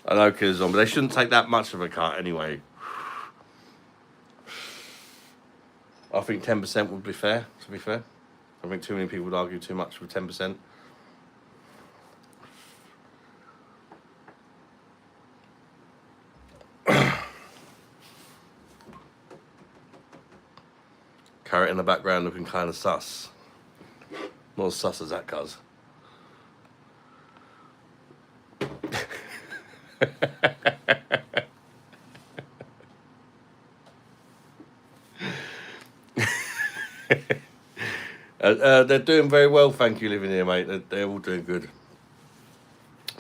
I know kids on, but they shouldn't take that much of a cut anyway. I think 10% would be fair, to be fair. I think too many people would argue too much with 10%. Carrot in the background looking kind of sus. Not as sus as that, cuz. They're doing very well, thank you, living here, mate. They're all doing good.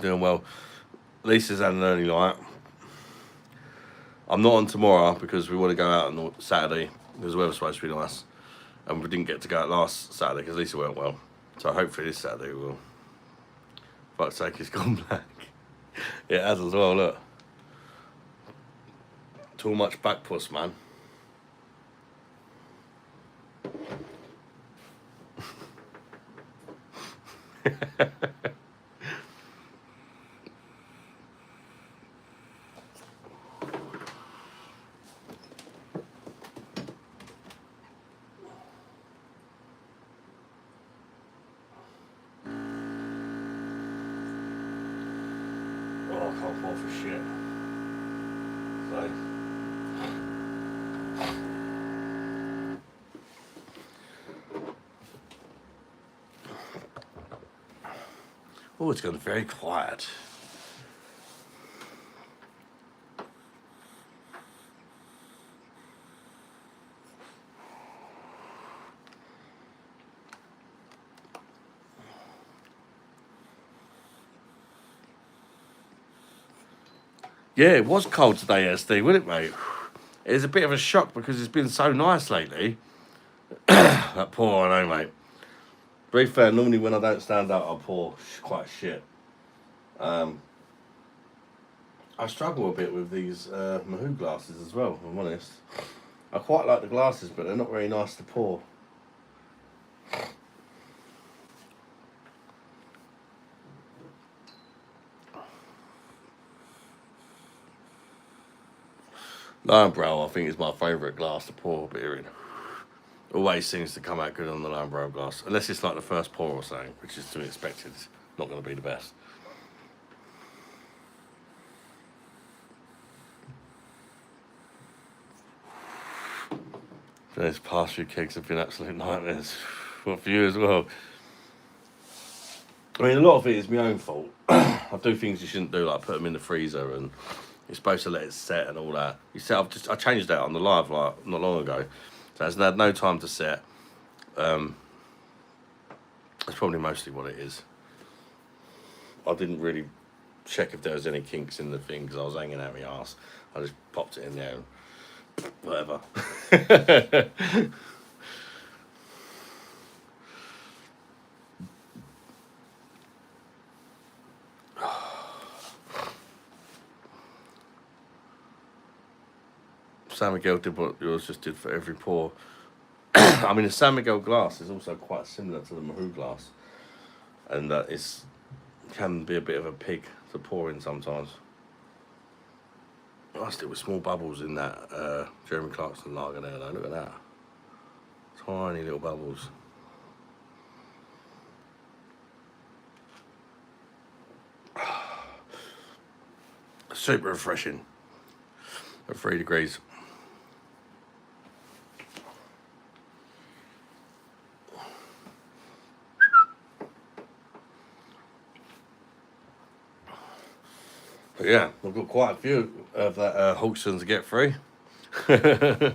Doing well. Lisa's had an early night. I'm not on tomorrow because we want to go out on Saturday because the weather's supposed to be nice. And we didn't get to go out last Saturday because Lisa weren't well. So hopefully this Saturday we will. Fuck's sake, it's gone black. It has as well, look. Too much back puss, man. Oh, I can't fall for shit. So. Oh, it's gone very quiet. Yeah, it was cold today, SD, wasn't it, mate? It was a bit of a shock because it's been so nice lately. That poor, I know, mate. To be fair, normally when I don't stand up, I pour quite shit. I struggle a bit with these Mahoo glasses as well, if I'm honest. I quite like the glasses, but they're not very nice to pour. Lion Brow, I think, is my favourite glass to pour beer in. Always seems to come out good on the Lion Brow glass, unless it's like the first pour or something, which is to be expected. It's not going to be the best. Those past few kegs have been absolute nightmares. What for you as well? I mean, a lot of it is my own fault. I do things you shouldn't do, like put them in the freezer, and you're supposed to let it set and all that. You see, I changed that on the live like not long ago, so it's had no time to set. That's probably mostly what it is. I didn't really check if there was any kinks in the thing because I was hanging out my arse. I just popped it in there and whatever. San Miguel did what yours just did for every pour. I mean, the San Miguel glass is also quite similar to the Mahou glass, and that can be a bit of a pig to pour in sometimes. I still with small bubbles in that Jeremy Clarkson lager there though. Look at that, tiny little bubbles. Super refreshing at 3 degrees. But yeah, I've got quite a few of that Hawkson's to get free. 30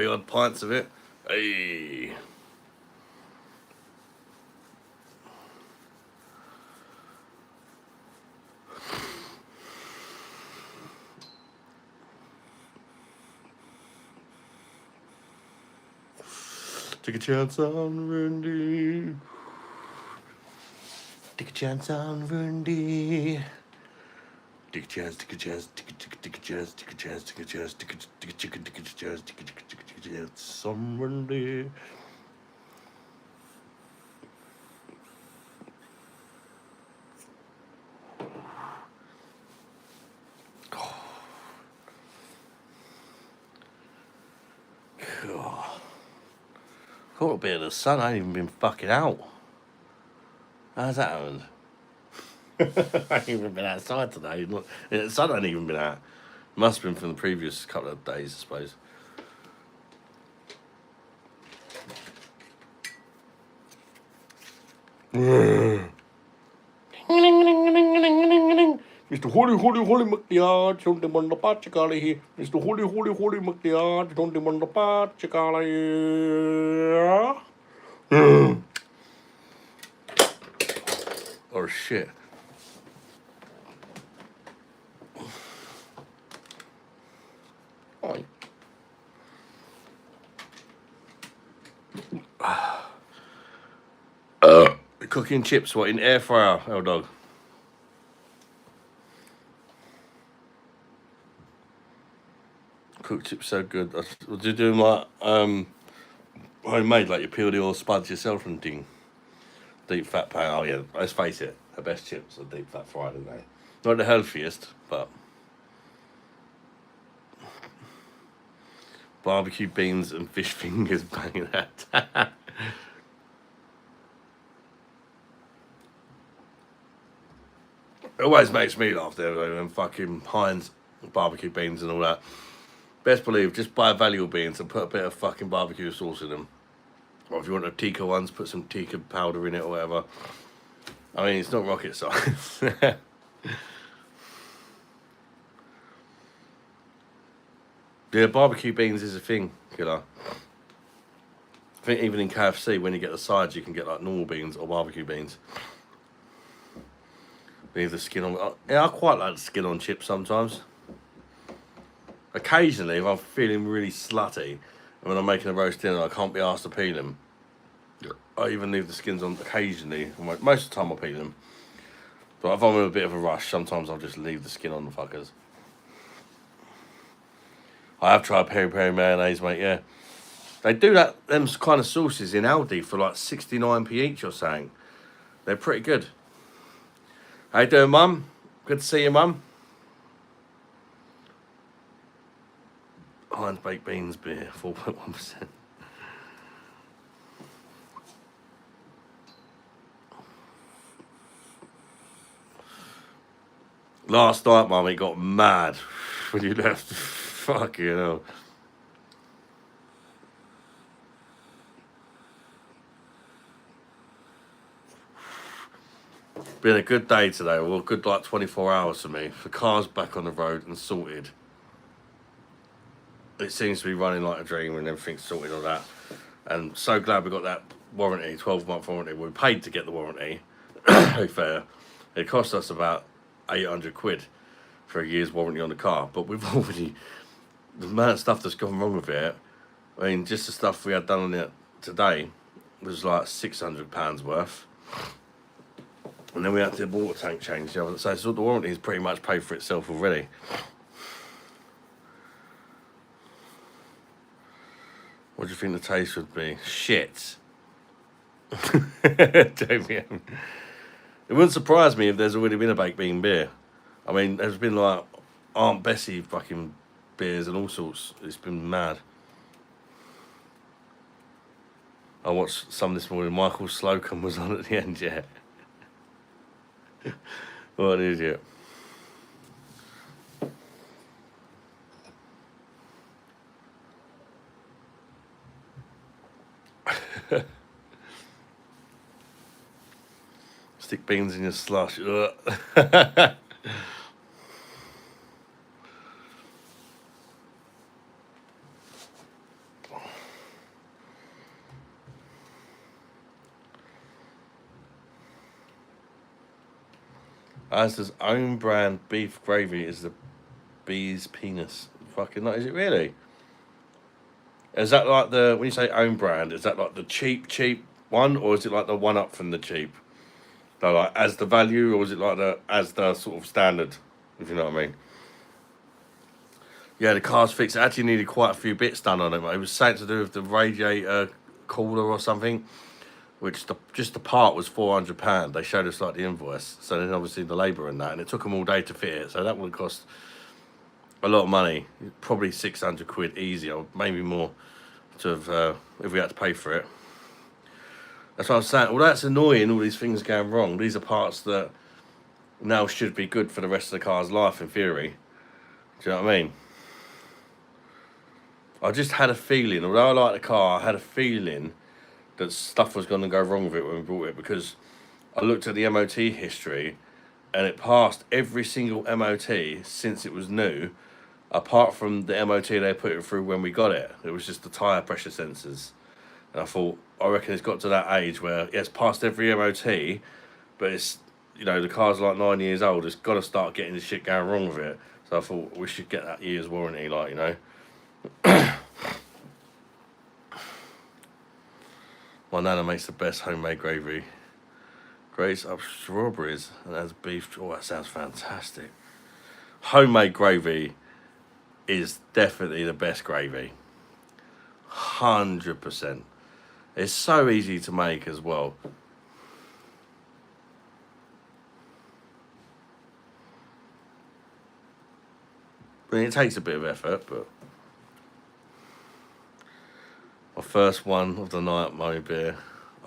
odd pints of it. Hey. Take a chance on Rundy. Take a chance on Rundy. Take a chance, take a chance, take a chance, take a chance, take a chance, take a chance, take a chance, take a chance on Rundy. Caught a bit of the sun. I ain't even been fucking out. How's that happened? I ain't even been outside today. The sun ain't even been out. Must have been from the previous couple of days, I suppose. Mr. Holy McDeard, don't demand the Pachicali here. Mr. Holy McDeard, don't demand the Pachicali. Oh shit. Oi. Cooking chips, what, in air fryer, hell dog? Cooked chips so good. Was you doing like homemade, like you peel the oil spuds yourself and thing? Deep fat pan. Oh yeah, let's face it, the best chips are deep fat fried, aren't they? Not the healthiest, but barbecue beans and fish fingers banging that. It always makes me laugh there though, and fucking Heinz barbecue beans and all that. Best believe, just buy valuable beans and put a bit of fucking barbecue sauce in them. Or if you want a tikka ones, put some tikka powder in it or whatever. I mean, it's not rocket science. Yeah, barbecue beans is a thing, killer. I think even in KFC, when you get the sides, you can get like normal beans or barbecue beans. Leave the skin on. Yeah, I quite like the skin on chips sometimes. Occasionally, if I'm feeling really slutty, and when I'm making a roast dinner, I can't be asked to peel them. I even leave the skins on occasionally. Most of the time, I peel them. But if I'm in a bit of a rush, sometimes I'll just leave the skin on the fuckers. I have tried peri peri mayonnaise, mate. Yeah, they do that. Them kind of sauces in Aldi for like 69p each or something. They're pretty good. How you doing, Mum? Good to see you, Mum. Heinz baked beans beer, 4.1%. Last night, Mummy got mad when you left. Fucking hell. Been a good day today. Well, a good like 24 hours for me. The car's back on the road and sorted. It seems to be running like a dream and everything's sorted on that. And so glad we got that warranty, 12-month warranty. We paid to get the warranty. To be fair, it cost us about 800 quid for a year's warranty on the car. But we've already, the amount of stuff that's gone wrong with it, I mean, just the stuff we had done on it today was like £600 worth. And then we had the water tank change. So the warranty is pretty much paid for itself already. What do you think the taste would be? Shit. Damien. It wouldn't surprise me if there's already been a baked bean beer. I mean, there's been like Aunt Bessie fucking beers and all sorts. It's been mad. I watched some this morning. Michael Slocum was on at the end, yeah. What an idiot. Stick beans in your slush. Asda's own brand beef gravy is the bee's penis. Fucking like, is it really? Is that like the, when you say own brand, is that like the cheap one, or is it like the one up from the cheap? So like as the value, or is it like the as the sort of standard, if you know what I mean? Yeah, the car's fixed. It actually needed quite a few bits done on it. It was something to do with the radiator cooler or something, which just the part was £400. They showed us like the invoice. So then obviously the labour and that, and it took them all day to fit it. So that would cost a lot of money, probably 600 quid easy, or maybe more, to have if we had to pay for it. That's what I was saying. Well, that's annoying, all these things going wrong. These are parts that now should be good for the rest of the car's life, in theory. Do you know what I mean? I just had a feeling, although I like the car, I had a feeling that stuff was going to go wrong with it when we bought it, because I looked at the MOT history and it passed every single MOT since it was new, apart from the MOT they put it through when we got it. It was just the tyre pressure sensors. And I thought, I reckon it's got to that age where it's passed every MOT, but it's, you know, the car's like 9 years old. It's got to start getting the shit going wrong with it. So I thought we should get that year's warranty, like, you know. My nana makes the best homemade gravy. Grates up strawberries and adds beef. Oh, that sounds fantastic. Homemade gravy is definitely the best gravy. 100%. It's so easy to make as well. I mean, it takes a bit of effort, but my first one of the night, my beer.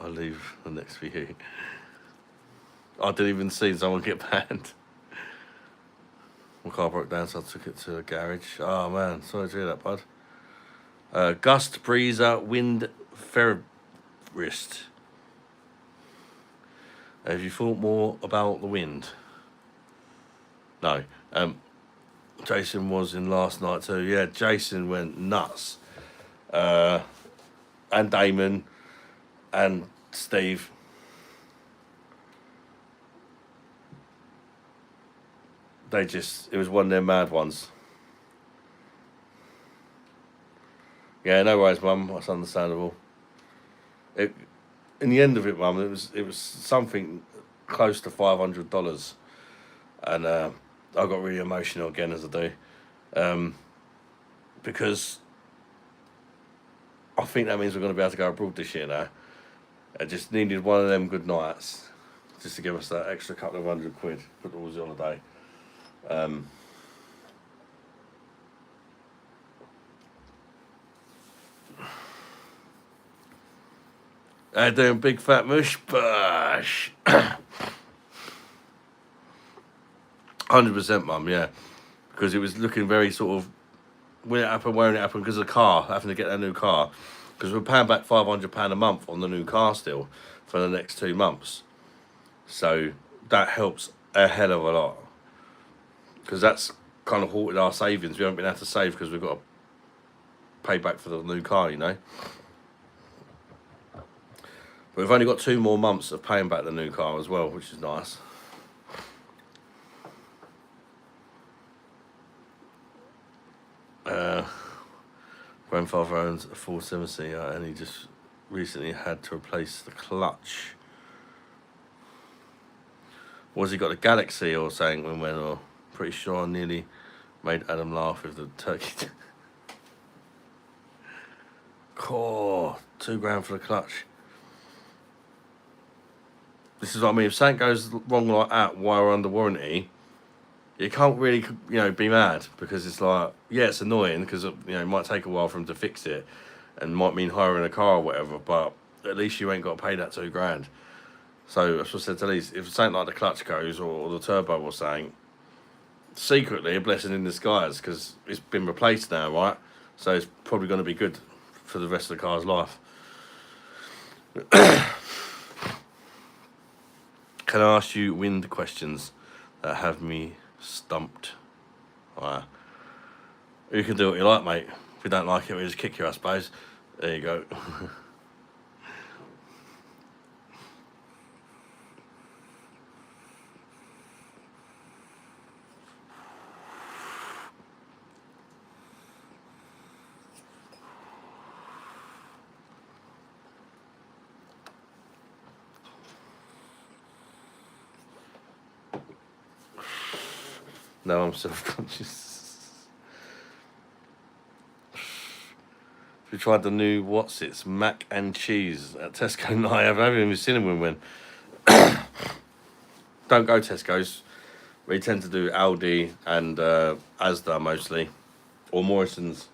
I'll leave the next for you. I didn't even see someone get banned. My car broke down, so I took it to a garage. Oh man, sorry to hear that, bud. Gust Breezer Wind Ferrist. Have you thought more about the wind? No. Jason was in last night too. Yeah, Jason went nuts. And Damon and Steve. It was one of them mad ones. Yeah, no worries, Mum. That's understandable. In the end of it, Mum, it was something close to $500, and I got really emotional again, as I do, because I think that means we're going to be able to go abroad this year now. I just needed one of them good nights just to give us that extra couple of £100 put towards the holiday. Doing big fat mush push. 100%, mum, yeah. Because it was looking very sort of, when it happened, because of the car, having to get that new car. Because we're paying back £500 a month on the new car still for the next 2 months. So that helps a hell of a lot. Because that's kind of halted our savings. We haven't been able to save because we've got to pay back for the new car, you know. But we've only got 2 more months of paying back the new car as well, which is nice. Grandfather owns a 470 and he just recently had to replace the clutch. Was he got a Galaxy or something when we went, or pretty sure I nearly made Adam laugh with the turkey. Oh, £2 for the clutch. This is what I mean. If something goes wrong like that while we're under warranty, you can't really, be mad, because it's like, yeah, it's annoying because, it might take a while for them to fix it and might mean hiring a car or whatever, but at least you ain't got to pay that £2. So that's what I said to Lise, if something like the clutch goes or the turbo or something, secretly a blessing in disguise, because it's been replaced now, right? So it's probably going to be good for the rest of the car's life. Can I ask you wind questions that have me stumped? Alright. You can do what you like, mate. If you don't like it, we just kick you, I suppose. There you go. No, I'm self-conscious. We tried the new what's-its mac and cheese at Tesco. No, I haven't even seen them when. Don't go Tesco's. We tend to do Aldi and Asda mostly, or Morrison's.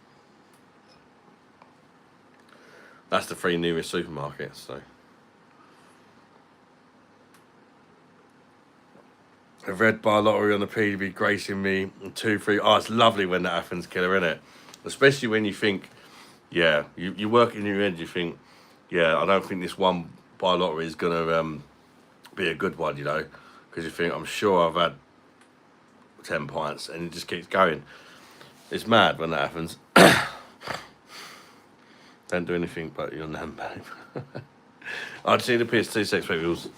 That's the 3 nearest supermarkets. So a red bar lottery on the PDB gracing me 2, 3. Oh, it's lovely when that happens, killer, innit? Especially when you think, yeah, you work in your head. You think, yeah, I don't think this one bar lottery is gonna be a good one, because you think, I'm sure I've had 10 pints, and it just keeps going. It's mad when that happens. Don't do anything but your nan, babe. I'd see the PS2 sex peoples.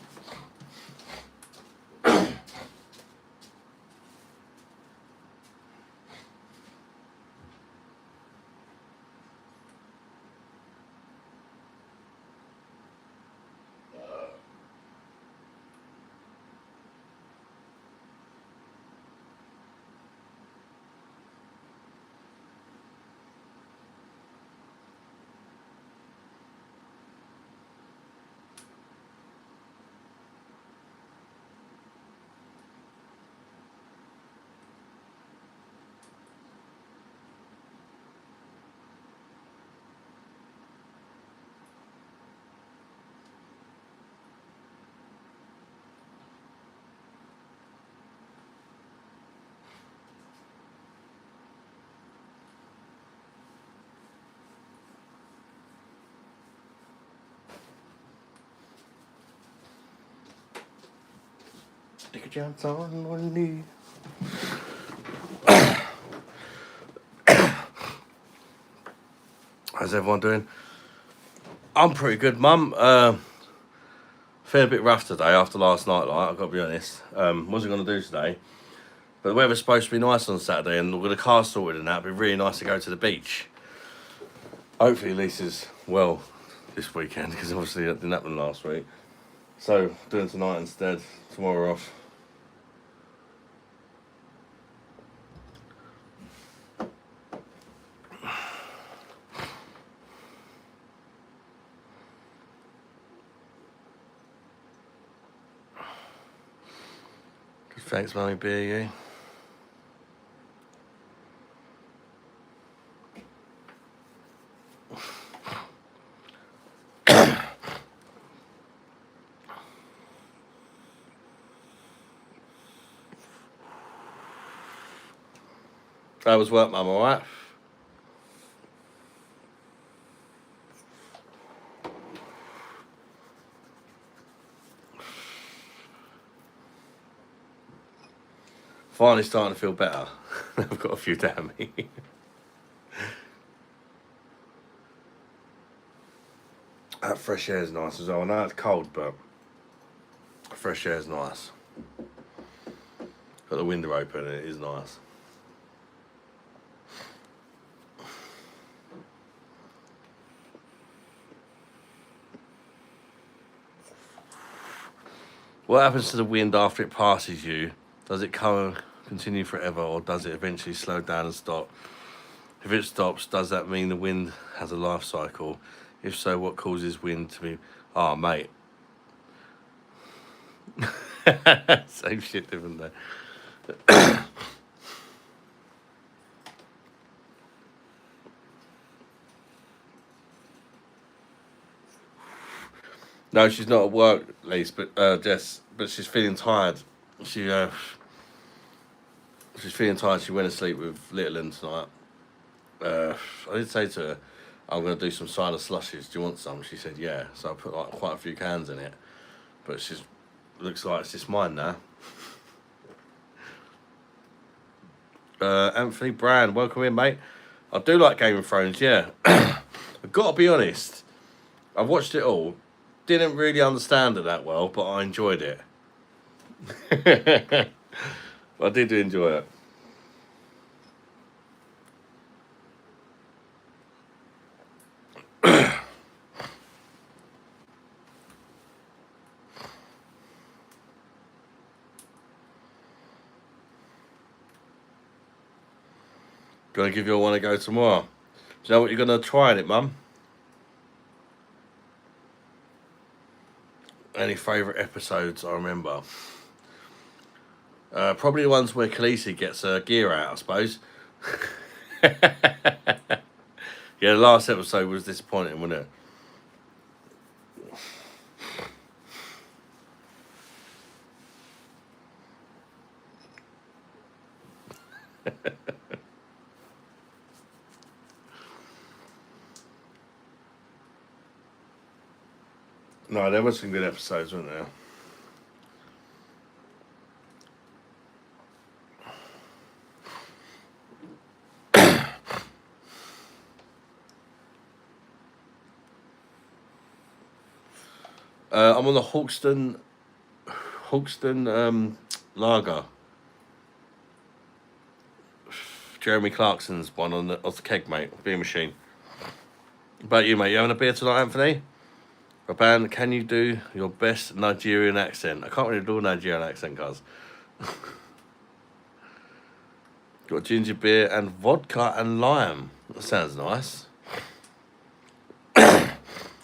Take a chance on one knee. How's everyone doing? I'm pretty good, Mum. Feeling a bit rough today after last night, I've got to be honest. Wasn't going to do today. But the weather's supposed to be nice on Saturday, and with the car sorted and that, it'd be really nice to go to the beach. Hopefully Lisa's well this weekend, because obviously that didn't happen last week. So, doing tonight instead, tomorrow off. Thanks, Mummy B. That was work, Mum, alright? Finally starting to feel better. I've got a few down me. That fresh air is nice as well. I know it's cold, but fresh air is nice. Got the window open and it is nice. What happens to the wind after it passes you? Does it continue forever, or does it eventually slow down and stop? If it stops, does that mean the wind has a life cycle? If so, what causes wind to be... Oh, mate. Same shit, different day. No, she's not at work, Lise, but Jess. But she's feeling tired. She's feeling tired. She went to sleep with Little Un tonight. I did say to her, I'm going to do some cider slushies. Do you want some? She said, yeah. So I put like quite a few cans in it. But she's looks like it's just mine now. Anthony Brand, welcome in, mate. I do like Game of Thrones, yeah. I've got to be honest. I've watched it all. Didn't really understand it that well, but I enjoyed it. I did enjoy it. Gonna give you one to go tomorrow. Do you know what you're gonna try in it, Mum? Any favourite episodes I remember? Probably the ones where Khaleesi gets her gear out, I suppose. Yeah, the last episode was disappointing, wasn't it? No, there were some good episodes, weren't there? I'm on the Hawkston lager. Jeremy Clarkson's one on the keg, mate. Beer machine. What about you, mate? You having a beer tonight, Anthony? Raban, can you do your best Nigerian accent? I can't really do a Nigerian accent, guys. Got ginger beer and vodka and lime. That sounds nice.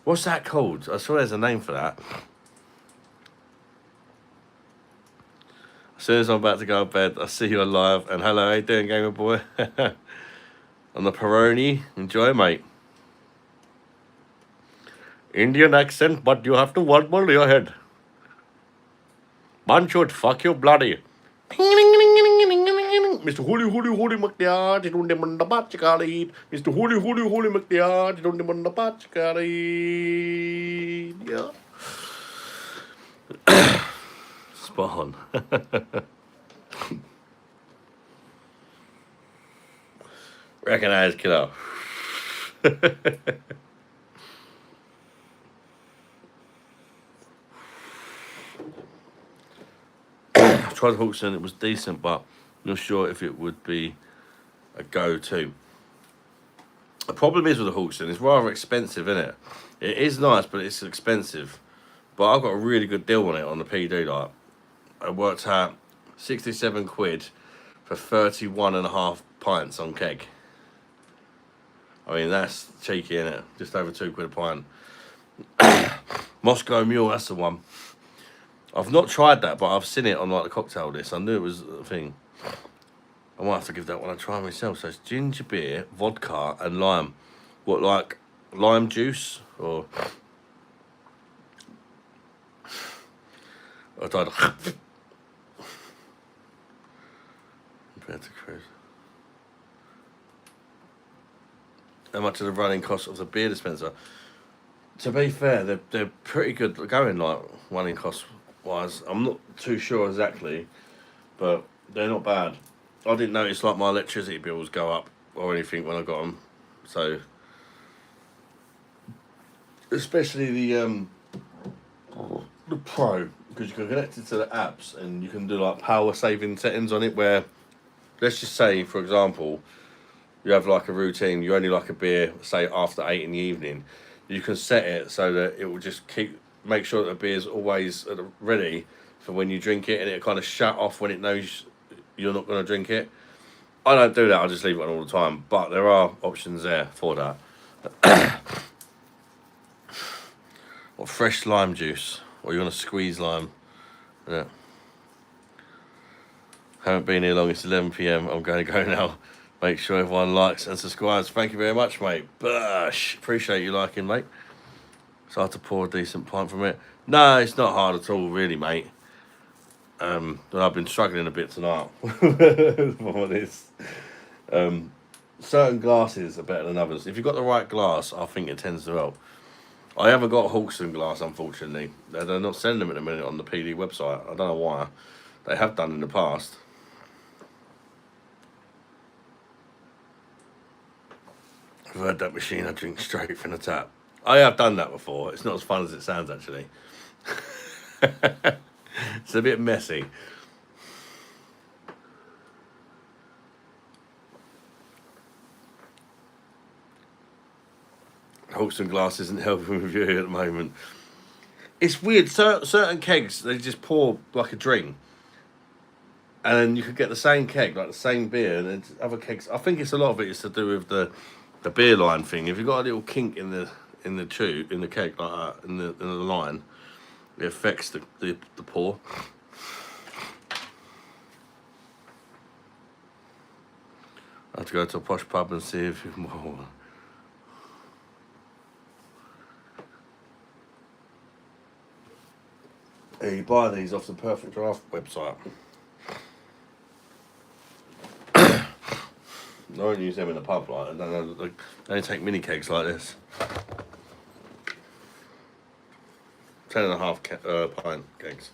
What's that called? I swear there's a name for that. As soon as I'm about to go to bed, I see you alive. And hello, how you doing, Gamer Boy? On the Peroni. Enjoy, mate. Indian accent, but you have to wobble your head. Man should fuck you bloody. Mr. Holy McDad, you don't demand the batchikari. Mr. Holy McDad, you don't demand the batchikari. Yeah. Spot on. Recognize killer. I tried Hawkston, it was decent, but not sure if it would be a go-to. The problem is with the Hawkston, it's rather expensive, isn't it? It is nice, but it's expensive. But I've got a really good deal on it on the PD. Like, I worked out 67 quid for 31.5 pints on keg. I mean, that's cheeky, isn't it? Just over 2 quid a pint. Moscow Mule, that's the one. I've not tried that, but I've seen it on like the cocktail list. I knew it was a thing. I might have to give that one a try myself. So it's ginger beer, vodka, and lime. What, like lime juice or? I tried. Compared to cruise. how much are the running costs of the beer dispenser? To be fair, they're pretty good going, like running cost wise. I'm not too sure exactly, but they're not bad. I didn't notice like my electricity bills go up or anything when I got them, so especially the Pro, because you can connect it to the apps and you can do like power saving settings on it. Where let's just say, for example, you have like a routine, you only like a beer, say after 8 in the evening. You can set it so that it will just make sure that the beer's always ready for when you drink it, and it kind of shut off when it knows you're not going to drink it. I don't do that. I just leave it on all the time. But there are options there for that. Or fresh lime juice, or you want to squeeze lime. Yeah. Haven't been here long. It's 11 p.m. I'm going to go now. Make sure everyone likes and subscribes. Thank you very much, mate. Bush. Appreciate you liking, mate. It's hard to pour a decent pint from it. No, it's not hard at all, really, mate. But I've been struggling a bit tonight. If I'm honest. Certain glasses are better than others. If you've got the right glass, I think it tends to help. I haven't got Hawkson glass, unfortunately. They're not selling them at the minute on the PD website. I don't know why. They have done in the past. I've heard that machine, I drink straight from the tap. I have done that before. It's not as fun as it sounds, actually. It's a bit messy. Hawkson glass isn't helping with you at the moment. It's weird. Certain kegs, they just pour like a drink. And then you could get the same keg, like the same beer, and then other kegs. I think it's a lot of it is to do with the beer line thing. If you've got a little kink in the keg like that, in the line, it affects the pour. I have to go to a posh pub and see if you can. Yeah, you buy these off the Perfect Draft website. I don't use them in the pub, like, I don't know, they only take mini kegs like this. 10.5 pint kegs.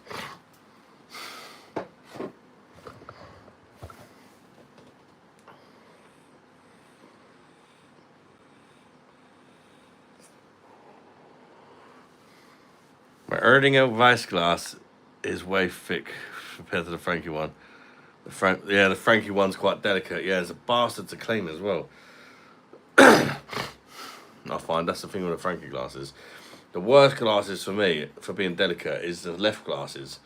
My Erdinger Weiss glass is way thick compared to the Frankie one. The Frankie one's quite delicate. Yeah, it's a bastard to clean as well. I find that's the thing with the Frankie glasses. The worst glasses for me, for being delicate, is the left glasses.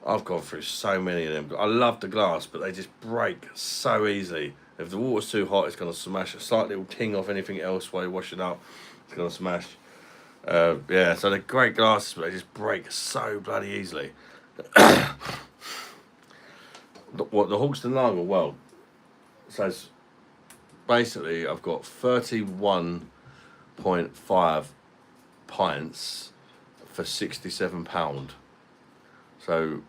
I've gone through so many of them. I love the glass, but they just break so easily. If the water's too hot, it's going to smash. A slight little ting off anything else while you wash it up, it's going to smash. Yeah, so they're great glasses, but they just break so bloody easily. The Hawkston Lager, well, so it's basically I've got 31.5 pints for £67. So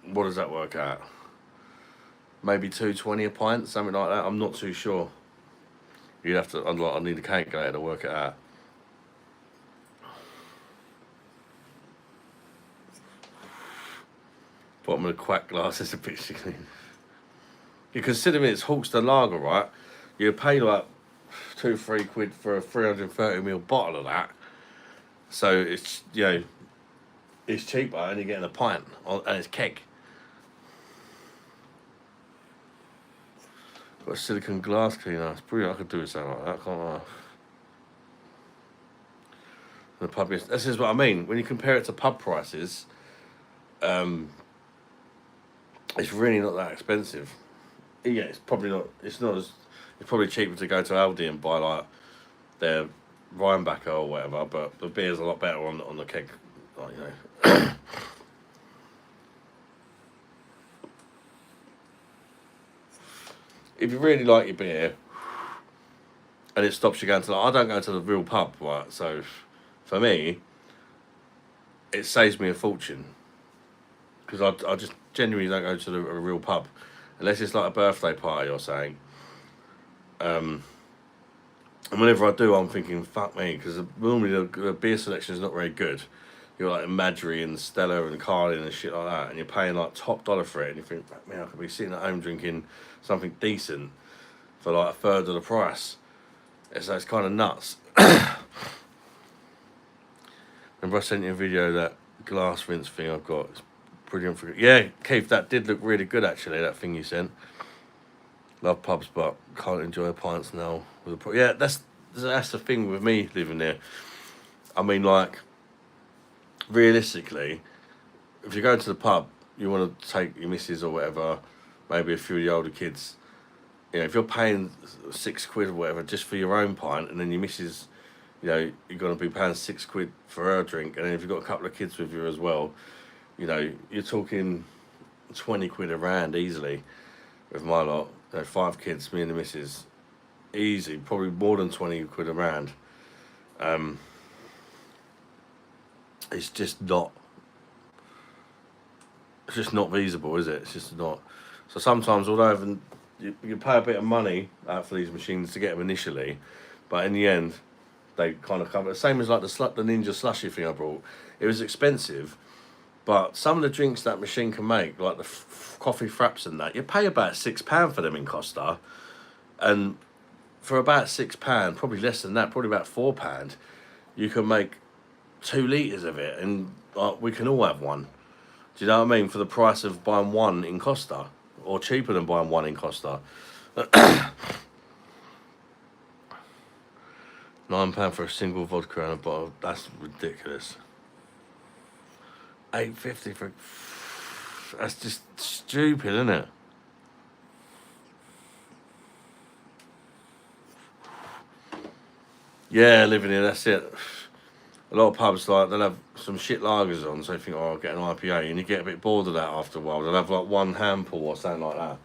what does that work out? Maybe £2.20 a pint, something like that. I'm not too sure. You'd have to. I need a calculator to work it out. Bottom of the quack glass is a bit sickly. You consider it's Hawkston Lager, right? You pay like £2-3 for a 330ml bottle of that. So it's it's cheaper, and you're getting a pint, and it's keg. Got a silicone glass cleaner. It's brilliant. I could do something like that, can't I? The pub is. This is what I mean. When you compare it to pub prices, it's really not that expensive. Yeah, it's probably not. It's not as. It's probably cheaper to go to Aldi and buy like their Rhinebacker or whatever. But the beer's a lot better on the keg. Like, If you really like your beer, and it stops you going to, I don't go to the real pub, right? So, for me, it saves me a fortune, because I just genuinely don't go to a real pub, unless it's like a birthday party or something. And whenever I do, I'm thinking, fuck me, because normally the beer selection is not very good. You're like Madry and Stella and Carlin and shit like that, and you're paying like top dollar for it, and you think, fuck me, I could be sitting at home drinking something decent for like a third of the price. It's kind of nuts. Remember I sent you a video of that glass rinse thing I've got? It's brilliant. Yeah, Keith, that did look really good actually, that thing you sent. Love pubs, but can't enjoy pints now. Yeah, that's the thing with me living there. I mean, like, realistically, if you go to the pub, you want to take your missus or whatever, maybe a few of the older kids. You know, if you're paying £6 or whatever just for your own pint, and then your missus, you know, you're going to be paying £6 for her drink, and then if you've got a couple of kids with you as well, you know, you're talking £20 a round easily with my lot. You know, 5 kids, me and the missus, easy, probably more than £20 a round. It's just not feasible, is it? It's just not. So sometimes, although even you pay a bit of money out for these machines to get them initially, but in the end, they kind of cover. Same as like the Ninja slushy thing I brought. It was expensive, but some of the drinks that machine can make, like the coffee fraps and that, you pay about £6 for them in Costa, and for about £6, probably less than that, probably about £4, you can make 2 litres of it, and we can all have one. Do you know what I mean? For the price of buying one in Costa, or cheaper than buying one in Costa. £9 for a single vodka and a bottle. That's ridiculous. £8.50 for. That's just stupid, isn't it? Yeah, living here. That's it. A lot of pubs, like, they'll have some shit lagers on, so you think, oh, I'll get an IPA, and you get a bit bored of that after a while. They'll have like one handful or something like that.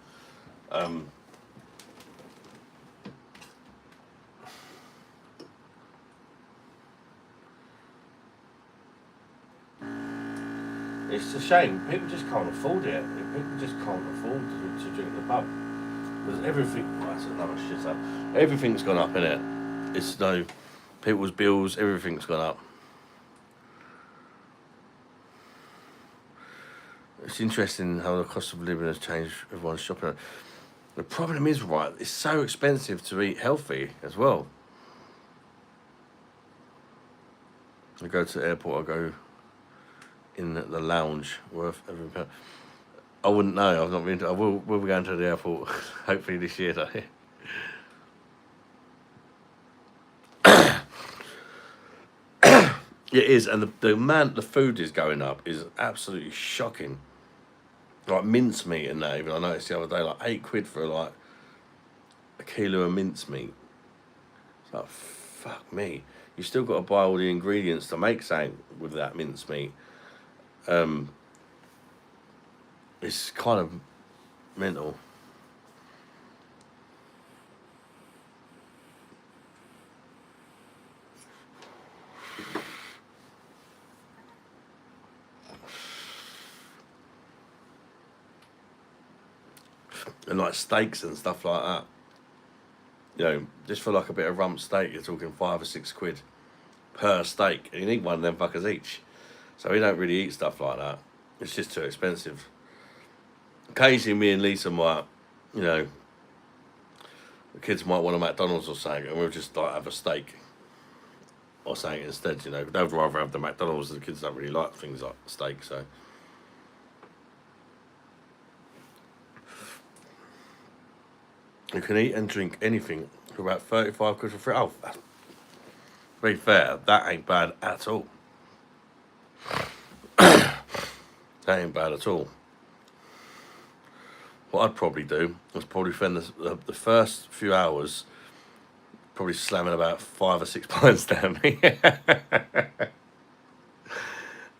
It's a shame. People just can't afford it. People just can't afford to drink the pub. Because everything, well, that's another shit up. Everything's gone up, innit? It's no, people's bills, everything's gone up. It's interesting how the cost of living has changed everyone's shopping. The problem is, right, it's so expensive to eat healthy as well. I go to the airport, I go in the lounge, worth every pound. I wouldn't know, I've not been to, we'll be going to the airport, hopefully this year, though. It is, and the amount the food is going up is absolutely shocking. Like mincemeat and that, even I noticed the other day, like £8 for like a kilo of mincemeat. It's like, fuck me. You still got to buy all the ingredients to make something with that mincemeat. It's kind of mental. And like steaks and stuff like that. You know, just for like a bit of rump steak, you're talking £5 or £6 per steak. And you need one of them fuckers each. So we don't really eat stuff like that. It's just too expensive. Occasionally me and Lisa might, you know, the kids might want a McDonald's or something, and we'll just like have a steak or something instead, you know. They'd rather have the McDonald's. The kids don't really like things like steak, so. You can eat and drink anything for about £35 for free. Oh, to be fair, that ain't bad at all. That ain't bad at all. What I'd probably do is probably spend the first few hours probably slamming about 5 or 6 pints down me.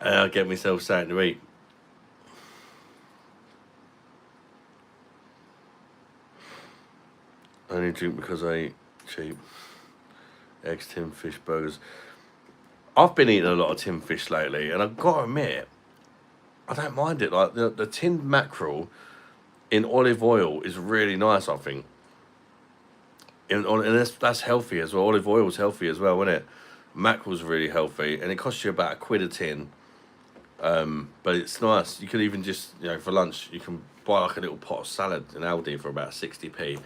And I'll get myself something to eat. I only drink because I eat cheap. Eggs, tin fish, burgers. I've been eating a lot of tin fish lately, and I've got to admit, I don't mind it. Like the tinned mackerel in olive oil is really nice, I think. And that's healthy as well. Olive oil's healthy as well, isn't it? Mackerel's really healthy, and it costs you about £1 a tin. But it's nice. You can even just, for lunch, you can buy like a little pot of salad in Aldi for about 60p.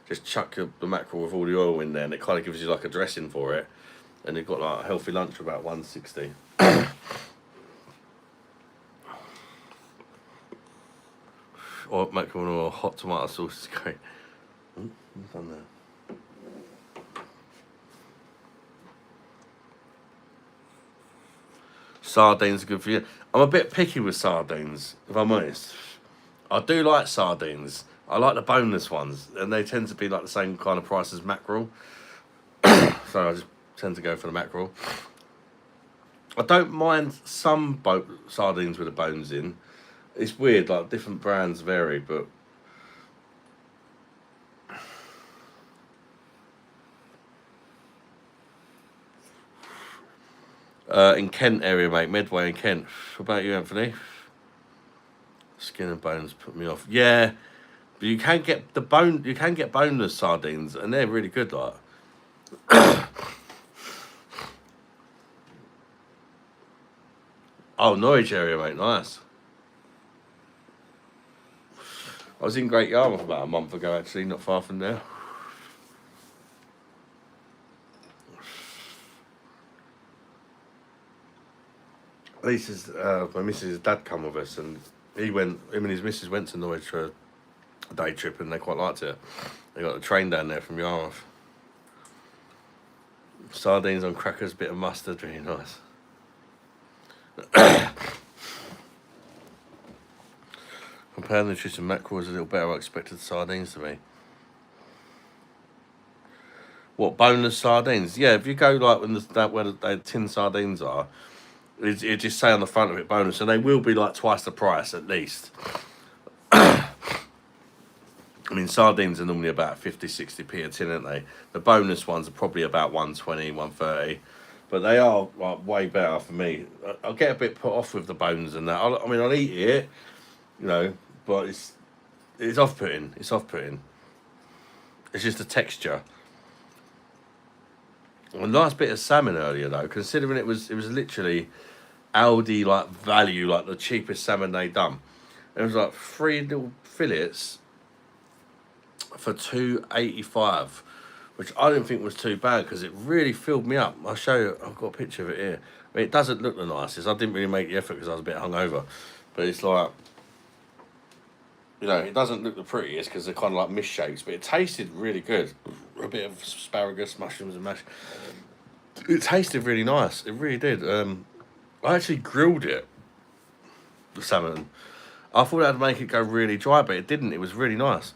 Just chuck the mackerel with all the oil in there, and it kind of gives you like a dressing for it. And you've got like a healthy lunch for about 160. Or mackerel or hot tomato sauce is great. What's on there? Sardines are good for you. I'm a bit picky with sardines, if I'm honest. I do like sardines. I like the boneless ones, and they tend to be like the same kind of price as mackerel. So I just tend to go for the mackerel. I don't mind some sardines with the bones in. It's weird, like different brands vary, but in Kent area, mate, Medway in Kent. What about you, Anthony? Skin and bones put me off. Yeah, but you can get you can get boneless sardines, and they're really good. Like, oh, Norwich area, mate, nice. I was in Great Yarmouth about a month ago, actually, not far from there. Lisa's, my missus' dad come with us, and him and his missus went to Norwich for a day trip, and they quite liked it. They got the train down there from Yarmouth. Sardines on crackers, bit of mustard, really nice. Compare nutrition, mackerel is a little better. I expected sardines to be. What, boneless sardines? Yeah, if you go like where the tin sardines are, it just say on the front of it bonus, and they will be like twice the price at least. I mean, sardines are normally about 50, 60p a tin, aren't they? The bonus ones are probably about 120, 130. But they are like way better for me. I'll get a bit put off with the bones and that. I'll eat it, but it's off-putting. It's off-putting. It's just the texture. A nice bit of salmon earlier though, considering it was literally Aldi like value, like the cheapest salmon they done. It was like 3 little fillets for £2.85, which I didn't think was too bad because it really filled me up. I'll show you. I've got a picture of it here. I mean, it doesn't look the nicest. I didn't really make the effort because I was a bit hungover, but it's like, it doesn't look the prettiest because they're kind of like misshapes, but it tasted really good. A bit of asparagus, mushrooms, and mash. It tasted really nice. It really did. I actually grilled it, the salmon. I thought that'd make it go really dry, but it didn't. It was really nice.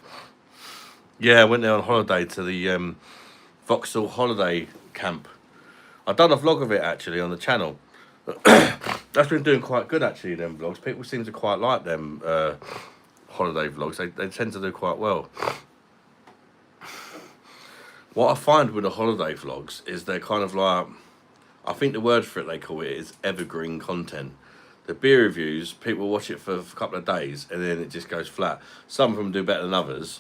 Yeah, I went there on holiday to the Vauxhall holiday camp. I've done a vlog of it actually on the channel. That's been doing quite good actually, them vlogs. People seem to quite like them holiday vlogs. They tend to do quite well. What I find with the holiday vlogs is they're kind of like, I think the word for it they call it is evergreen content. The beer reviews, people watch it for a couple of days and then it just goes flat. Some of them do better than others,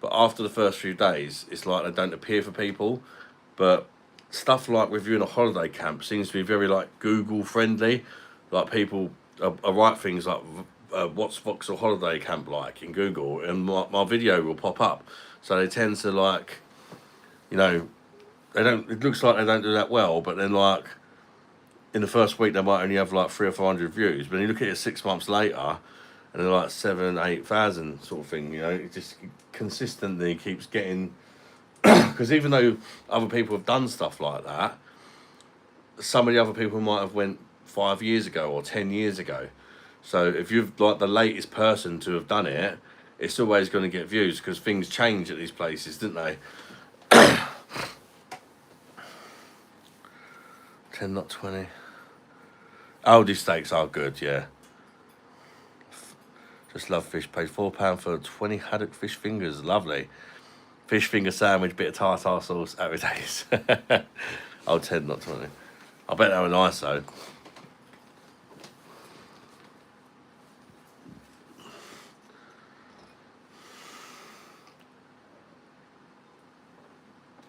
but after the first few days, it's like they don't appear for people. But stuff like reviewing a holiday camp seems to be very like Google friendly. Like people write things like, what's Vauxhall holiday camp like in Google, and my video will pop up. So they tend to like, it looks like they don't do that well, but then like in the first week they might only have like 300 or 400 views, but then you look at it 6 months later and they're like 7,000, 8,000 sort of thing. It just consistently keeps getting, because even though other people have done stuff like that, some of the other people might have went 5 years ago or 10 years ago. So if you've like the latest person to have done it, it's always going to get views because things change at these places, didn't they? 10, not 20. Aldi steaks are good, yeah. Just love fish. Paid £4 for 20 haddock fish fingers. Lovely. Fish finger sandwich, bit of tartar sauce, happy days. Oh, 10, not 20. I bet they were nice though.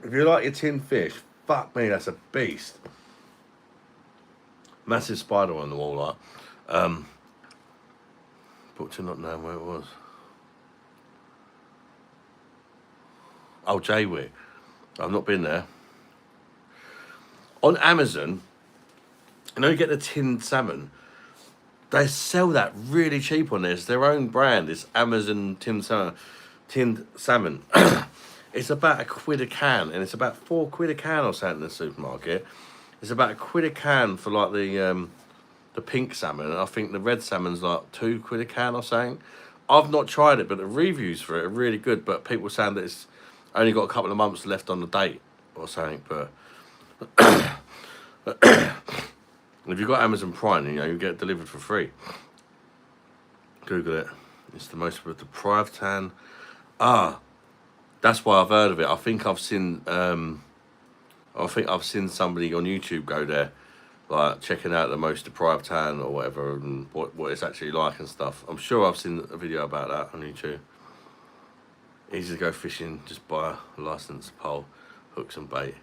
If you like your tinned fish, fuck me, that's a beast. Massive spider on the wall, like. But to not knowing where it was. Oh, Jaywick. I've not been there. On Amazon, you know, you get the tinned salmon. They sell that really cheap on there. It's their own brand. It's Amazon tinned salmon. Tinned salmon. It's about £1 a can, and it's about £4 a can or something in the supermarket. It's about £1 a can for like the pink salmon, and I think the red salmon's like £2 a can or something. I've not tried it, but the reviews for it are really good. But people saying that it's only got a couple of months left on the date or something. But if you've got Amazon Prime, you know, you get it delivered for free. Google it. It's the most deprived tan. That's why I've heard of it. I think I've seen somebody on YouTube go there, like checking out the most deprived tan or whatever, and what it's actually like and stuff. I'm sure I've seen a video about that on YouTube. Easy to go fishing, just buy a licensed pole, hooks and bait.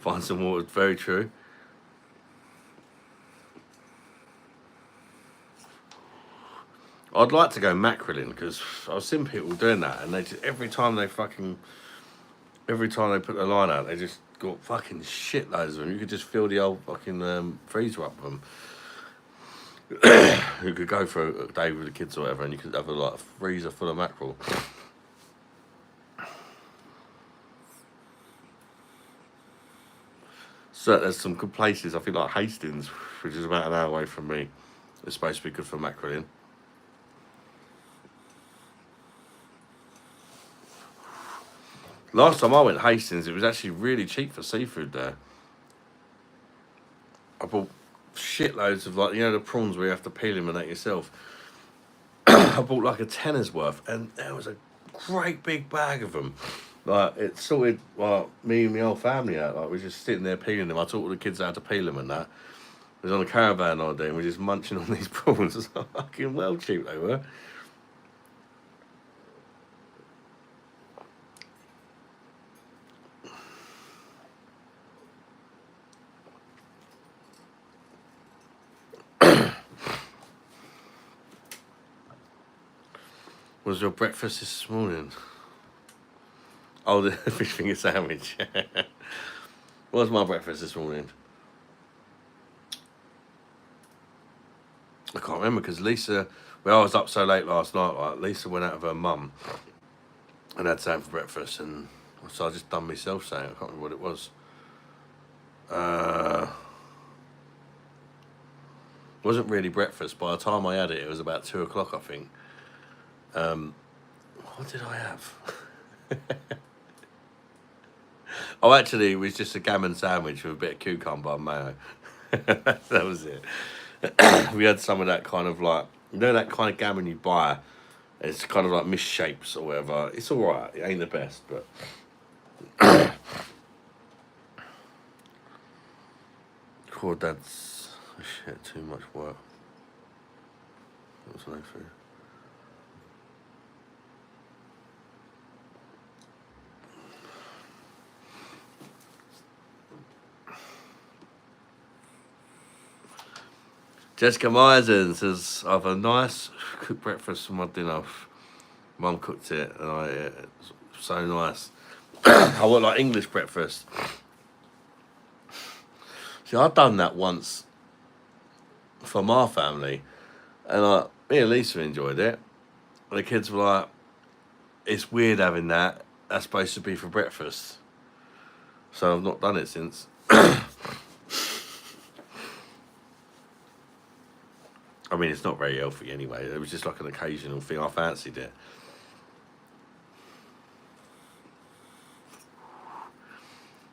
Find some water, very true. I'd like to go mackerelling because I've seen people doing that, and they just, every time they put the line out, they just got fucking shitloads of them. You could just fill the old fucking freezer up with them. You could go for a day with the kids or whatever, and you could have a freezer full of mackerel. So there's some good places. I think like Hastings, which is about an hour away from me, it's supposed to be good for mackerelling. Last time I went to Hastings, it was actually really cheap for seafood there. I bought shitloads of, like, you know, the prawns where you have to peel them and that yourself. I bought like a tenner's worth, and there was a great big bag of them. Like, it sorted me and my whole family out. Like, we were just sitting there peeling them. I taught all the kids how to peel them and that. It was on a caravan all day, and we were just munching on these prawns. It's fucking well cheap they were. What was your breakfast this morning? Oh, the fish finger sandwich. What was my breakfast this morning? I can't remember because Lisa, well, I was up so late last night, like Lisa went out with her mum and had something for breakfast, and so I just done myself something. I can't remember what it was. It wasn't really breakfast. By the time I had it, it was about 2 o'clock, I think. What did I have? Oh, actually, it was just a gammon sandwich with a bit of cucumber and mayo. That was it. We had some of that kind of like, you know, that kind of gammon you buy. It's kind of like misshapes or whatever. It's all right. It ain't the best, but. Cool, that's shit. Too much work. What's the next thing? Jessica Myerson says, I have a nice cooked breakfast for my dinner. Mum cooked it, and I ate it. It's so nice. I want like English breakfast. See, I've done that once for my family, and me and Lisa enjoyed it. And the kids were like, it's weird having that. That's supposed to be for breakfast. So I've not done it since. I mean, it's not very healthy anyway. It was just like an occasional thing. I fancied it.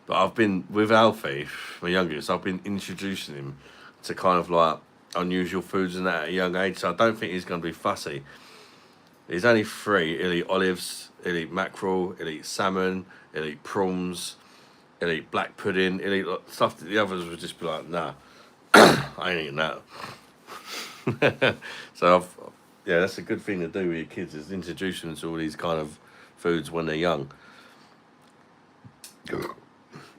But I've been, with Alfie, my youngest, I've been introducing him to kind of like unusual foods and that at a young age. So I don't think he's going to be fussy. He's only 3. He'll eat olives, he'll eat mackerel, he'll eat salmon, he'll eat prawns, he'll eat black pudding, he'll eat stuff that the others would just be like, nah, I ain't eating that. So yeah, that's a good thing to do with your kids, is introduce them to all these kind of foods when they're young.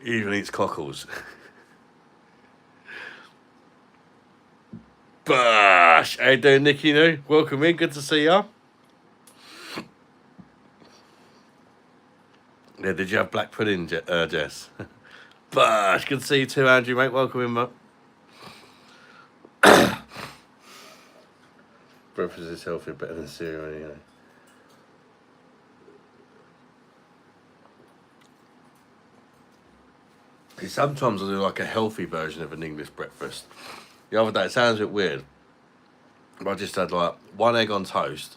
He even eats cockles. Bash! How you doing, Nicky? No? Welcome in. Good to see ya. Yeah, did you have black pudding, Jess? Bash! Good to see you too, Andrew, mate. Welcome in, mate. Breakfast is healthy, better than cereal, anyway. Sometimes I do like a healthy version of an English breakfast. The other day, it sounds a bit weird, but I just had like 1 egg on toast,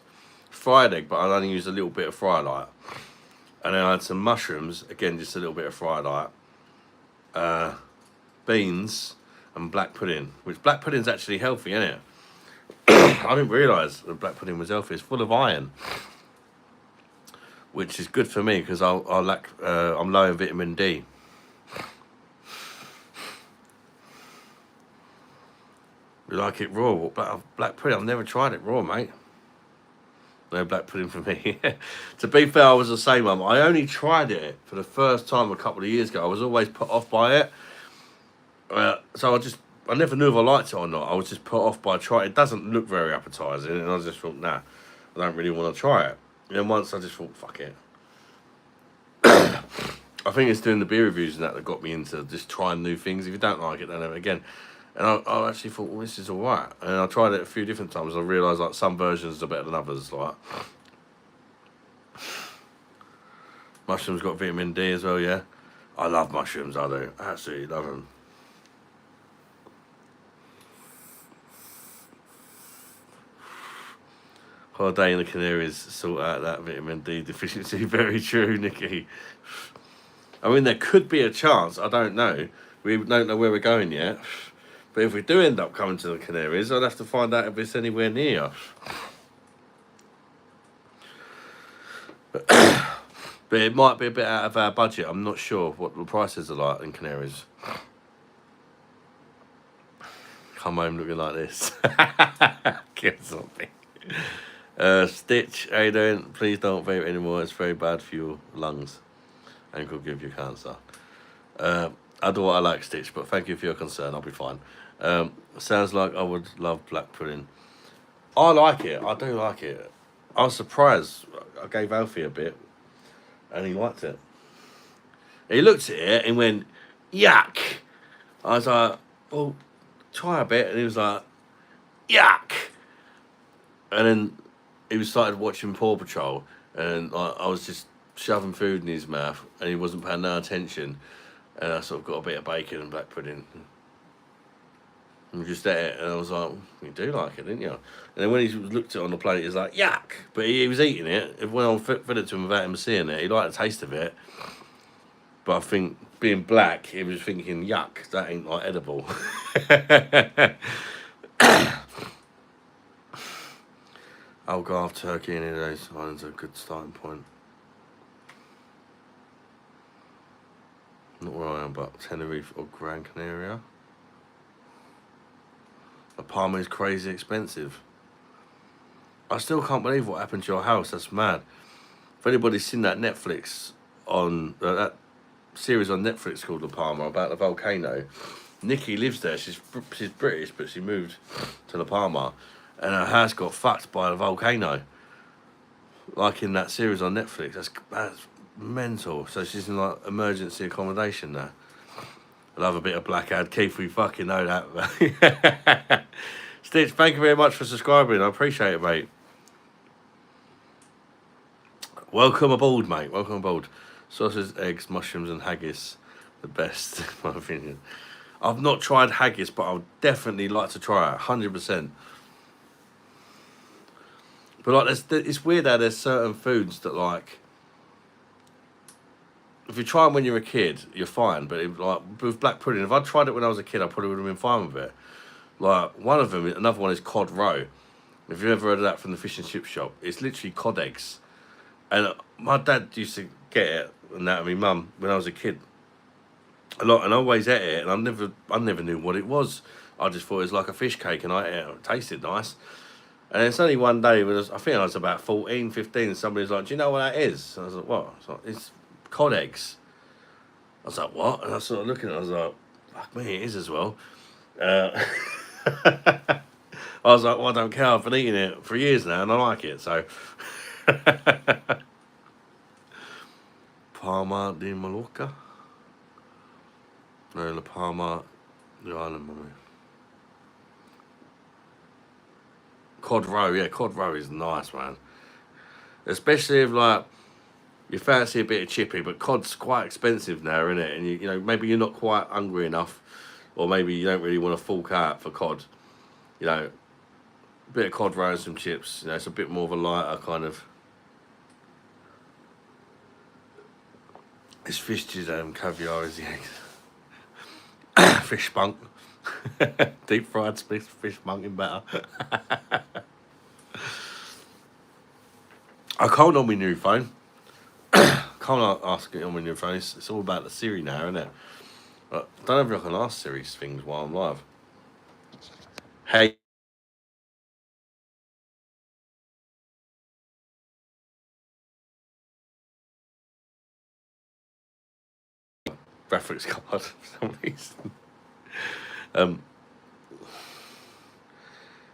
fried egg, but I only used a little bit of fried light. And then I had some mushrooms, again, just a little bit of fried light, beans, and black pudding, which black pudding's actually healthy, isn't it? I didn't realise that black pudding was healthy. It's full of iron, which is good for me because I'm low in vitamin D. You like it raw? Black pudding, I've never tried it raw, mate. No black pudding for me. To be fair, I was the same one. I only tried it for the first time a couple of years ago. I was always put off by it. So I never knew if I liked it or not. I was just put off by trying. It doesn't look very appetising, and I just thought, nah, I don't really want to try it. And then once I just thought, fuck it. I think it's doing the beer reviews and that got me into just trying new things. If you don't like it, don't have it again. And I actually thought, well, this is all right. And I tried it a few different times. I realised like some versions are better than others. Like mushrooms got vitamin D as well. Yeah, I love mushrooms. I do, absolutely love them. Holiday in the Canaries sort out that vitamin D deficiency. Very true, Nikki. I mean, there could be a chance. I don't know. We don't know where we're going yet. But if we do end up coming to the Canaries, I'd have to find out if it's anywhere near us. But it might be a bit out of our budget. I'm not sure what the prices are like in Canaries. Come home looking like this. Kill something. Stitch, how you doing? Please don't vape anymore. It's very bad for your lungs and could give you cancer. I do what I like, Stitch, but thank you for your concern. I'll be fine. Sounds like I would love black pudding. I like it. I do like it. I was surprised. I gave Alfie a bit, and he liked it. He looked at it and went, yuck. I was like, well, try a bit. And he was like, yuck. And then he started watching Paw Patrol, and I was just shoving food in his mouth, and he wasn't paying no attention. And I sort of got a bit of bacon and black pudding. And just ate it, and I was like, you do like it, didn't you? And then when he looked at it on the plate, he was like, yuck! But he was eating it. When I fed it to him without him seeing it, he liked the taste of it. But I think, being black, he was thinking, yuck, that ain't like edible. Algarve, Turkey, any of those islands are a good starting point. Not where I am, but Tenerife or Gran Canaria. The Palma is crazy expensive. I still can't believe what happened to your house. That's mad. If anybody's seen that Netflix on that series on Netflix called La Palma about the volcano, Nikki lives there. She's British, but she moved to La Palma, and her house got fucked by a volcano. Like in that series on Netflix. That's mental. So she's in like emergency accommodation now. I love a bit of black ad. Keith, we fucking know that. Stitch, thank you very much for subscribing. I appreciate it, mate. Welcome aboard, mate. Welcome aboard. Sausage, eggs, mushrooms, and haggis. The best, in my opinion. I've not tried haggis, but I would definitely like to try it. 100%. But like, it's weird how there's certain foods that like, if you try them when you're a kid, you're fine. But like with black pudding, if I tried it when I was a kid, I probably would have been fine with it. Like one of them, another one is cod roe. If you've ever heard of that from the fish and chip shop, it's literally cod eggs. And my dad used to get it, and that, and my mum, when I was a kid, a lot, and I always ate it, and I never knew what it was. I just thought it was like a fish cake, and I ate it. It tasted nice. And it's only one day, I think I was about 14, 15, and somebody was like, do you know what that is? And I was like, what? It's cod eggs. I was like, what? And I started looking at it, I was like, fuck me, it is as well. Uh, I was like, well, I don't care. I've been eating it for years now and I like it. So, Palma de Mallorca? No, La Palma, the island, mummy. Cod roe, yeah, cod roe is nice, man. Especially if, like, you fancy a bit of chippy, but cod's quite expensive now, isn't it? And, you know, maybe you're not quite hungry enough, or maybe you don't really want to fork out for cod. You know, a bit of cod roe and some chips. You know, it's a bit more of a lighter kind of. It's fish jizam, caviar is the egg. Fish spunk. Deep fried fish spunk in batter. I can't on my new phone. Can't ask it on my new phone. It's all about the Siri now, isn't it? But I don't know if I can ask Siri things while I'm live. Hey, graphics card for some reason.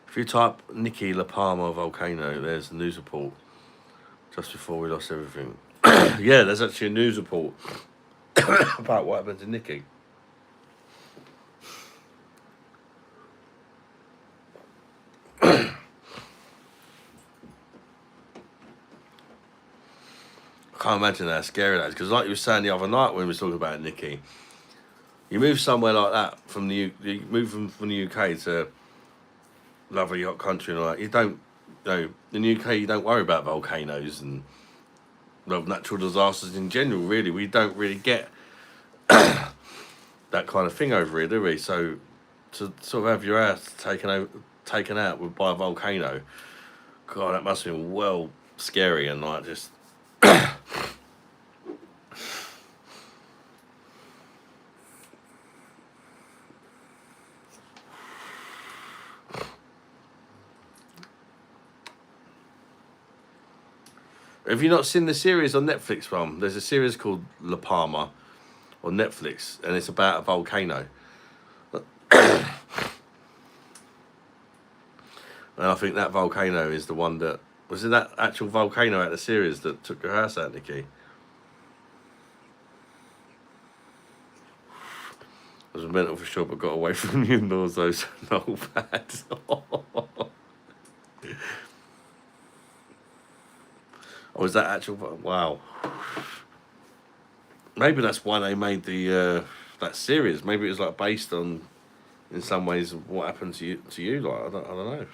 If you type Nikki La Palma volcano, there's a news report just before we lost everything. Yeah, there's actually a news report about what happened to Nikki. I can't imagine how scary that is, because like you were saying the other night when we were talking about Nikki, you move somewhere like that you move from the UK to lovely hot country and all that, you don't, you know, in the UK you don't worry about volcanoes and, well, natural disasters in general. Really, we don't really get that kind of thing over here, do we? So to sort of have your house taken out by a volcano, God, that must have been well scary and like just. Have you not seen the series on Netflix, Mum? There's a series called La Palma on Netflix, and it's about a volcano. And I think that volcano is the one that was it that actual volcano out of the series that took your house out, Nikki. I was mental for sure, but got away from the in-laws, though, so no bad. Or was that actual? Wow. Maybe that's why they made the that series. Maybe it was like based on, in some ways, what happened to you. Like I don't know.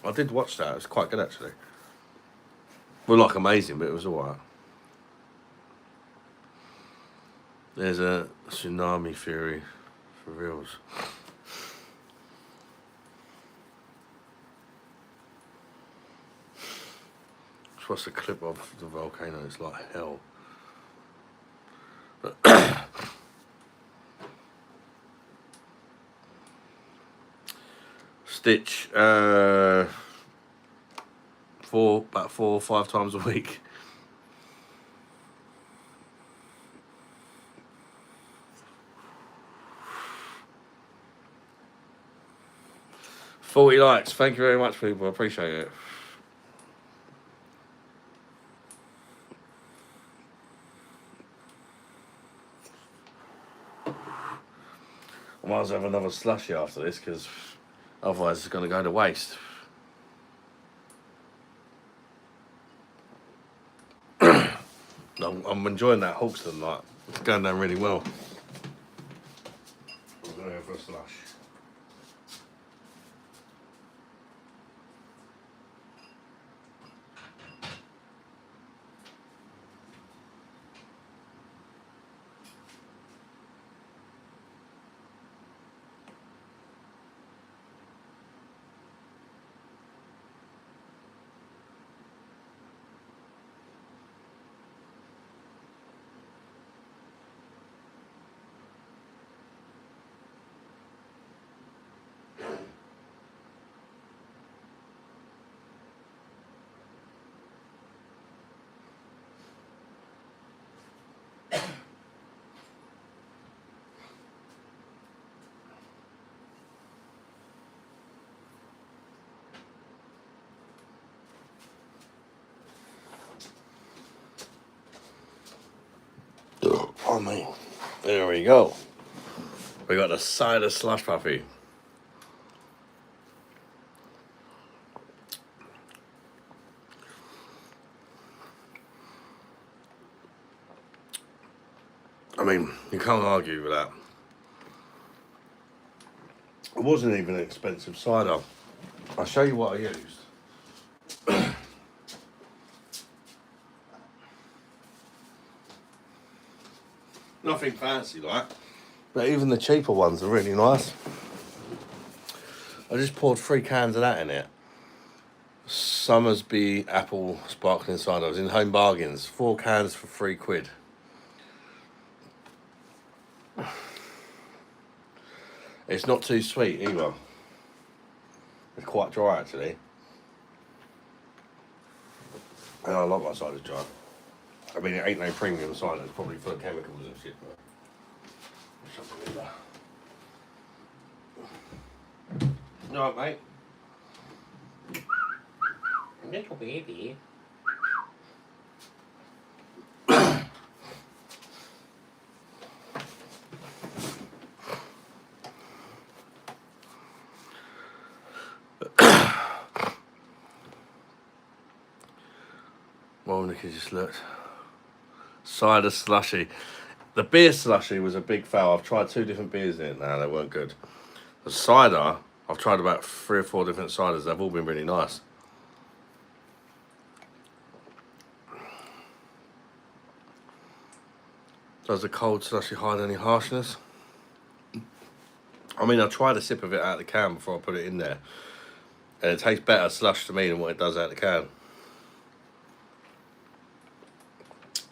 I did watch that. It was quite good actually. Well, like amazing, but it was alright. There's a tsunami theory for reals. Just watched a clip of the volcano. It's like hell. Stitch about 4 or 5 times a week. $40 likes. Thank you very much, people. I appreciate it. I might as well have another slushy after this, because otherwise it's going to go to waste. I'm enjoying that Hawkston, like, it's going down really well. I'm going to go for a slush. Oh man, there we go. We got the cider slush puppy. I mean, you can't argue with that. It wasn't even an expensive cider. I'll show you what I used. Nothing fancy like, but even the cheaper ones are really nice. I just poured 3 cans of that in it. Summersby apple sparkling cider. I was in Home Bargains. 4 cans for £3. It's not too sweet either. It's quite dry actually. And I like my cider dry. I mean, it ain't no premium cider. It's probably full of chemicals and shit. But all right, mate. Little baby. Monica just looked. Cider slushy. The beer slushy was a big fail. I've tried 2 different beers in it now. They weren't good. The cider, I've tried about 3 or 4 different ciders. They've all been really nice. Does the cold slushy hide any harshness? I mean, I tried a sip of it out of the can before I put it in there. And it tastes better slush to me than what it does out of the can.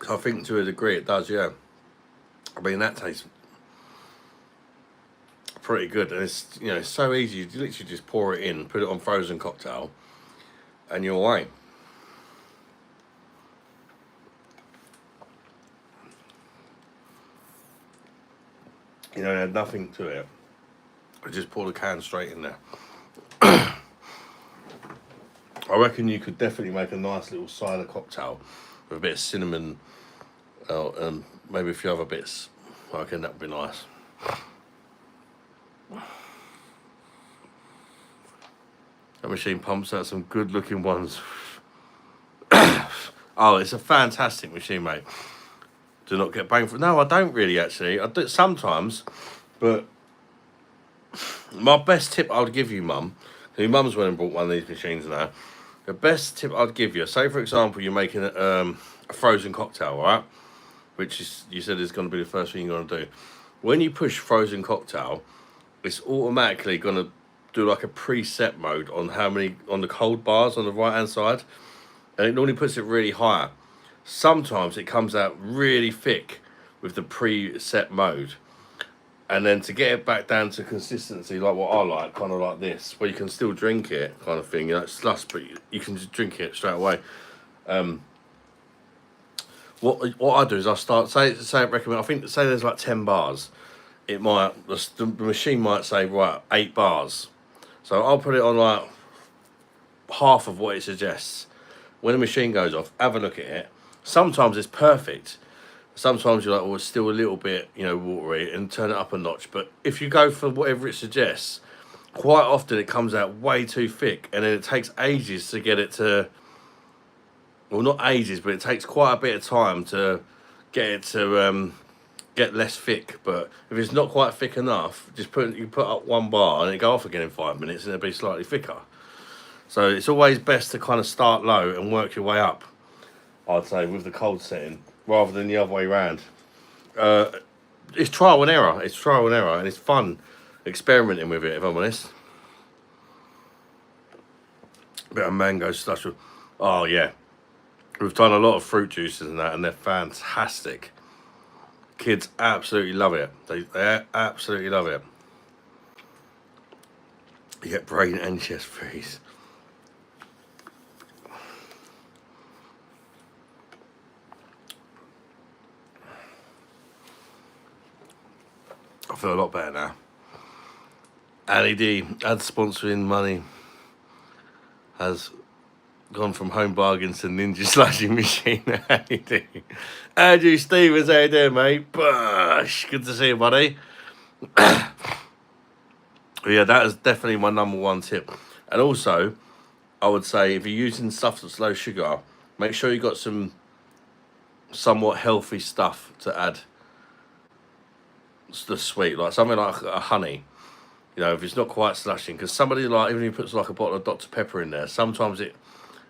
I think to a degree it does, yeah. I mean, that tastes pretty good. And it's, you know, it's so easy. You literally just pour it in, put it on frozen cocktail, and you're away. You know, it had nothing to it. I just poured a can straight in there. I reckon you could definitely make a nice little cider cocktail with a bit of cinnamon and maybe a few other bits. I reckon that would be nice. That machine pumps out some good looking ones. Oh, it's a fantastic machine, mate. Do not get bang for it. No, I don't really actually. I do sometimes, but my best tip I would give you, Mum, your mum's went and bought one of these machines now. The best tip I'd give you, say for example you're making a frozen cocktail, right? Which is, you said is going to be the first thing you're going to do. When you push frozen cocktail, it's automatically going to do like a preset mode on how many, on the cold bars on the right hand side, and it normally puts it really high. Sometimes it comes out really thick with the preset mode, and then to get it back down to consistency like what I like, kind of like this, where you can still drink it kind of thing, you know, it's slush, but you can just drink it straight away. What I do is I start, say I recommend, I think, say there's like 10 bars, it might, the machine might say, right, 8 bars. So I'll put it on like half of what it suggests. When the machine goes off, have a look at it. Sometimes it's perfect. Sometimes you're like, oh, it's still a little bit, you know, watery, and turn it up a notch. But if you go for whatever it suggests, quite often it comes out way too thick, and then it takes ages to get it to, well, not ages, but it takes quite a bit of time to get it to get less thick. But if it's not quite thick enough, just you put up 1 bar and it go off again in 5 minutes, and it'll be slightly thicker. So it's always best to kind of start low and work your way up, I'd say, with the cold setting, rather than the other way around. It's trial and error. It's trial and error, and it's fun experimenting with it, if I'm honest. Bit of mango slush. Oh yeah, we've done a lot of fruit juices and that, and they're fantastic. Kids absolutely love it. They absolutely love it. You get brain and chest freeze. I feel a lot better now. Ali D, ad sponsoring money has Gone from home bargains to ninja slashing machine. How you doing? Andrew Stevens, how you doing, mate? Bush. Good to see you, buddy. Yeah, that is definitely my number one tip. And also, I would say if you're using stuff that's low sugar, make sure you got some somewhat healthy stuff to add the sweet, like something like a honey. You know, if it's not quite slashing, because somebody like even if he puts like a bottle of Dr Pepper in there, sometimes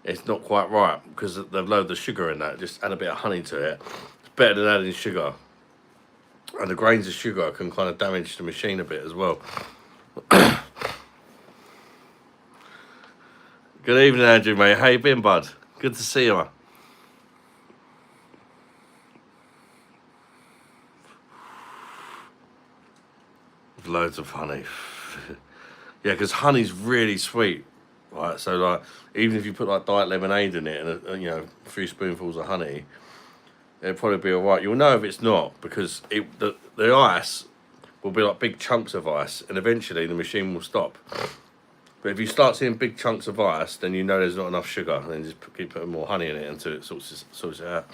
it's not quite right because they've loaded the sugar in that. Just add a bit of honey to it. It's better than adding sugar, and the grains of sugar can kind of damage the machine a bit as well. Good evening, Andrew, mate. How you been, bud? Good to see you. Loads of honey. Yeah, because honey's really sweet, right? So like, even if you put like diet lemonade in it and you know a few spoonfuls of honey, it'll probably be alright. You'll know if it's not because the ice will be like big chunks of ice, and eventually the machine will stop. But if you start seeing big chunks of ice, then you know there's not enough sugar, and then just keep putting more honey in it until it sorts it out.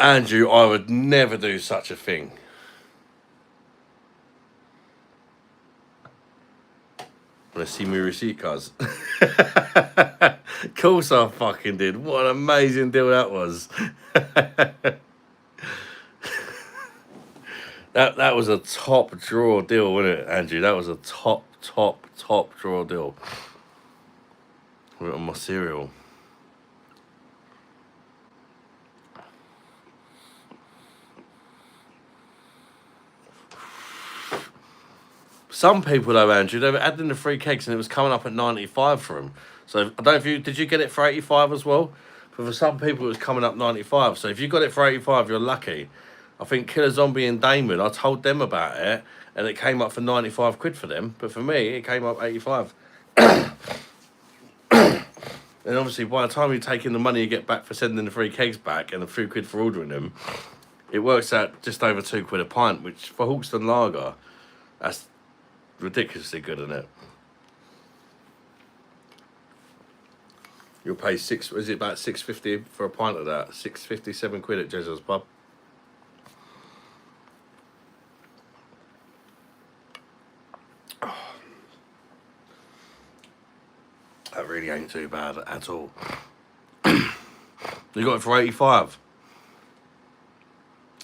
Andrew, I would never do such a thing. Want to see me receipt, cuz? Of course I fucking did. What an amazing deal that was. That was a top drawer deal, wasn't it, Andrew? That was a top drawer deal. Put it on my cereal. Some people though, Andrew, they were adding the free cakes and it was coming up at 95 for them. So I don't know if did you get it for 85 as well? But for some people it was coming up 95. So if you got it for 85, you're lucky. I think Killer Zombie and Damon, I told them about it and it came up for 95 quid for them. But for me, it came up 85. And obviously by the time you take in the money you get back for sending the free cakes back and the 3 quid for ordering them, it works out just over 2 quid a pint, which for Hawkston Lager, that's ridiculously good, isn't it? You'll pay is it about £6.50 for a pint of that? 6.50, 7 quid at Jezza's pub. Oh, that really ain't too bad at all. You got it for 85.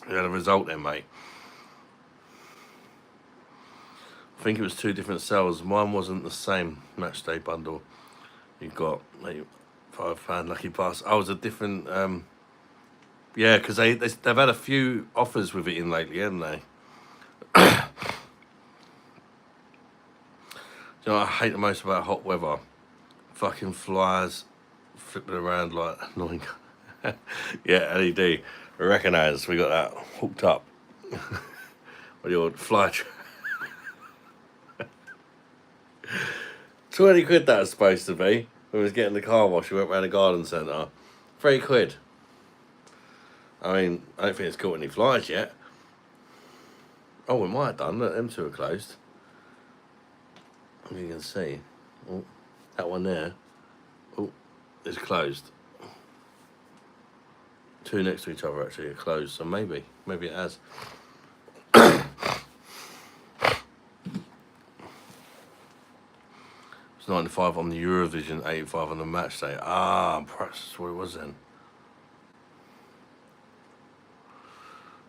You had a result then, mate. I think it was 2 different sales. Mine wasn't the same match day bundle. You got like £5 lucky pass. I was a different. Yeah, because they've had a few offers with it in lately, haven't they? Do you know what I hate the most about hot weather? Fucking flies flipping around like annoying. Yeah, LED. I recognise we got that hooked up. What your fly trap. 20 quid that was supposed to be. When we was getting the car wash, we went round the garden centre. 3 quid. I mean, I don't think it's caught any flies yet. Oh, we might have done. Look, them 2 are closed. You can see. Oh, that one there. Oh, is closed. 2 next to each other actually are closed, so maybe it has. It's 95 on the Eurovision, 85 on the match day. Ah, perhaps that's what it was then.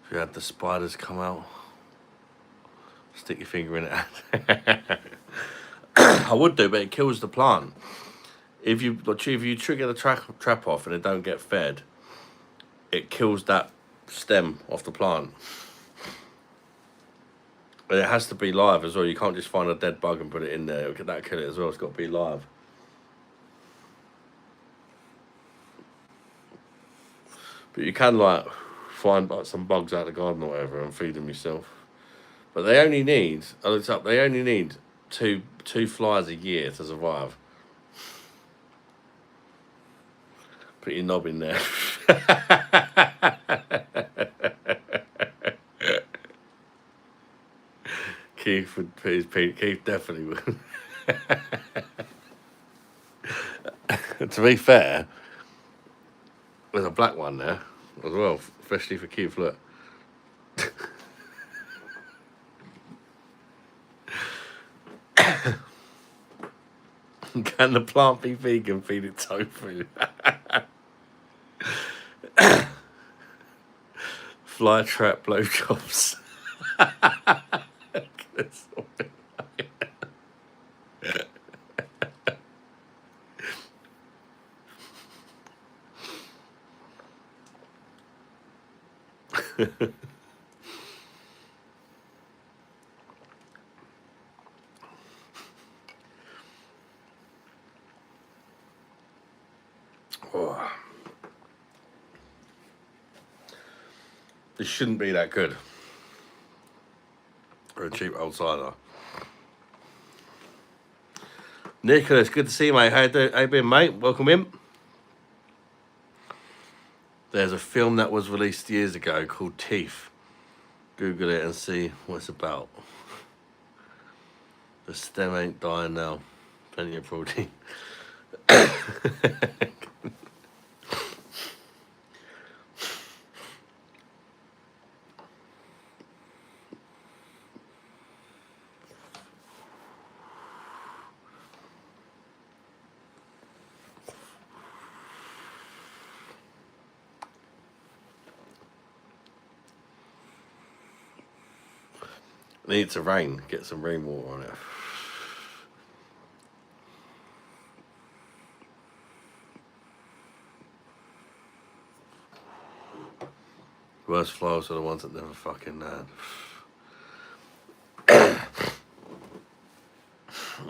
If you had the spiders come out, stick your finger in it. I would do, but it kills the plant. If you trigger the trap off and it don't get fed, it kills that stem off the plant. And it has to be live as well. You can't just find a dead bug and put it in there. That'll kill it as well. It's got to be live. But you can like find like some bugs out of the garden or whatever and feed them yourself. But they only need, I looked up, they only need two flies a year to survive. Put your knob in there. Keith would put his Keith definitely would. To be fair, there's a black one there as well, especially for Keith. Look. Can the plant be vegan? Feed it tofu. Fly trap blowjobs. Oh. This shouldn't be that good. For a cheap old cider. Nicholas, good to see you, mate. How you been, mate? Welcome in. There's a film that was released years ago called Teeth. Google it and see what it's about. The stem ain't dying now. Plenty of protein. Needs to rain. Get some rainwater on it. Worst flowers are the ones that never fucking land. I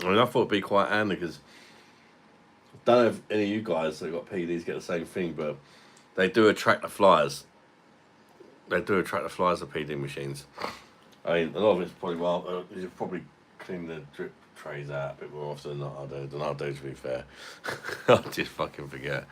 mean, I thought it'd be quite handy because I don't know if any of you guys that got PDs get the same thing, but they do attract the flies. They do attract the flies of PD machines. I mean, a lot of it's probably you should probably clean the drip trays out a bit more often than I do, to be fair. I just fucking forget.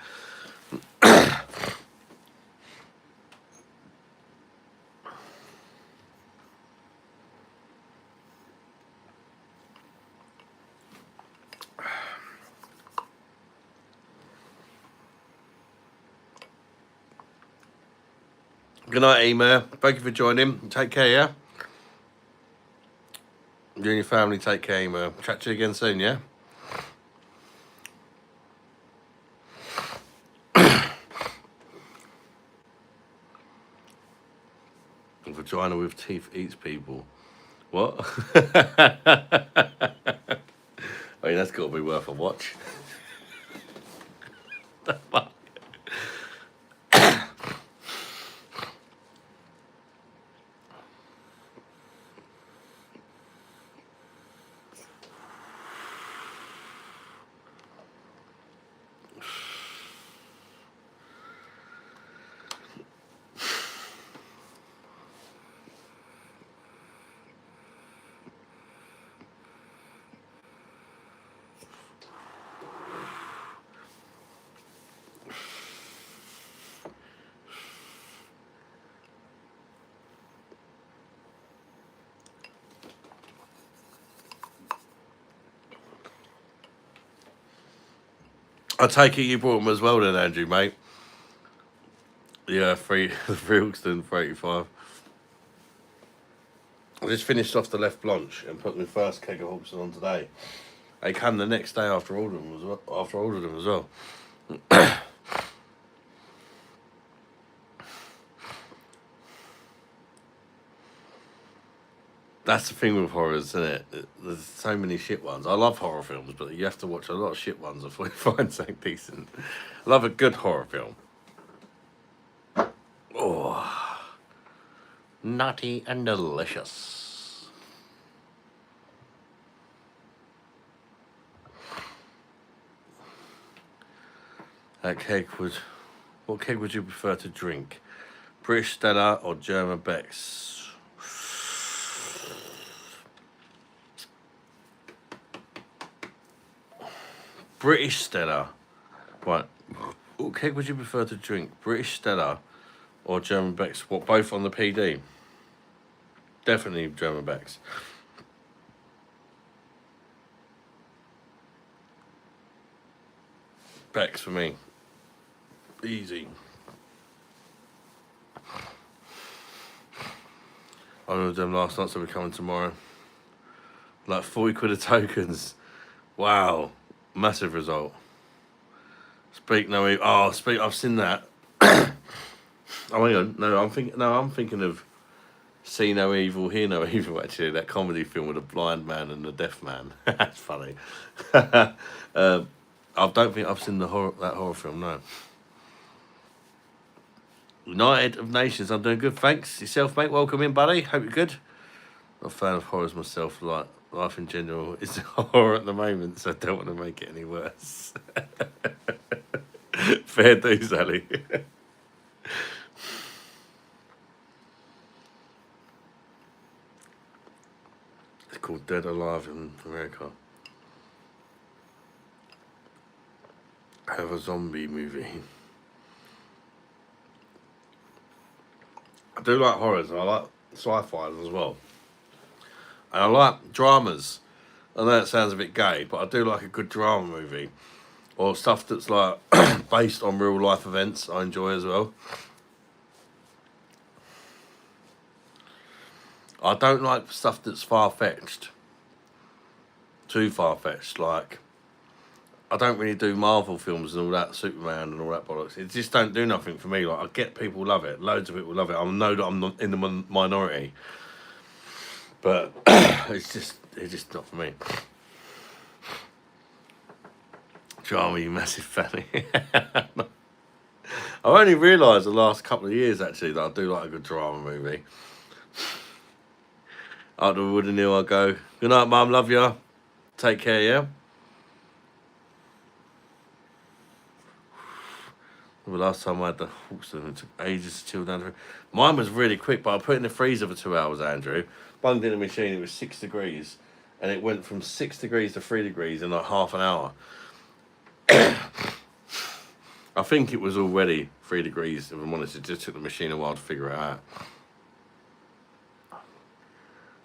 Good night, Emma. Thank you for joining. Take care, yeah? You and your family take care, Emma. Chat to you again soon, yeah? A vagina with teeth eats people. What? I mean, that's got to be worth a watch. The fuck? I take it you brought them as well then, Andrew, mate. Yeah, the Freelston 385. I just finished off the left blanche and put my first keg of Hawkson on today. They came the next day after I ordered them as well. That's the thing with horrors, isn't it? There's so many shit ones. I love horror films, but you have to watch a lot of shit ones before you find something decent. I love a good horror film. Oh, nutty and delicious. What keg would you prefer to drink? British Stella or German Beck's? British Stella. Right. What keg would you prefer to drink? British Stella or German Beck's? What, both on the PD? Definitely German Beck's. Bex for me. Easy. I ordered them last night, so we're coming tomorrow. Like 40 quid of tokens. Wow. Massive result. Speak no evil. Oh, speak. I've seen that. Oh, hang on. No, I'm thinking of See No Evil, Hear No Evil. Actually, that comedy film with a blind man and a deaf man. That's funny. I don't think I've seen that horror film. No. United of Nations. I'm doing good. Thanks. Yourself, mate. Welcome in, buddy. Hope you're good. Not a fan of horrors myself. Like life in general is horror at the moment, so I don't want to make it any worse. Fair dues, Sally. It's called Dead Alive in America. I have a zombie movie. I do like horrors and I like sci-fi as well. And I like dramas. I know it sounds a bit gay, but I do like a good drama movie. Or stuff that's like based on real life events I enjoy as well. I don't like stuff that's far-fetched. Too far-fetched. Like, I don't really do Marvel films and all that, Superman and all that bollocks. It just don't do nothing for me. Like, I get people love it. Loads of people love it. I know that I'm not in the minority. But it's just not for me. Drama, you massive fanny. I've only realised the last couple of years, actually, that I do like a good drama movie. Out the wood and hill I go. Good night, Mum. Love ya. Take care, yeah? The last time I had the Hawks, it took ages to chill down. Mine was really quick, but I put it in the freezer for 2 hours, Andrew. Bunged in the machine, it was 6 degrees. And it went from 6 degrees to 3 degrees in like half an hour. I think it was already 3 degrees, if I'm honest. It just took the machine a while to figure it out.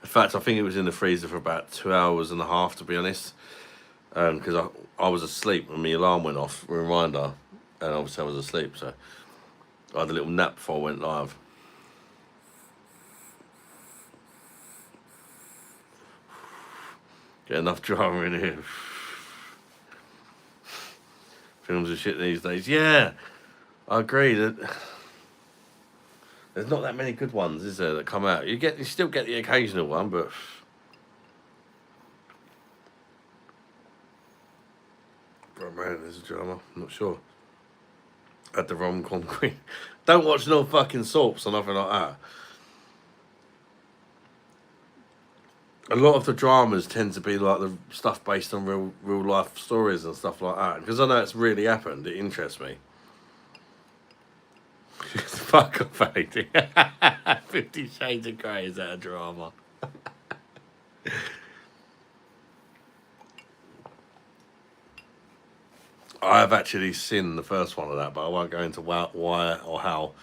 In fact, I think it was in the freezer for about 2 hours and a half, to be honest. Because I was asleep when my alarm went off, a reminder. And obviously I was asleep, so I had a little nap before I went live. Get enough drama in here. Films are shit these days. Yeah, I agree that there's not that many good ones, is there, that come out? You still get the occasional one, but man, there's a drama. I'm not sure. At the rom-com queen. Don't watch no fucking soaps or nothing like that. A lot of the dramas tend to be like the stuff based on real life stories and stuff like that. Because I know it's really happened, it interests me. Fuck off, 80. 50 Shades of Grey, is that a drama? I have actually seen the first one of that, but I won't go into why or how.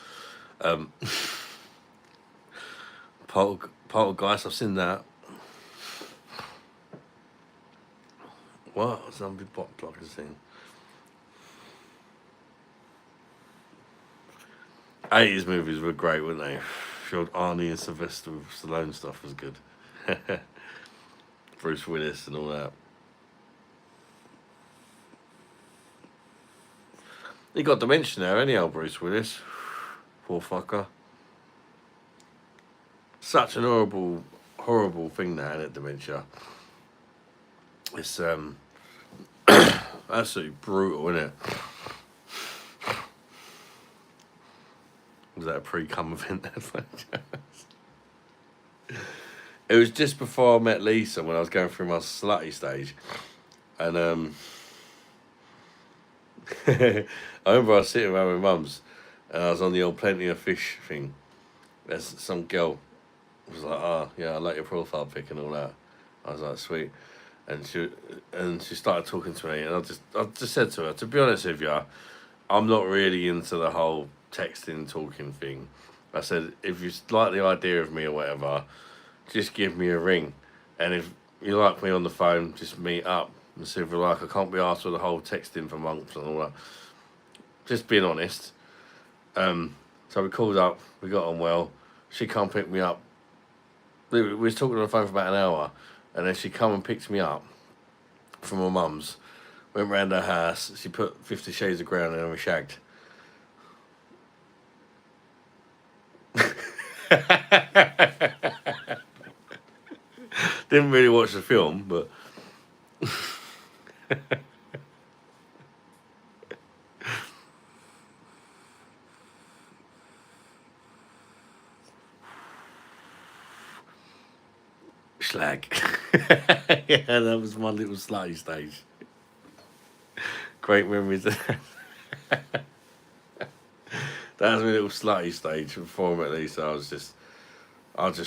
Poltergeist, I've seen that. What? Zombie bot block is seen. 80s movies were great, weren't they? Showed Arnie and Sylvester Stallone stuff was good. Bruce Willis and all that. He got dementia now, anyhow, Bruce Willis. Poor fucker. Such an horrible thing now, isn't it, dementia? It's absolutely brutal, isn't it? Was that a pre-cum event? It was just before I met Lisa when I was going through my slutty stage. And I remember I was sitting around with mum's and I was on the old Plenty of Fish thing. There's some girl was like, oh, yeah, I like your profile pic and all that. I was like, sweet. And she started talking to me and I just said to her, to be honest with you, I'm not really into the whole texting, talking thing. I said, if you like the idea of me or whatever, just give me a ring. And if you like me on the phone, just meet up. And see if we're like, I can't be asked for the whole texting for months and all that. Just being honest. So we called up, we got on well. She come pick me up. We was talking on the phone for about an hour, and then she come and picked me up from my mum's. Went round her house. She put 50 Shades of Grey on and we shagged. Didn't really watch the film, but slag. Yeah, that was my little slutty stage. Great memories. That was my little slutty stage for me at least. I was just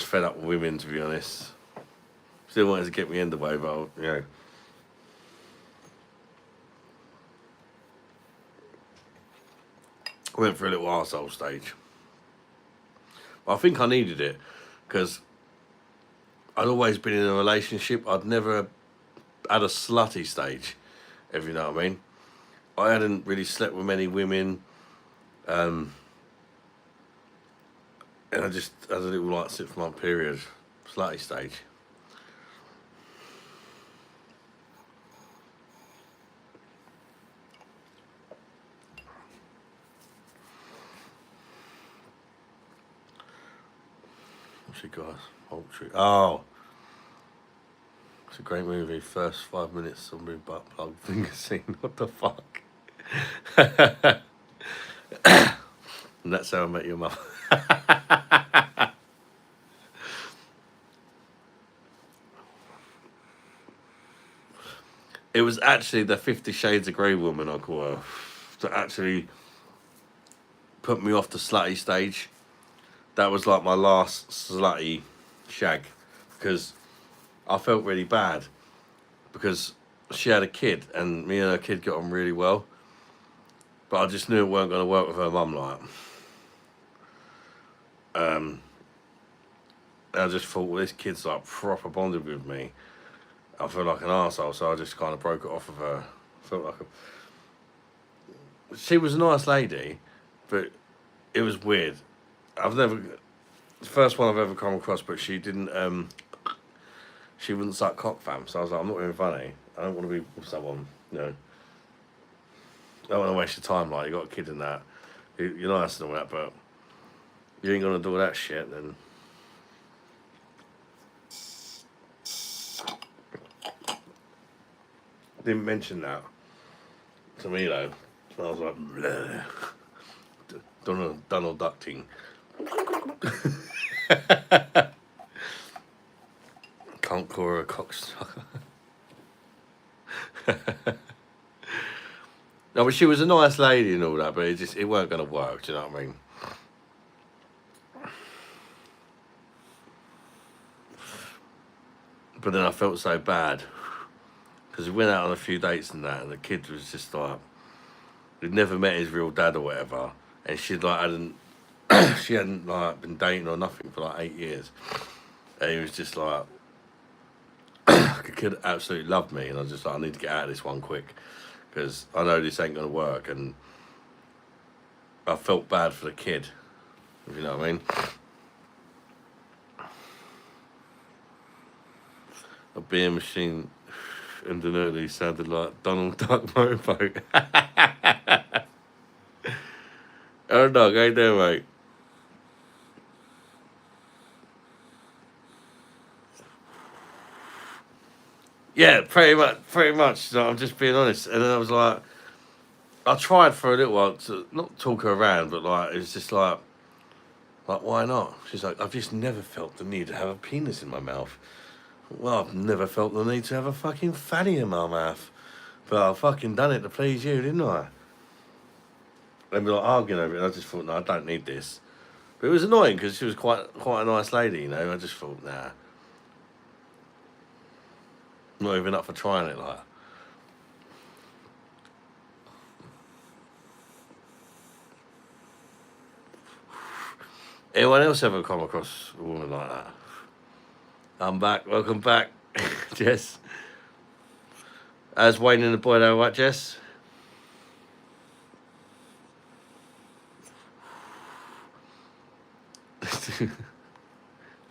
fed up with women, to be honest. Still wanted to get me in the way, but you know. I went for a little arsehole stage. But I think I needed it because I'd always been in a relationship. I'd never had a slutty stage, if you know what I mean. I hadn't really slept with many women. And I just had a little like 6 month period, slutty stage. What's it got? Poultry. Oh, it's a great movie. First 5 minutes, somebody butt plug finger scene. What the fuck? And that's how I met your mum. It was actually the 50 Shades of Grey woman, I call her, that actually put me off the slutty stage. That was like my last slutty shag because I felt really bad because she had a kid and me and her kid got on really well. But I just knew it weren't going to work with her mum, like. I just thought, well, this kid's like proper bonded with me. I feel like an arsehole, so I just kind of broke it off of her. Felt like she was a nice lady, but it was weird. The first one I've ever come across, but she didn't, she wouldn't suck cock, fam. So I was like, I'm not being funny. I don't want to be with someone, you know. I don't want to waste your time, like, you got a kid in that. You're nice and all that, but you ain't gonna do all that shit, then. Didn't mention that to me though. So I was like, bleh. Donald ducting. Can't call her a cocksucker. No, but she was a nice lady and all that, but it weren't gonna work. Do you know what I mean? But then I felt so bad because we went out on a few dates and that, and the kid was just like, he'd never met his real dad or whatever, and she hadn't like been dating or nothing for like 8 years, and he was just like, the kid absolutely loved me, and I was just like, I need to get out of this one quick because I know this ain't gonna work, and I felt bad for the kid, if you know what I mean. A beer machine indefinitely sounded like Donald Duck motorboat. Oh, dog, how you doing, mate? Yeah, pretty much. So I'm just being honest. And then I was like, I tried for a little while to not talk her around, but like it's just like why not? She's like, I've just never felt the need to have a penis in my mouth. Well, I've never felt the need to have a fucking fanny in my mouth, but I fucking done it to please you, didn't I? And we were like arguing over it, and I just thought, no, I don't need this. But it was annoying because she was quite a nice lady, you know. I just thought, nah, not even up for trying it, like. Anyone else ever come across a woman like that? I'm back. Welcome back, Jess. As Wayne and the boy though, right, Jess?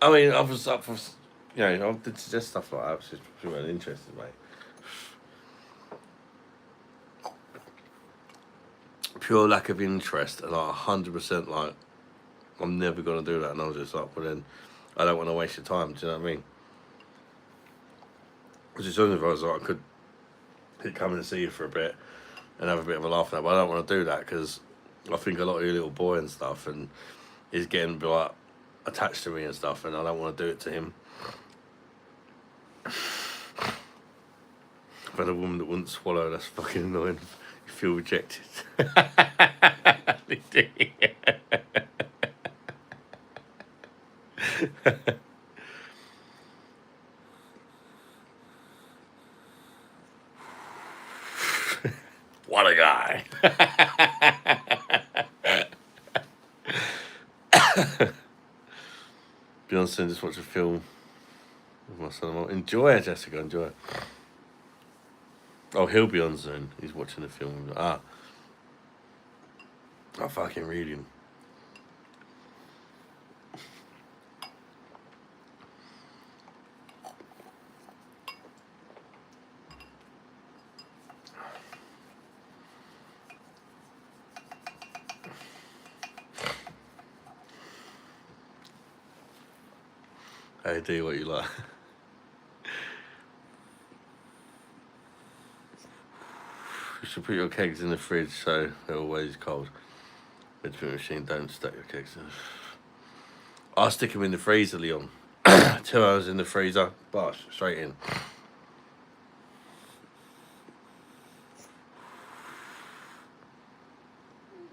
I mean, I was up for, I did suggest stuff like that. I was just really interested, mate. Pure lack of interest, and like 100% like, I'm never gonna do that. And I was just like, well then, I don't want to waste your time. Do you know what I mean? Because as soon as I was like, I could come in and see you for a bit and have a bit of a laugh at that, but I don't want to do that because I think a lot of your little boy and stuff, and he's getting like attached to me and stuff, and I don't want to do it to him. But a woman that wouldn't swallow, that's fucking annoying. You feel rejected. What a guy. Beyonce just watched a film with my son. Enjoy it, Jessica, enjoy it. Oh, he'll be on soon. He's watching the film. I'm fucking reading. Hey, do what you like. You should put your kegs in the fridge so they're always cold. With the machine, don't stack your kegs in. I'll stick them in the freezer, Leon. 2 hours in the freezer, bosh, straight in.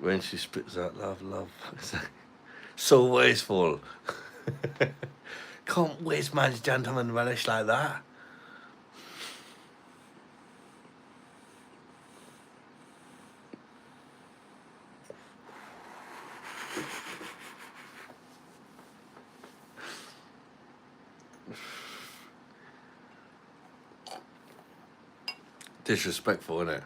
When she spits out love, love. So wasteful. Can't waste man's gentleman relish like that. Disrespectful, isn't it?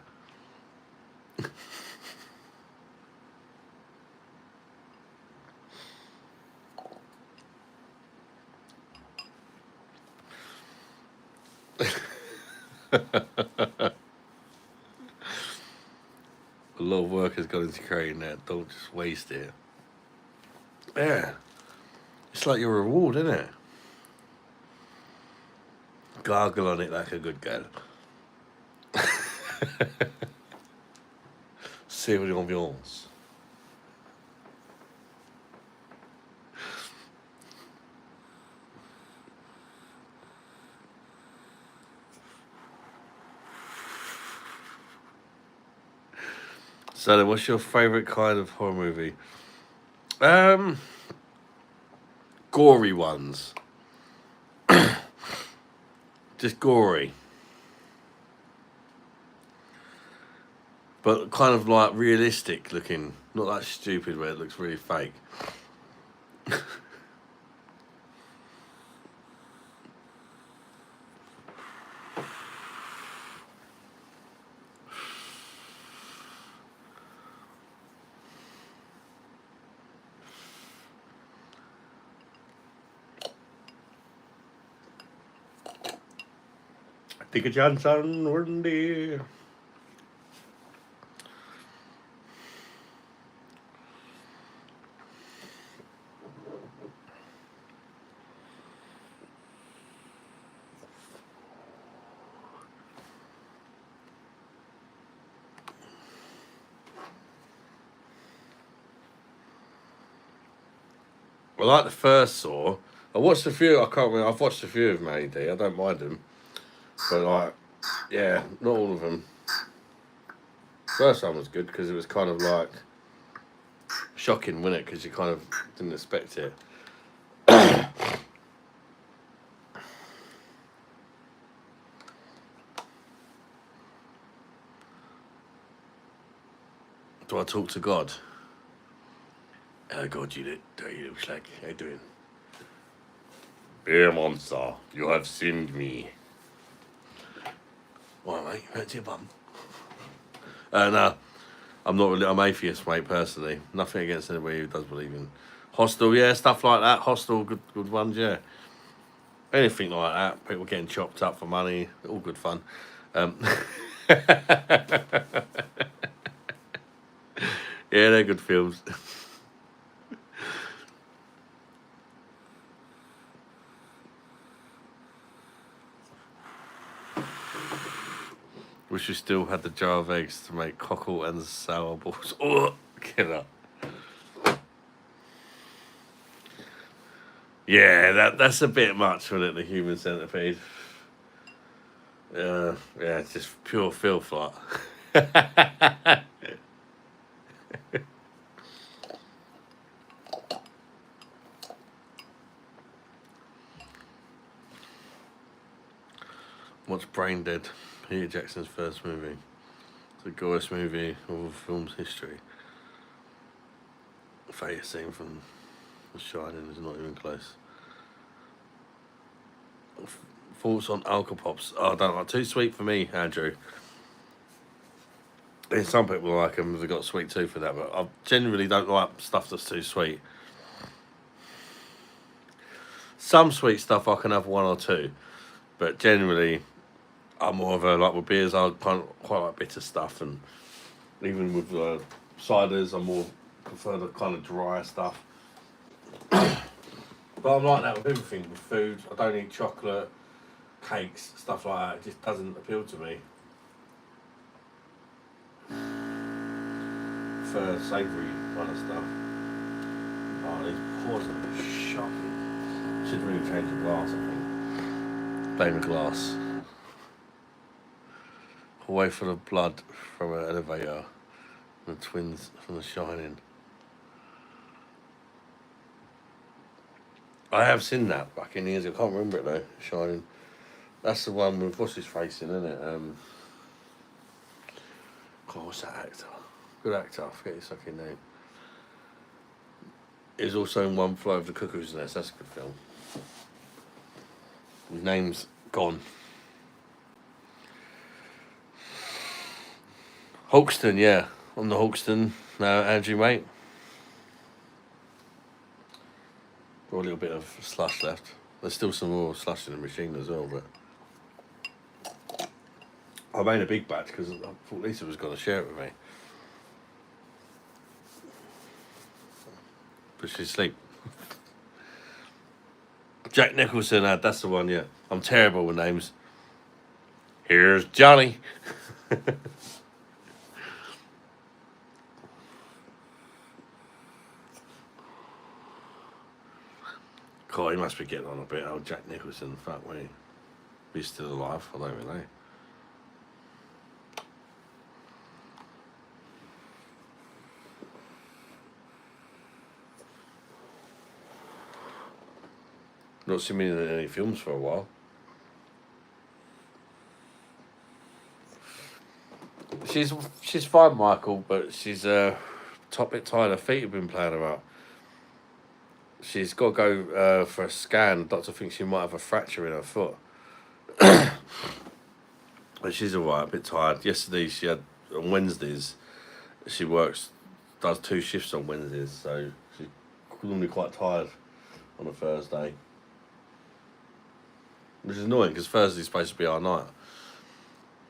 A lot of work has gone into creating that. Don't just waste it. Yeah. It's like your reward, isn't it? Gargle on it like a good girl. Savor l'ambiance. So then, what's your favourite kind of horror movie? Gory ones. Just gory. But kind of like realistic looking. Not that stupid where it looks really fake. Take a chance on Rundy. I like the first Saw. I watched a few. I can't remember. I've watched a few of them, AD. I don't mind them, but like, yeah, not all of them. First one was good because it was kind of like shocking, wasn't it? Because you kind of didn't expect it. Do I talk to God? Oh God, you look like. How you doing? Bear monster, you have sinned me. All right, mate, hurt to your bum. No, I'm not really. I'm atheist, mate. Personally, nothing against anybody who does believe in hostel. Yeah, stuff like that. Hostel, good ones. Yeah, anything like that. People getting chopped up for money. All good fun. Yeah, they're good films. Wish we still had the jar of eggs to make cockle and sour balls. Oh, killer. Yeah, that's a bit much, isn't it? The human centipede. Yeah, it's just pure filth, like. What's Brain Dead? Peter Jackson's first movie. It's the goriest movie of film's history. The favourite scene from The Shining is not even close. Thoughts on Alka-Pops? Oh, I don't like. Too sweet for me, Andrew. And some people like them, they've got a sweet tooth for that, but I generally don't like stuff that's too sweet. Some sweet stuff I can have one or two, but generally I'm more of a, like with beers, I quite like bitter stuff, and even with ciders, I more prefer the kind of drier stuff. But I'm like that with everything, with food. I don't eat chocolate, cakes, stuff like that. It just doesn't appeal to me. For savoury kind of stuff. Oh, these pores are shocking. Should really change the glass, I think. Blame the glass. Away for the blood from an elevator. The twins from The Shining. I have seen that back in years. I can't remember it though. Shining. That's the one with what's his face in, isn't it? God, what's that actor? Good actor. I forget his fucking name. He's also in One Flew Over the Cuckoo's Nest. That's a good film. His name's gone. Hoxton, yeah. I'm the Hoxton now, Andrew, mate. Got a little bit of slush left. There's still some more slush in the machine as well, but I made a big batch because I thought Lisa was going to share it with me. But she's asleep. Jack Nicholson, that's the one, yeah. I'm terrible with names. Here's Johnny. God, he must be getting on a bit. Oh, Jack Nicholson, fuck me. He's still alive, I don't even know. Not seen me in any films for a while. She's fine, Michael, but she's top bit tired. Her feet have been playing her out. She's got to go for a scan. The doctor thinks she might have a fracture in her foot. But she's alright, a bit tired. Yesterday she had, on Wednesdays, she does 2 shifts on Wednesdays, so she's normally quite tired on a Thursday. Which is annoying because Thursday's supposed to be our night.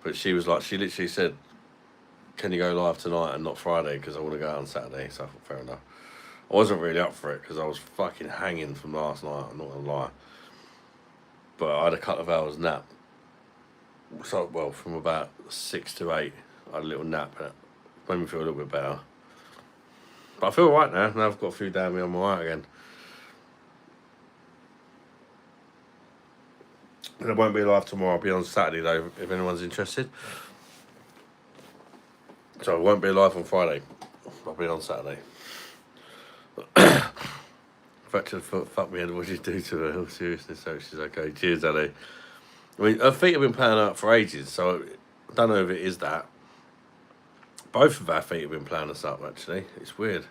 But she was like, she literally said, can you go live tonight and not Friday because I want to go out on Saturday. So I thought, fair enough. I wasn't really up for it because I was fucking hanging from last night, I'm not going to lie. But I had a couple of hours nap. So, well, from about 6 to 8, I had a little nap and it made me feel a little bit better. But I feel alright now. Now I've got a few down me, I'm alright again. And I won't be live tomorrow. I'll be on Saturday though, if anyone's interested. So I won't be live on Friday. I'll be on Saturday. Fractured foot, fuck me head, what did you do to her? Oh, seriousness, so she's okay. Cheers, Ellie. I mean, her feet have been playing out for ages, so I don't know if it is that. Both of our feet have been playing us up, actually. It's weird.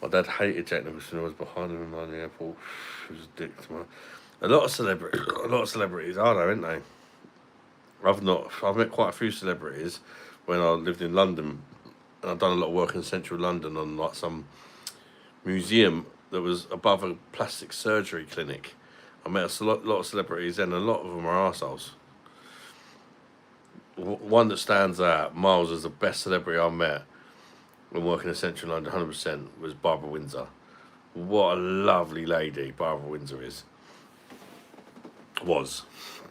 My dad hated Jack Nicholson. I was behind him in the airport. He was a dick to me. A lot of celebrities are there, aren't they? I've met quite a few celebrities when I lived in London, and I've done a lot of work in central London on like some museum that was above a plastic surgery clinic. I met a lot of celebrities, and a lot of them are arseholes. One that stands out, Miles, as the best celebrity I met when working in central London, 100%, was Barbara Windsor. What a lovely lady Barbara Windsor is. Was.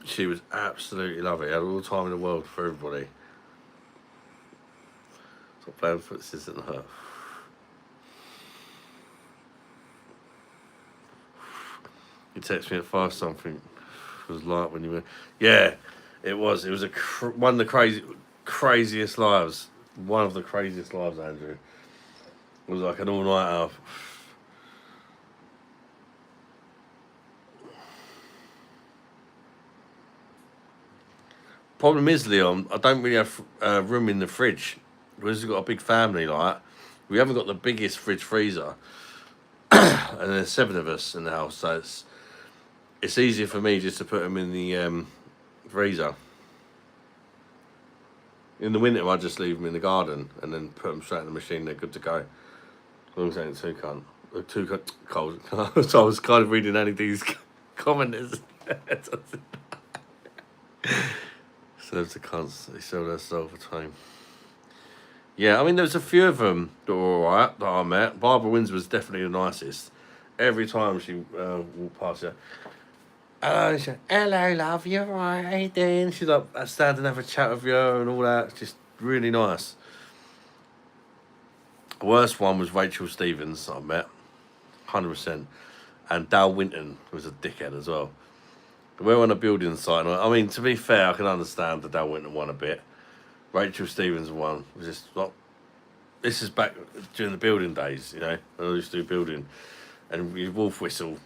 She was absolutely lovely. Had all the time in the world for everybody. Stop playing footsteps in her. You text me at 5 something. It was like when you were. Yeah, it was. It was one of the craziest lives. One of the craziest lives, Andrew. It was like an all-nighter. Problem is, Leon, I don't really have room in the fridge. We've got a big family, like. We haven't got the biggest fridge freezer. And there's 7 of us in the house, so it's easier for me just to put them in the freezer. In the winter, I just leave them in the garden and then put them straight in the machine. They're good to go. As long as they ain't too cold. So I was kind of reading Andy's commenters. Serves the cunts. They sell their soul for time. Yeah, I mean, there was a few of them that were alright that I met. Barbara Windsor was definitely the nicest. Every time she walked past her, hello, love, you alright? How you doing? She's like, stand and have a chat with you and all that. It's just really nice. The worst one was Rachel Stevens that I met, 100%. And Dal Winton was a dickhead as well. We're on a building site. I mean, to be fair, I can understand the Dal Winton one a bit. Rachel Stevens one was just like, this is back during the building days, you know, when I used to do building. And we wolf whistle.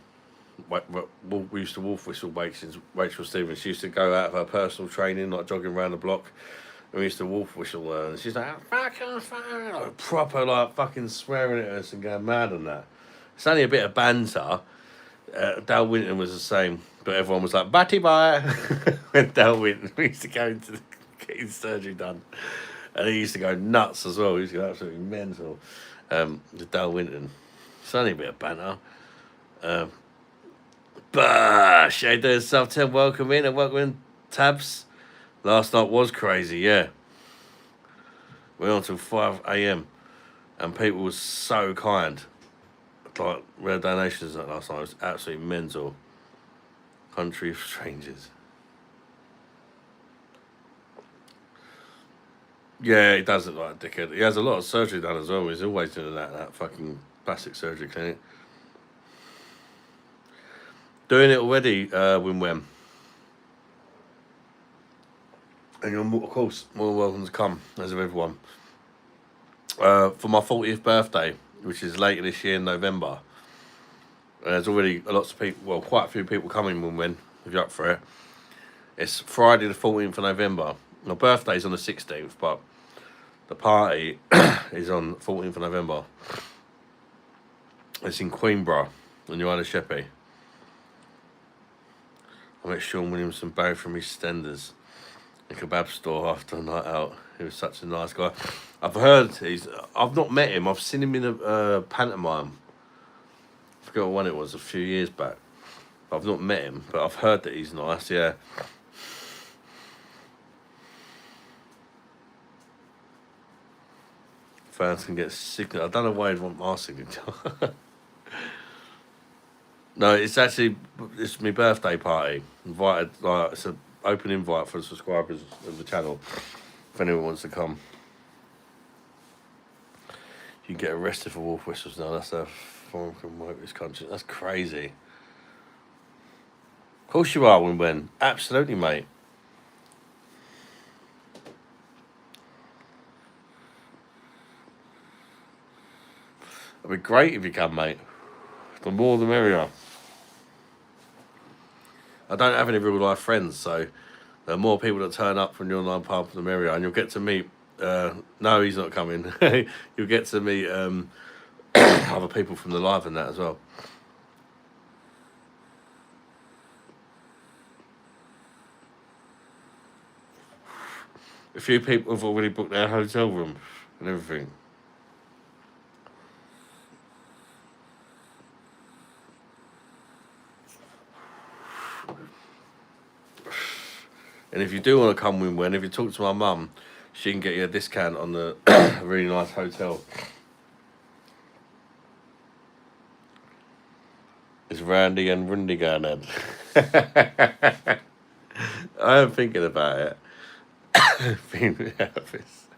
We used to wolf whistle Rachel Stevens. She used to go out of her personal training, like jogging around the block. And we used to wolf whistle her. And she's like, fucking fire. Like, proper, like, fucking swearing at us and going mad on that. It's only a bit of banter. Dal Winton was the same. But everyone was like, batty bye. When Dal Winton, we used to go into get his surgery done. And he used to go nuts as well. He used to go absolutely mental. Dal Winton. It's only a bit of banter. Bash! Hey, there's South 10. Welcome in, Tabs. Last night was crazy, yeah. We went on till 5 a.m. and people were so kind. Like, we had donations last night. It was absolutely mental. Country of strangers. Yeah, he does look like a dickhead. He has a lot of surgery done as well. He's always doing that fucking plastic surgery clinic. Doing it already, Wim. And you're, of course, more welcome to come, as of everyone. For my 40th birthday, which is later this year in November. There's already lots of people, well, quite a few people coming, Wim, if you're up for it. It's Friday the 14th of November. My birthday's on the 16th, but the party is on 14th of November. It's in Queenborough, on Joanna Sheppey. I met Sean Williamson both from his Stenders, a kebab store after a night out. He was such a nice guy. I've heard I've not met him. I've seen him in a pantomime. I forgot what one it was, a few years back. I've not met him, but I've heard that he's nice, yeah. Fans can get signature. I don't know why he'd want my signature. No, it's my birthday party. Invited, like, it's an open invite for the subscribers of the channel. If anyone wants to come. You can get arrested for wolf whistles now. That's a foreign from this country. That's crazy. Of course you are, Win. Absolutely, mate. It'd be great if you can, mate. The more the merrier. I don't have any real life friends, so the more people that turn up from the online pub, the merrier. And you'll get to meet, no, he's not coming. You'll get to meet other people from the live and that as well. A few people have already booked their hotel room and everything. And if you do want to come when, if you talk to my mum, she can get you a discount on the really nice hotel. It's Randy and Rundy going in. I am thinking about it. Being out of this.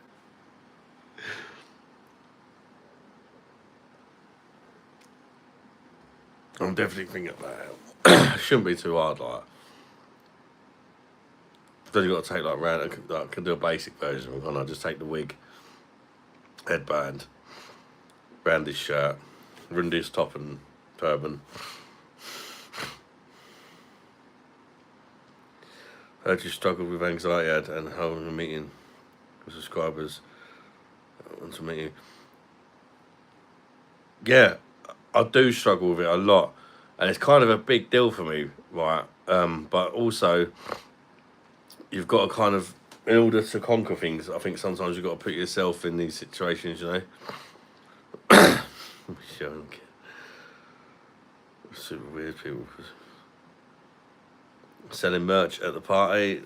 I'm definitely thinking about it. It shouldn't be too hard, like. Then you got to take I can do a basic version, and I just take the wig, headband, Randy's shirt, Rundy's top and turban. Heard you struggled with anxiety and holding a meeting with subscribers. I want to meet you. Yeah, I do struggle with it a lot, and it's kind of a big deal for me, right? But also, you've got to kind of, in order to conquer things, I think sometimes you've got to put yourself in these situations, you know. Super weird people. Selling merch at the party.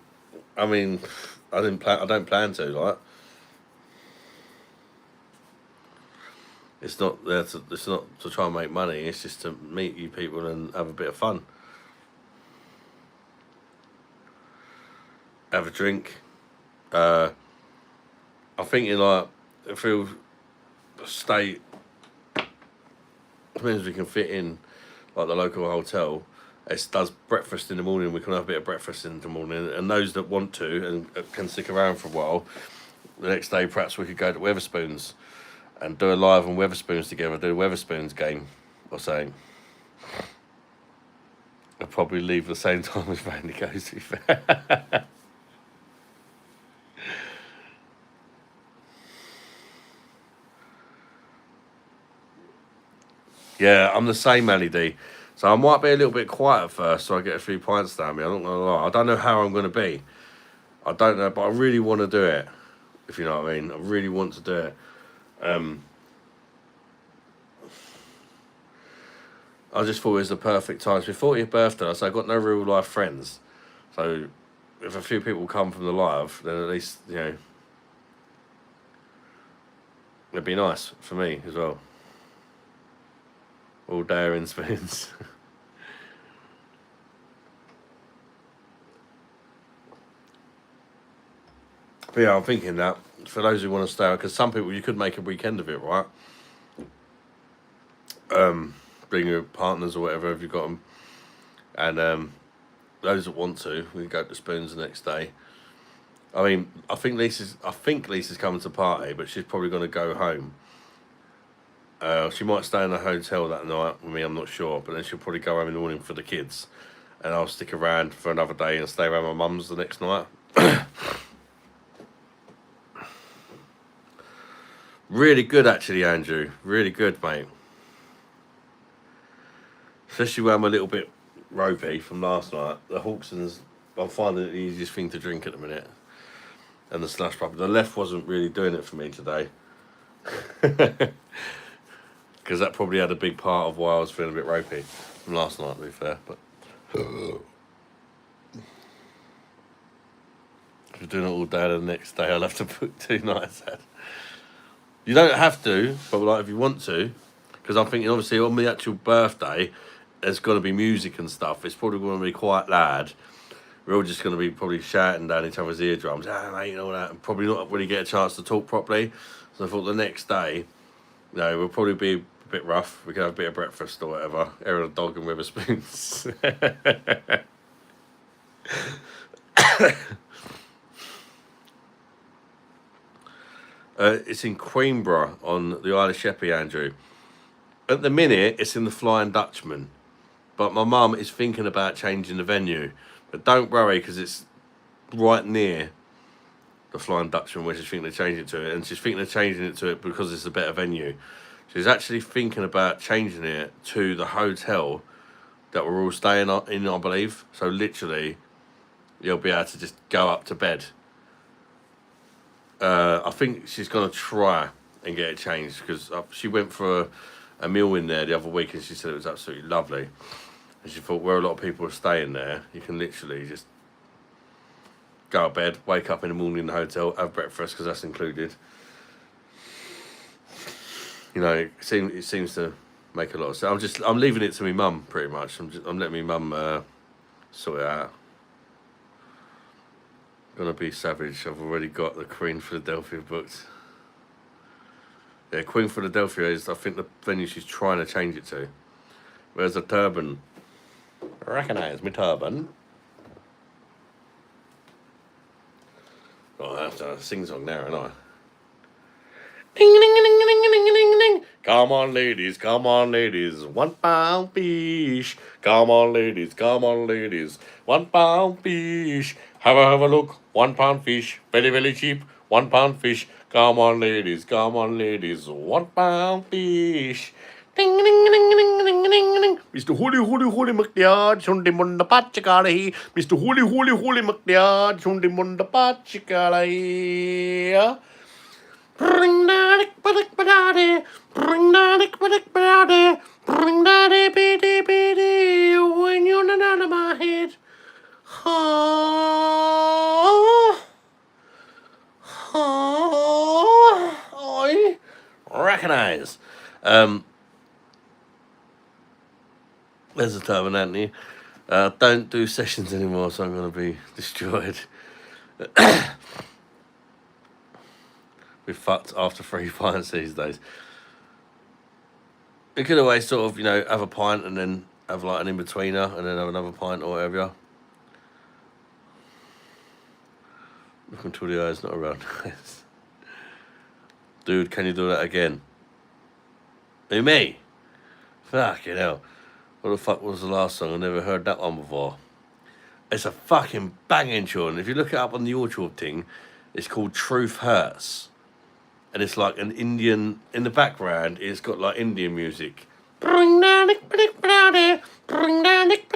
I mean, I don't plan to, like. It's not there to. It's not to try and make money. It's just to meet you people and have a bit of fun. Have a drink. I'm thinking like if we'll stay. As many as we can fit in, like the local hotel. It does breakfast in the morning. We can have a bit of breakfast in the morning, and those that want to and can stick around for a while, the next day perhaps we could go to Weatherspoons and do a live on Weatherspoons together. Do a Weatherspoons game or something. I'll probably leave the same time as Randy goes. To be fair. Yeah, I'm the same, Manny D. So I might be a little bit quiet at first, so I get a few pints down me. I'm not gonna lie. I don't know how I'm gonna be. I don't know, but I really want to do it. If you know what I mean, I really want to do it. I just thought it was the perfect time. It's my 40th birthday, so I've got no real life friends. So if a few people come from the live, then at least, you know, it'd be nice for me as well. All daring spoons. But yeah, I'm thinking that for those who want to stay, because some people you could make a weekend of it, right? Bring your partners or whatever if you've got them, and those that want to, we can go to Spoons the next day. I mean, I think Lisa's coming to party, but she's probably going to go home. She might stay in a hotel that night with me, I'm not sure, but then she'll probably go home in the morning for the kids, and I'll stick around for another day and stay around my mum's the next night. Really good, actually, Andrew. Really good, mate. Especially when I'm a little bit ropey from last night. The Hawkson's, I'm finding it the easiest thing to drink at the minute. And the slush puppy. The left wasn't really doing it for me today. Because that probably had a big part of why I was feeling a bit ropey from last night, to be fair. But if we're doing it all day the next day, I'll have to book 2 nights out. You don't have to, but like if you want to, because I'm thinking obviously on the actual birthday, there's going to be music and stuff. It's probably going to be quite loud. We're all just going to be probably shouting down each other's eardrums, mate, and all that, and probably not really get a chance to talk properly. So I thought the next day, you know, we'll probably be a bit rough. We can have a bit of breakfast or whatever. Air of the dog and Weatherspoons. It's in Queenborough on the Isle of Sheppey, Andrew. At the minute, it's in the Flying Dutchman. But my mum is thinking about changing the venue. But don't worry, because it's right near the Flying Dutchman where she's thinking of changing it to it. And she's thinking of changing it to it because it's a better venue. She's actually thinking about changing it to the hotel that we're all staying in, I believe. So literally, you'll be able to just go up to bed. I think she's gonna try and get it changed because she went for a meal in there the other week and she said it was absolutely lovely. And she thought where a lot of people are staying there, you can literally just go to bed, wake up in the morning in the hotel, have breakfast because that's included. You know, it seems to make a lot of sense. I'm leaving it to my mum pretty much. I'm letting my mum sort it out. Gonna be savage. I've already got the Queen Philadelphia booked. Yeah, Queen Philadelphia is, I think, the venue she's trying to change it to. Where's the turban? Recognise me turban. Oh, I have to sing song now, ain't I? Ding ding ding ding ding ding ding ding. Come on, ladies, come on, ladies. £1 fish. Come on, ladies, come on, ladies. £1 fish. Have a look. £1 fish. Very, very cheap. £1 fish. Come on, ladies, come on, ladies. £1 fish. Ding ding ding ding ding ding ding. Mr. Holy McDad, Sunday Munda Pachakalahi. Mr. Holy McDad, Sunday Munda Pachakalahi. Bring daddy, bring daddy, bring daddy, bitty, when you're not out of my head. I recognise. There's a turban, Anthony. Don't do sessions anymore, so I'm going to be destroyed. We're fucked after 3 pints these days. We could always sort of, have a pint and then have like an in-betweener and then have another pint or whatever. Look until the eye's not around. Dude, can you do that again? Who, me? Fucking hell. What the fuck was the last song? I never heard that one before. It's a fucking banging tune. If you look it up on the YouTube thing, it's called Truth Hurts. And it's like an Indian, in the background, it's got like Indian music. Bring down it, bring down it, bring down it,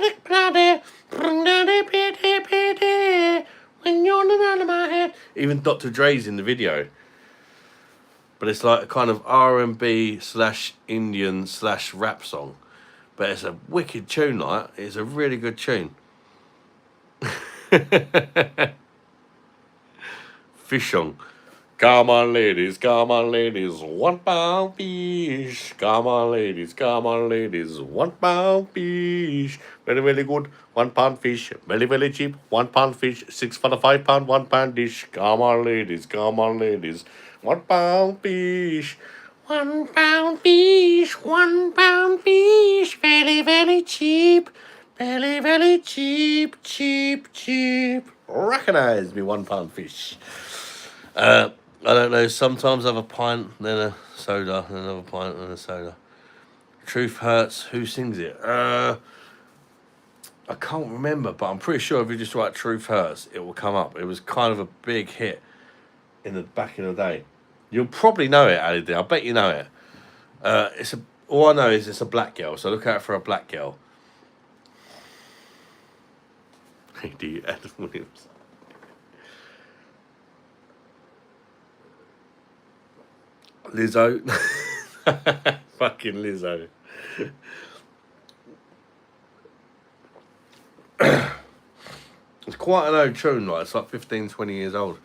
when you're out of my head. Even Dr. Dre's in the video. But it's like a kind of R&B / Indian / rap song. But it's a wicked tune, like. It's a really good tune. Fish song. Come on, ladies, £1 fish. Come on, ladies, £1 fish. Very, very good, £1 fish. Very, very cheap, £1 fish. 6 for the £5, £1 dish. Come on, ladies, £1 fish. £1 fish, £1 fish. Very, very cheap. Very, very cheap, cheap. Recognise me, £1 fish. I don't know, sometimes I have a pint, then a soda, then another pint, then a soda. Truth Hurts, who sings it? I can't remember, but I'm pretty sure if you just write Truth Hurts, it will come up. It was kind of a big hit back in the day. You'll probably know it, Ali D. I bet you know it. All I know is it's a black girl, so look out for a black girl. D. Adam Williams. Lizzo. Fucking Lizzo. It's quite an old tune, like it's like 15, 20 years old.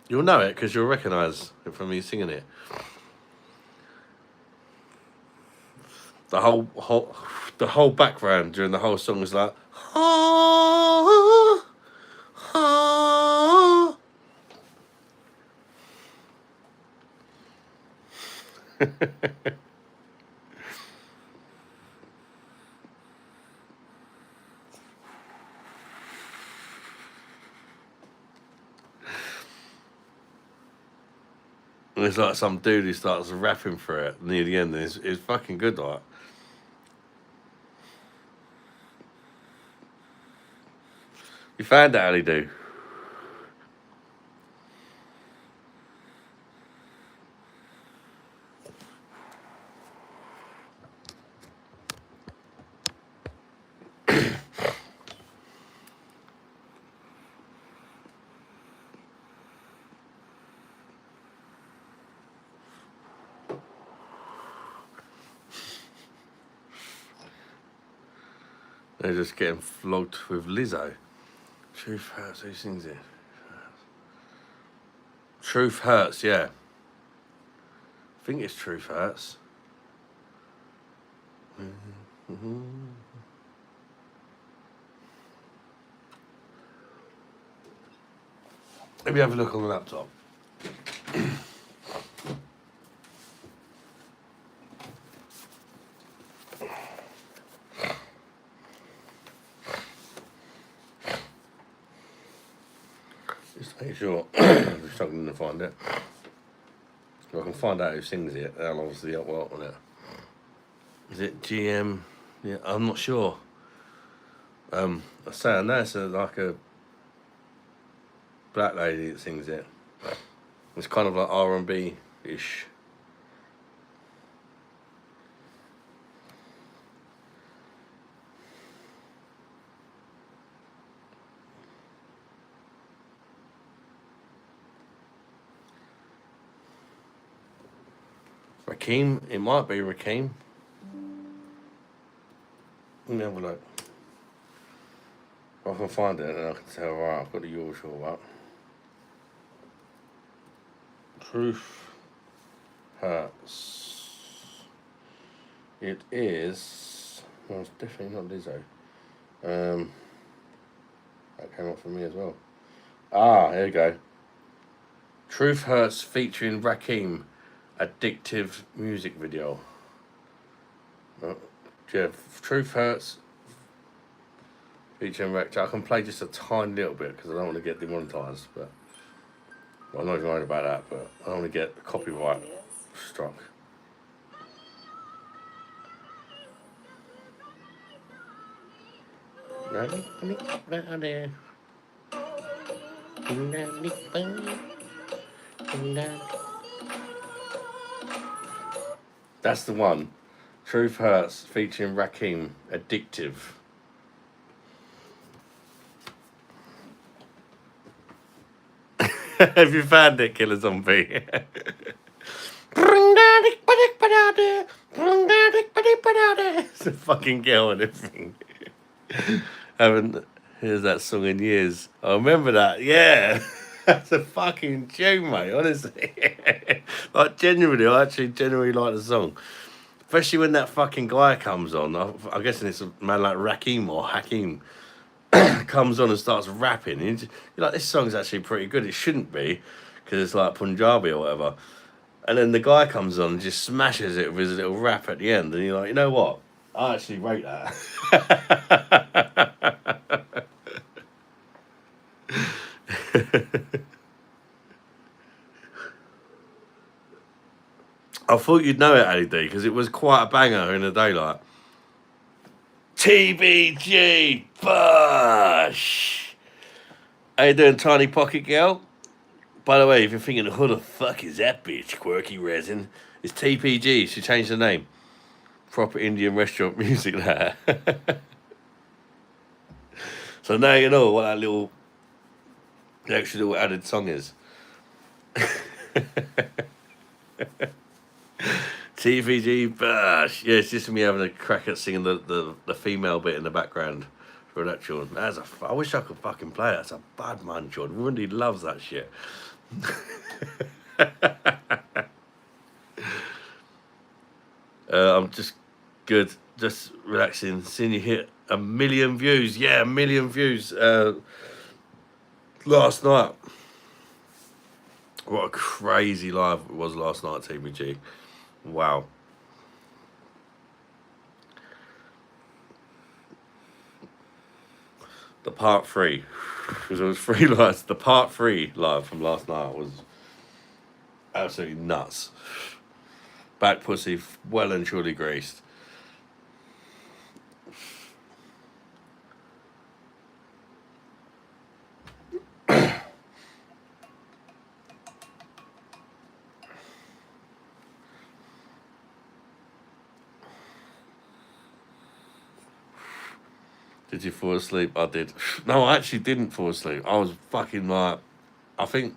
You'll know it because you'll recognise it from me singing it. The whole background during the whole song is like and it's like some dude who starts rapping for it near the end. It's fucking good, like. You found that, Ali do. They're just getting flogged with Lizzo. Truth Hurts, who sings it? Truth Hurts, yeah. I think it's Truth Hurts. Let me have a look on the laptop. Just make sure. I'm struggling to find it. If I can find out who sings it, I'll obviously work on it. Is it GM? Yeah, I'm not sure. I say I know it's like a black lady that sings it. It's kind of like R&B-ish. Rakim, it might be Rakim. Let me have a look. If I can find it, then I can tell, right, I've got the usual up. Truth Hurts. It is. Well, it's definitely not Lizzo. That came up for me as well. Ah, here we go. Truth Hurts featuring Rakim. Addictive music video. Oh, yeah, Truth Hurts featuring Rakim. I can play just a tiny little bit because I don't want to get demonetized, but well, I'm not even worried about that, but I don't want to get copyright struck. That's the one. Truth Hurts featuring Rakim. Addictive. Have you found it, Killer Zombie? It's a fucking girl and everything. Haven't heard that song in years. I remember that, yeah. That's a fucking tune, mate, honestly. Like, genuinely, I actually genuinely like the song. Especially when that fucking guy comes on. I'm guessing it's a man like Rakim or Hakim comes on and starts rapping. And you're like, this song's actually pretty good. It shouldn't be, because it's like Punjabi or whatever. And then the guy comes on and just smashes it with his little rap at the end. And you're like, you know what? I actually rate that. I thought you'd know it, Ali D, because it was quite a banger in the daylight. TBG Bush! How you doing, Tiny Pocket Girl? By the way, if you're thinking, who the fuck is that bitch, Quirky Resin? It's TPG. She changed the name. Proper Indian restaurant music there. So now you know what that little, the extra little added song is. TVG Bush. Yeah, it's just me having a crack at singing the female bit in the background for an actual. I wish I could fucking play it. That's a bad man, Jordan. Rundy loves that shit. I'm just good, just relaxing. Seeing you hit 1 million views. Yeah, 1 million views last night. What a crazy live it was last night, TBG. Wow. The part 3, because it was 3 lives. The part 3 live from last night was absolutely nuts. Back pussy well and truly greased. Did you fall asleep? I did. No, I actually didn't fall asleep. I was fucking like, I think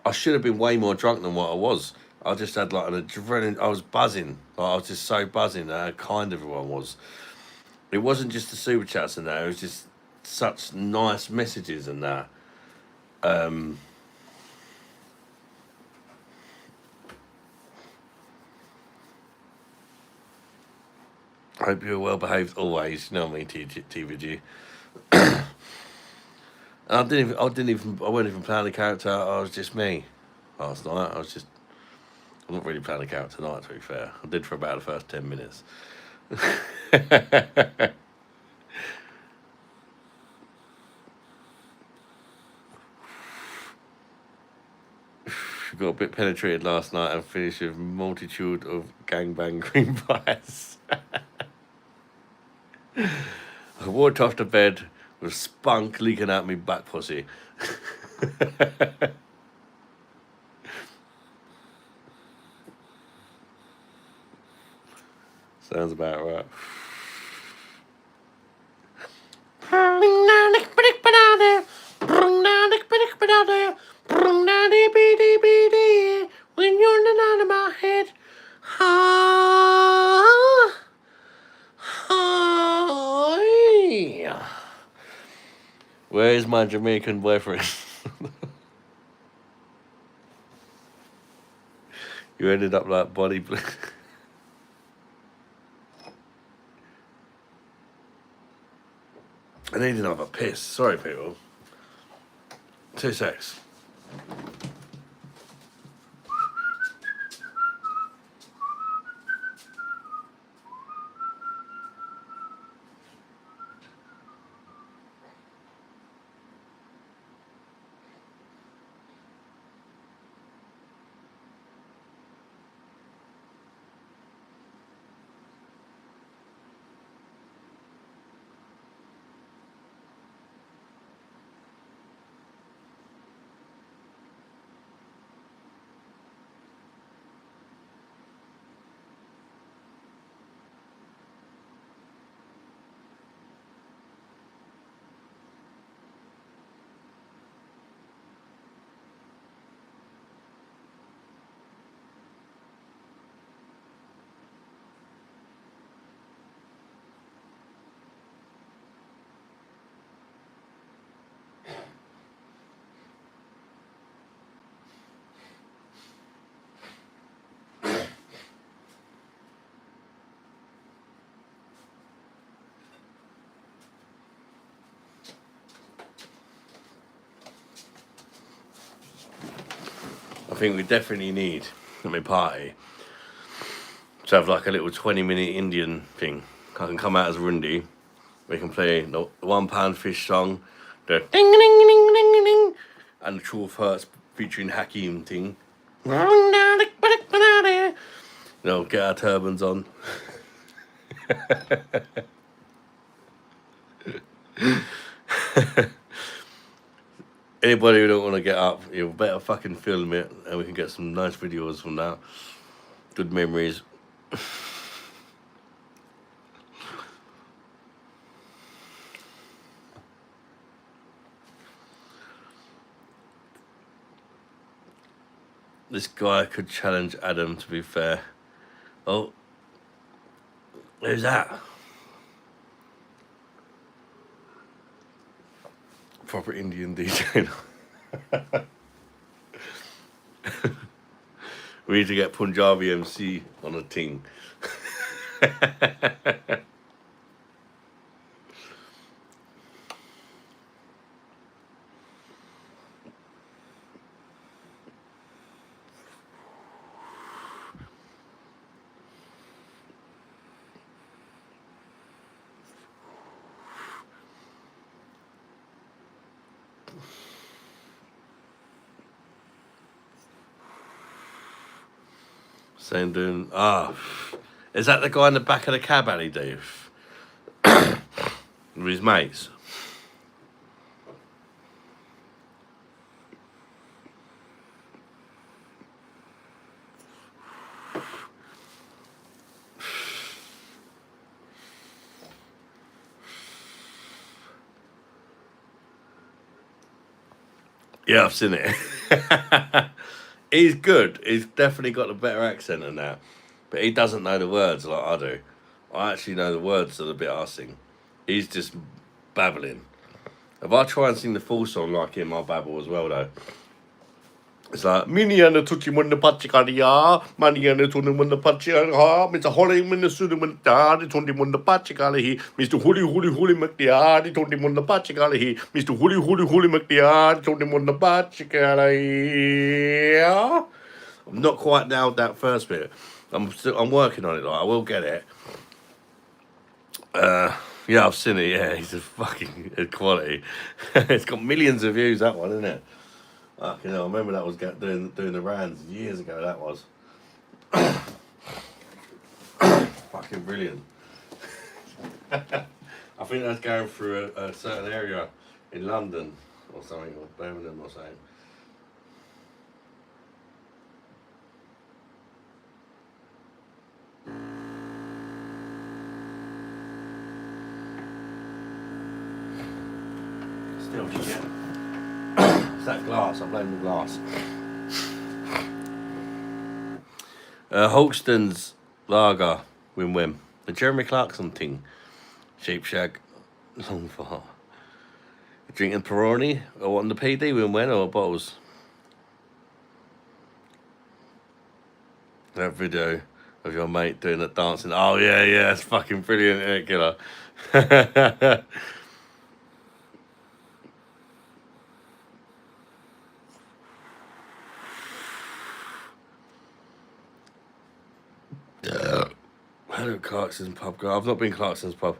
I should have been way more drunk than what I was. I just had like an adrenaline. I was buzzing. Like, I was just so buzzing. How kind everyone was. It wasn't just the super chats and that. It was just such nice messages and that. I hope you're well behaved always. You know what I mean, TVG. I wasn't even playing the character. I was just me last night. I'm not really playing the character tonight, to be fair. I did for about the first 10 minutes. Got a bit penetrated last night and finished with a multitude of gangbang cream pies. I walked off to bed with spunk leaking out me back pussy. Sounds about right. When you're not in my head. Where is my Jamaican boyfriend? You ended up like body. I need another piss. Sorry, people. 2 secs. I think we definitely need, at my party, to have like a little 20-minute Indian thing. I can come out as Rundy. We can play the £1 fish song, the ding ding ding ding ding, and the Truth Hurts featuring Hakeem thing. You know, get our turbans on. Anybody who don't want to get up, you better fucking film it, and we can get some nice videos from that. Good memories. This guy could challenge Adam, to be fair. Oh, who's that? Proper Indian DJ. We need to get Punjabi MC on a ting. Sending. Is that the guy in the back of the cab alley, Dave? With his mates? Yeah, I've seen it. He's good. He's definitely got a better accent than that. But he doesn't know the words like I do. I actually know the words of the bit I sing. He's just babbling. If I try and sing the full song like him, I'll babble as well though. It's like Mini and the Tutti when the Pachikaria, Mani and the Tuni when the Pachika, Mr. Holly when the Sudi when the Tony when the Pachikali, Mr. Huli McDiar, Tony when the Pachikali, Mr. Huli McDiar, Tony when the Pachikali. I'm not quite nailed that first bit. I'm working on it. Like I will get it. Yeah, I've seen it. Yeah, he's a fucking quality. It's got millions of views. That one, isn't it? Fucking hell, I remember that was doing the rounds years ago. That was fucking brilliant. I think that's going through a certain area in London or something, or Birmingham or something. Still shit. It's that glass, I blame the glass. Holston's Lager, win-win. The Jeremy Clarkson thing. Sheep Shag, long for drinking Peroni, or on the PD, win-win, or bottles. That video of your mate doing that dancing. Oh, yeah, it's fucking brilliant, isn't it, killer? Hello, Clarkson's pub. I've not been Clarkson's pub.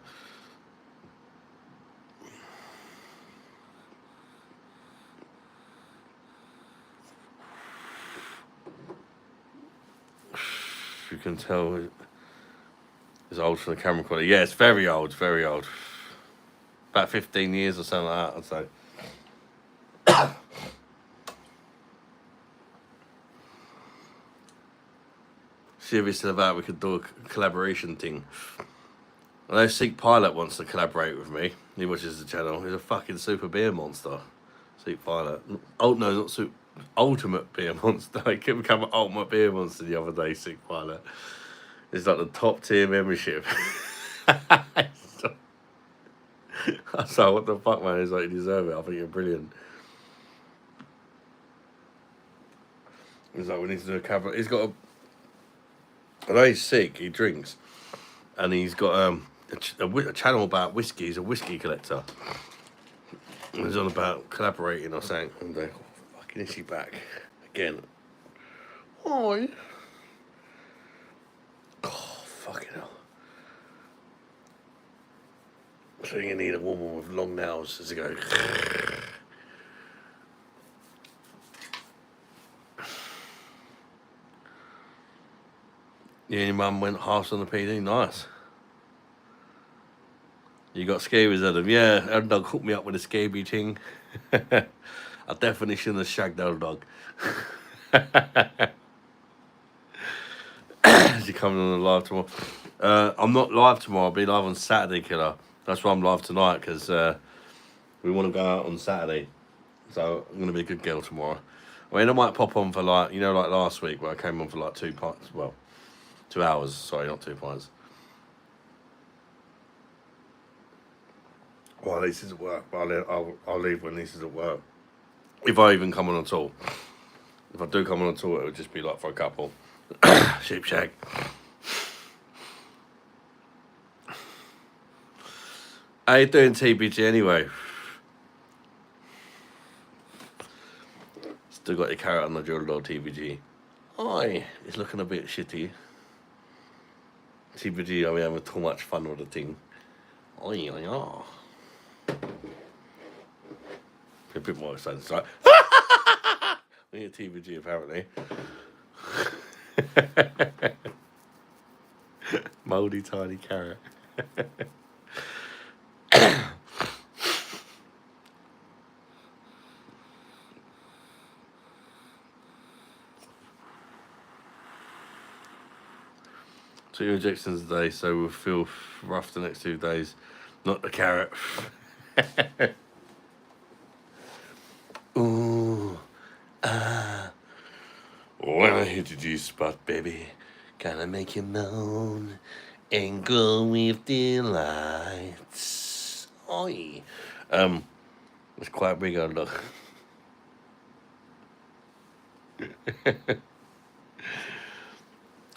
You can tell it's old from the camera quality. Yeah, it's very old, very old. About 15 years or something like that, I'd say. See if it's still about we could do a collaboration thing. I know Seek Pilot wants to collaborate with me. He watches the channel. He's a fucking super beer monster. Seek Pilot. Oh no, not super. Ultimate beer monster. He could become an ultimate beer monster the other day. Seek Pilot. It's like the top tier membership. So what the fuck, man? He's like, you deserve it. I think you're brilliant. He's like, we need to do a cover. He's got a. I know he's sick. He drinks, and he's got a channel about whiskey. He's a whiskey collector. And he's on about collaborating or something. And oh, fucking is he back again? Hi. Oh, fucking hell. So you need a woman with long nails as you go. Yeah, your mum went half on the PD. Nice. You got scabies, Adam. Yeah, Elder Dog hooked me up with a scabie thing. I definitely shouldn't have shagged Elder Dog. Is he coming on the live tomorrow? I'm not live tomorrow. I'll be live on Saturday, killer. That's why I'm live tonight, because we want to go out on Saturday. So I'm going to be a good girl tomorrow. I mean, I might pop on for like last week where I came on for like 2 pints. Well, 2 hours. Sorry, not 2 pints. Well, Lisa's at work. I'll leave when Lisa's at work. If I even come on at all. If I do come on at all, it would just be like for a couple. Sheep Shag. How you doing, TBG, anyway? Still got your carrot on the drill door, TBG. Aye, it's looking a bit shitty. TBG, are we having too much fun with the thing? Aye. A bit more excited. It's like, we need a TBG, apparently. Mouldy tiny carrot. Two injections a day, so we'll feel rough the next 2 days. Not the carrot. Ooh, when I hit the G-spot, baby, gonna make you moan and go with the lights. Oi. It's quite big on look.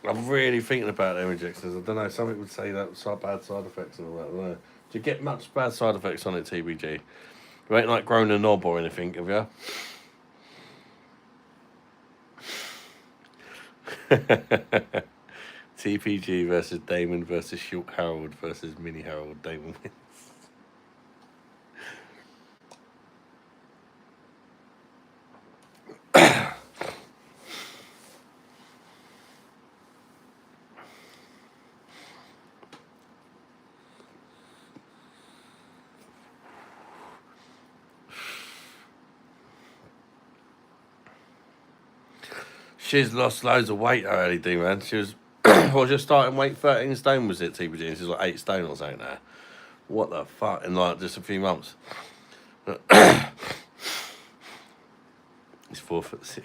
I'm really thinking about them injections. I don't know. Some people would say that's bad side effects and all that. I don't know. Do you get much bad side effects on it, TBG? You ain't like grown a knob or anything, have you? TPG versus Damon versus Short Harold versus Mini Harold. Damon wins. She's lost loads of weight already, D man. She was, what was your starting weight? 13 stone was it, TPG? She's like 8 stone or something now. What the fuck? In like just a few months. He's 4'6".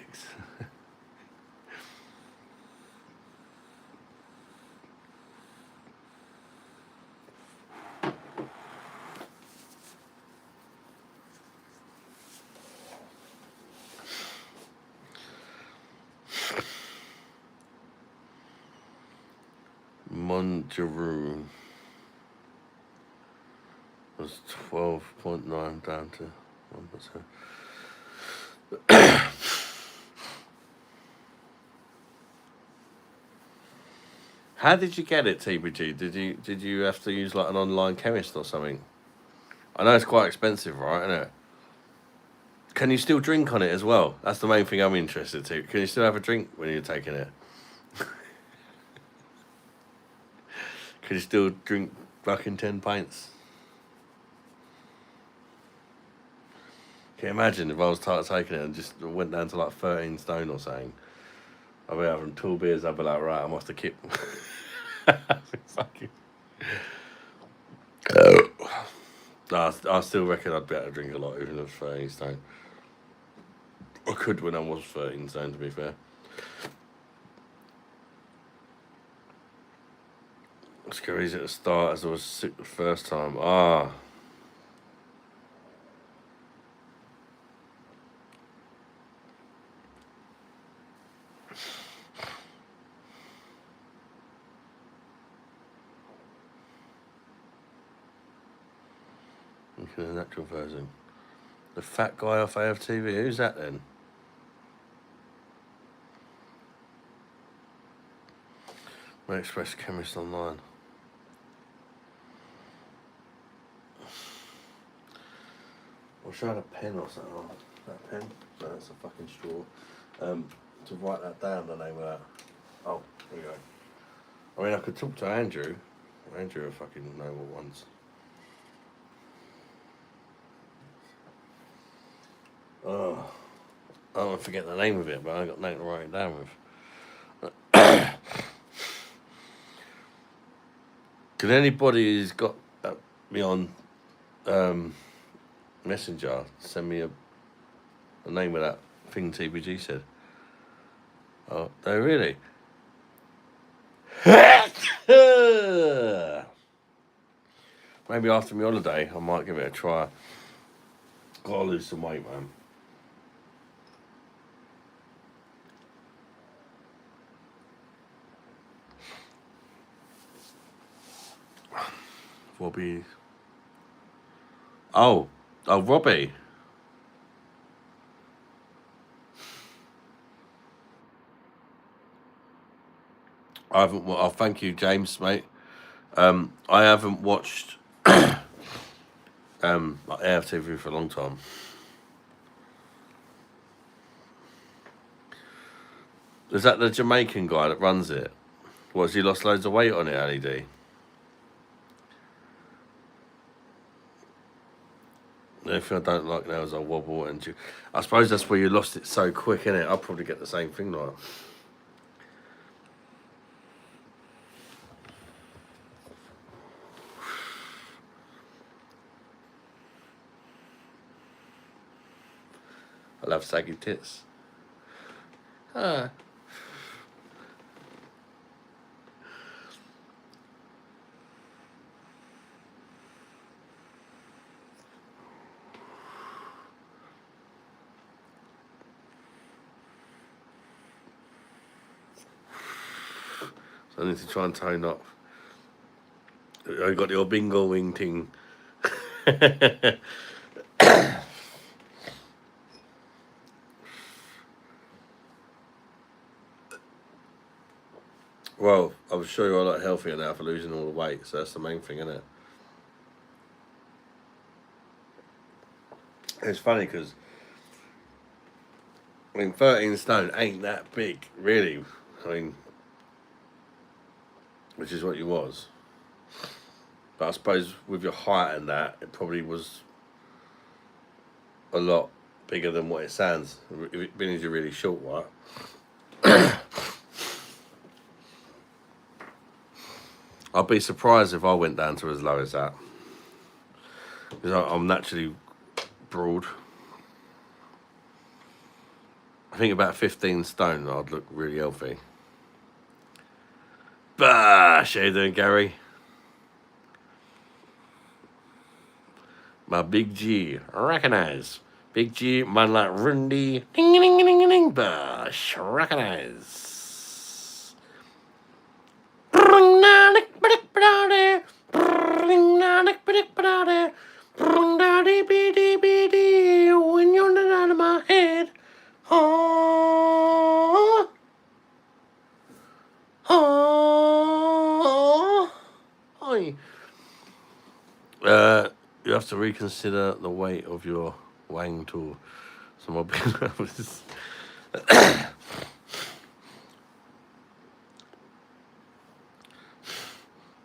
Monjaroo was 12.9 down to 1%. How did you get it, TBG? Did you have to use like an online chemist or something? I know it's quite expensive, right? Isn't it? Can you still drink on it as well? That's the main thing I'm interested to. Can you still have a drink when you're taking it? Can you still drink fucking 10 pints? Can you imagine if I was taking it and just went down to like 13 stone or something? I'd be having 2 beers, I'd be like, right, I must have kept. Fucking. No, I still reckon I'd be able to drink a lot even if 13 stone. I could when I was 13 stone, to be fair. Scurries at the start as I was sick the first time. Ah. Look at the natural version. The fat guy off AFTV, who's that then? My Express Chemist Online. I'll show a pen or something. That pen? No, that's a fucking straw. To write that down, the name of that. Oh, here we go. I mean, I could talk to Andrew. Andrew will fucking know what ones. Oh, I don't want to forget the name of it, but I got nothing to write it down with. Can anybody who's got me on Messenger send me the name of that thing TBG said? Oh, really? Maybe after my holiday, I might give it a try. Gotta lose some weight, man. Robbie. Oh, Robbie. I haven't. Oh, thank you, James, mate. I haven't watched AFTV for a long time. Is that the Jamaican guy that runs it? Has he lost loads of weight on it, LED? The only thing I don't like now is I wobble and I suppose that's where you lost it so quick, innit? I'll probably get the same thing like. I love saggy tits. Ah. So I need to try and tone up. I got the bingo wing thing. Well, I'm sure you're a lot healthier now for losing all the weight, so that's the main thing, isn't it? It's funny because, I mean, 13 stone ain't that big, really. I mean, which is what you was. But I suppose with your height and that, it probably was a lot bigger than what it sounds, being as you're really short, right? I'd be surprised if I went down to as low as that. Because I'm naturally broad. I think about 15 stone, I'd look really healthy. Bash! How you doing, Gary? My big G, recognize. Big G, man like Rundy. Ding, ding, ding, ding, ding. Bash, recognize. When you're not out of my head. Oh, oh, oh. You have to reconsider the weight of your wang tool. So my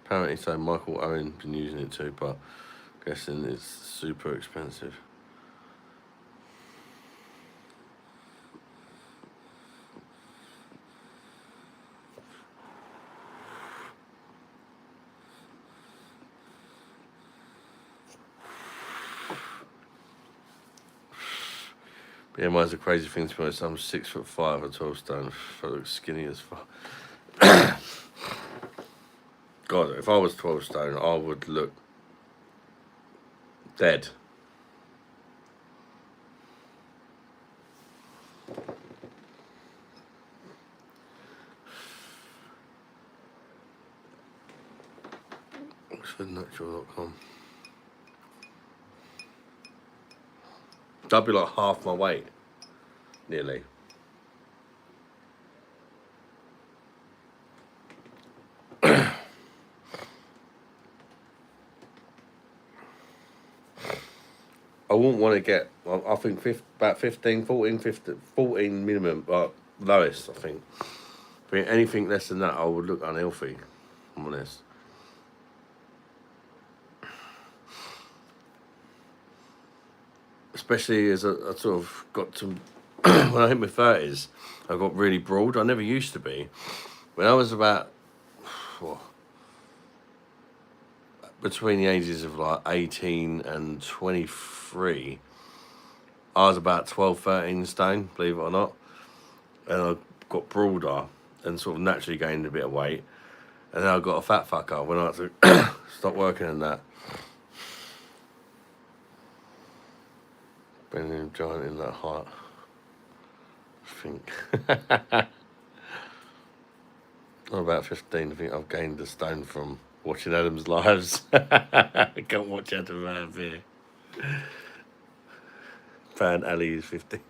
apparently, so Michael Owen's been using it too, but I'm guessing it's super expensive. Yeah, mine's a crazy thing to be honest. I'm 6'5" or 12 stone. I look skinny as fuck. God, if I was 12 stone, I would look dead. OxfordNatural.com. That'd be like half my weight, nearly. I wouldn't want to get, I think about 15, 14, 15, 14 minimum, lowest, I think. But anything less than that, I would look unhealthy, if I'm honest. Especially as I sort of got to, when I hit my 30s, I got really broad. I never used to be. When I was about, between the ages of like 18 and 23, I was about 12, 13 stone, believe it or not. And I got broader and sort of naturally gained a bit of weight. And then I got a fat fucker when I had to stop working in that. Been giant in that height, I think. I'm about 15, I think I've gained a stone from watching Adam's lives. I can't watch Adam out here. Fan Ali is 15.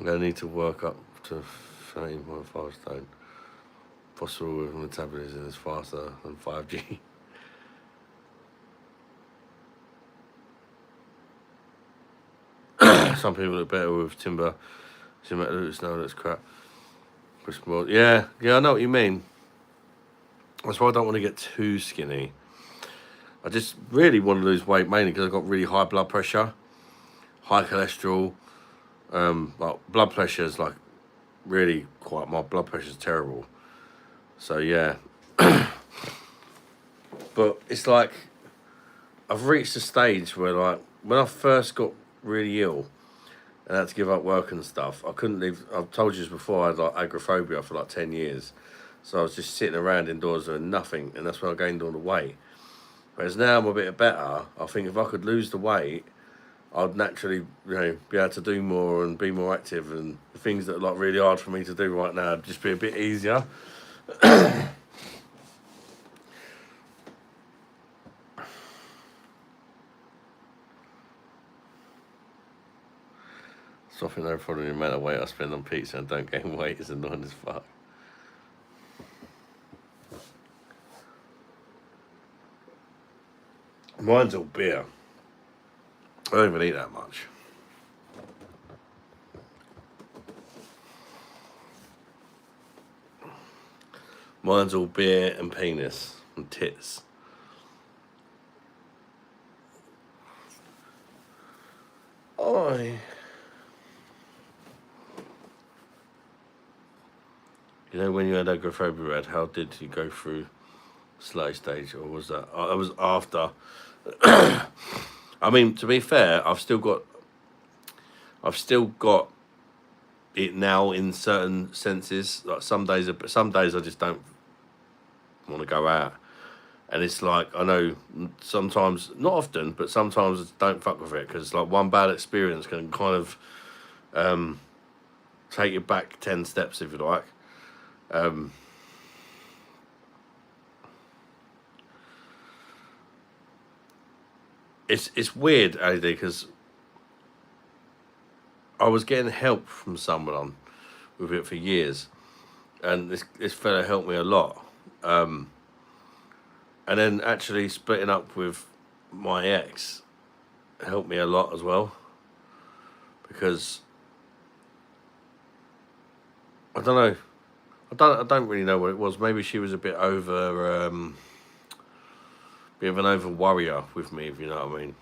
I need to work up to 13.5 stone. Possible with metabolism is faster than 5G. Some people look better with timber. Timber looks now looks crap. Yeah, I know what you mean. That's why I don't want to get too skinny. I just really want to lose weight mainly because I've got really high blood pressure, high cholesterol. Like blood pressure is like really quite. My blood pressure is terrible. So yeah, but it's like I've reached a stage where like when I first got really ill and had to give up work and stuff, I couldn't leave. I've told you this before. I had like agoraphobia for like 10 years, so I was just sitting around indoors doing nothing, and that's when I gained all the weight. Whereas now I'm a bit better. I think if I could lose the weight I'd naturally, be able to do more and be more active, and the things that are like really hard for me to do right now would just be a bit easier. Something no problem, the amount of weight I spend on pizza and don't gain weight is annoying as fuck. Mine's all beer. I don't even eat that much. Mine's all beer and penis and tits. You know, when you had agoraphobia, how did you go through slow stage, or was that? I was after. I mean, to be fair, I've still got it now in certain senses. Like some days I just don't want to go out, and it's like I know sometimes, not often, but sometimes I don't fuck with it because like one bad experience can kind of take you back 10 steps if you like. It's weird, AD, because I was getting help from someone with it for years, and this fella helped me a lot. And then actually splitting up with my ex helped me a lot as well, because I don't know, I don't really know what it was. Maybe she was a bit bit of an over worrier with me, if you know what I mean.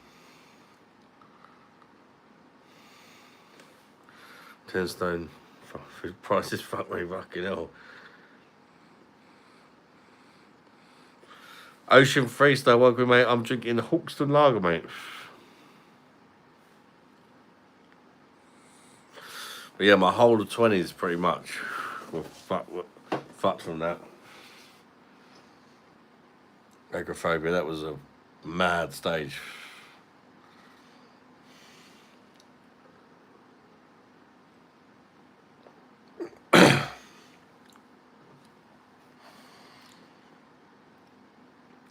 10 stone food prices, fuck me, fucking hell. Ocean Freestyle, welcome, mate. I'm drinking Hawkston Lager, mate. But yeah, my whole of 20s pretty much were fucked from that. Agoraphobia, that was a mad stage.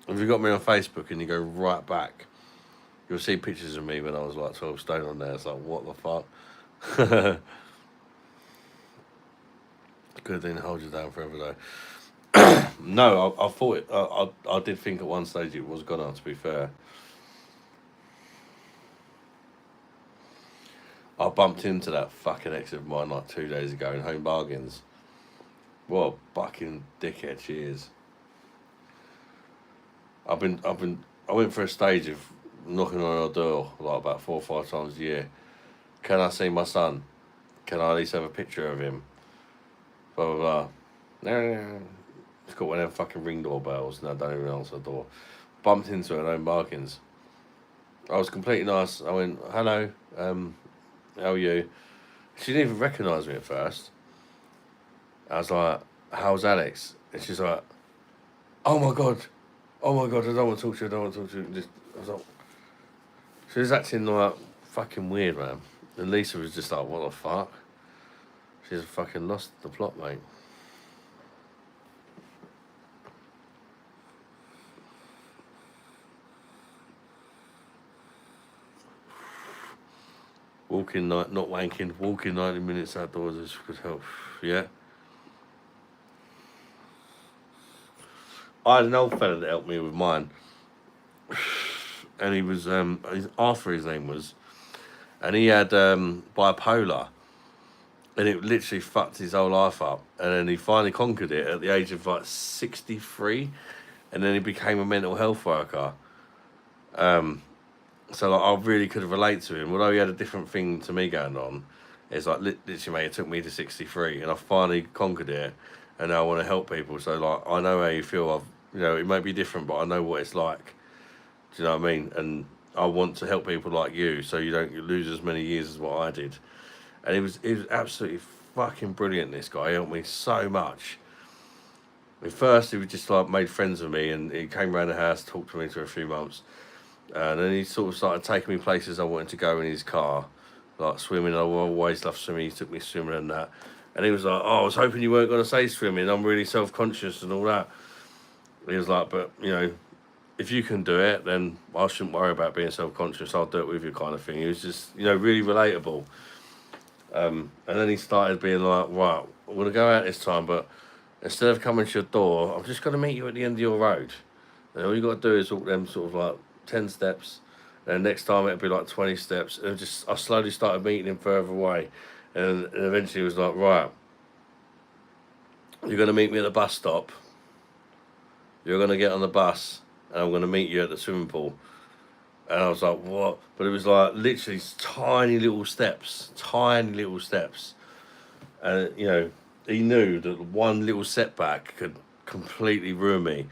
If you got me on Facebook and you go right back, you'll see pictures of me when I was like 12 stone on there. It's like, what the fuck? Good thing hold you down forever though. No, I thought it. I did think at one stage it was gonna. To be fair, I bumped into that fucking ex of mine like 2 days ago in Home Bargains. What a fucking dickhead she is. I went for a stage of knocking on her door like about 4 or 5 times a year. Can I see my son? Can I at least have a picture of him? Blah blah blah. No. It's got one of them fucking ring doorbells and I don't even answer the door. Bumped into her at Home Bargains. I was completely nice. I went, hello, how are you? She didn't even recognise me at first. I was like, how's Alex? And she's like, oh my god, I don't want to talk to you, I was like, she was acting like fucking weird, man. And Lisa was just like, what the fuck? She's fucking lost the plot, mate. Walking night, not wanking, walking 90 minutes outdoors is good help. Yeah. I had an old fella that helped me with mine. And he was, Arthur his name was. And he had bipolar. And it literally fucked his whole life up. And then he finally conquered it at the age of like 63. And then he became a mental health worker. So like, I really could relate to him. Although he had a different thing to me going on. It's like, literally, mate, it took me to 63. And I finally conquered it. And now I want to help people. So like, I know how you feel. It may be different, but I know what it's like. Do you know what I mean? And I want to help people like you, so you don't lose as many years as what I did. And he was absolutely fucking brilliant. This guy, he helped me so much. At first, he was just like made friends with me, and he came around the house, talked to me for a few months, And then he sort of started taking me places I wanted to go in his car, like swimming. I always loved swimming. He took me swimming and that. And he was like, "Oh, I was hoping you weren't going to say swimming. I'm really self-conscious and all that." He was like, "But, you know, if you can do it, then I shouldn't worry about being self-conscious. I'll do it with you," kind of thing. He was just, you know, really relatable. And then he started being like, "Right, I'm going to go out this time, but instead of coming to your door, I'm just going to meet you at the end of your road. And all you got to do is walk them sort of like 10 steps. And next time it'll be like 20 steps." And I slowly started meeting him further away. And eventually he was like, "Right, you're going to meet me at the bus stop. You're going to get on the bus and I'm going to meet you at the swimming pool." And I was like, "What?" But it was like literally tiny little steps. And, you know, he knew that one little setback could completely ruin me.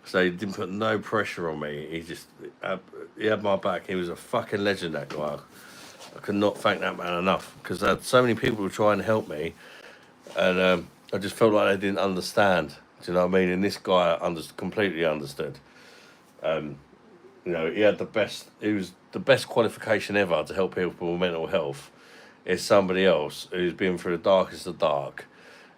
So he didn't put no pressure on me. He had my back. He was a fucking legend, that guy. I could not thank that man enough, because I had so many people who try and help me, and I just felt like they didn't understand. Do you know what I mean? And this guy completely understood. You know, he was the best qualification ever to help people with mental health. Is somebody else who's been through the darkest of dark.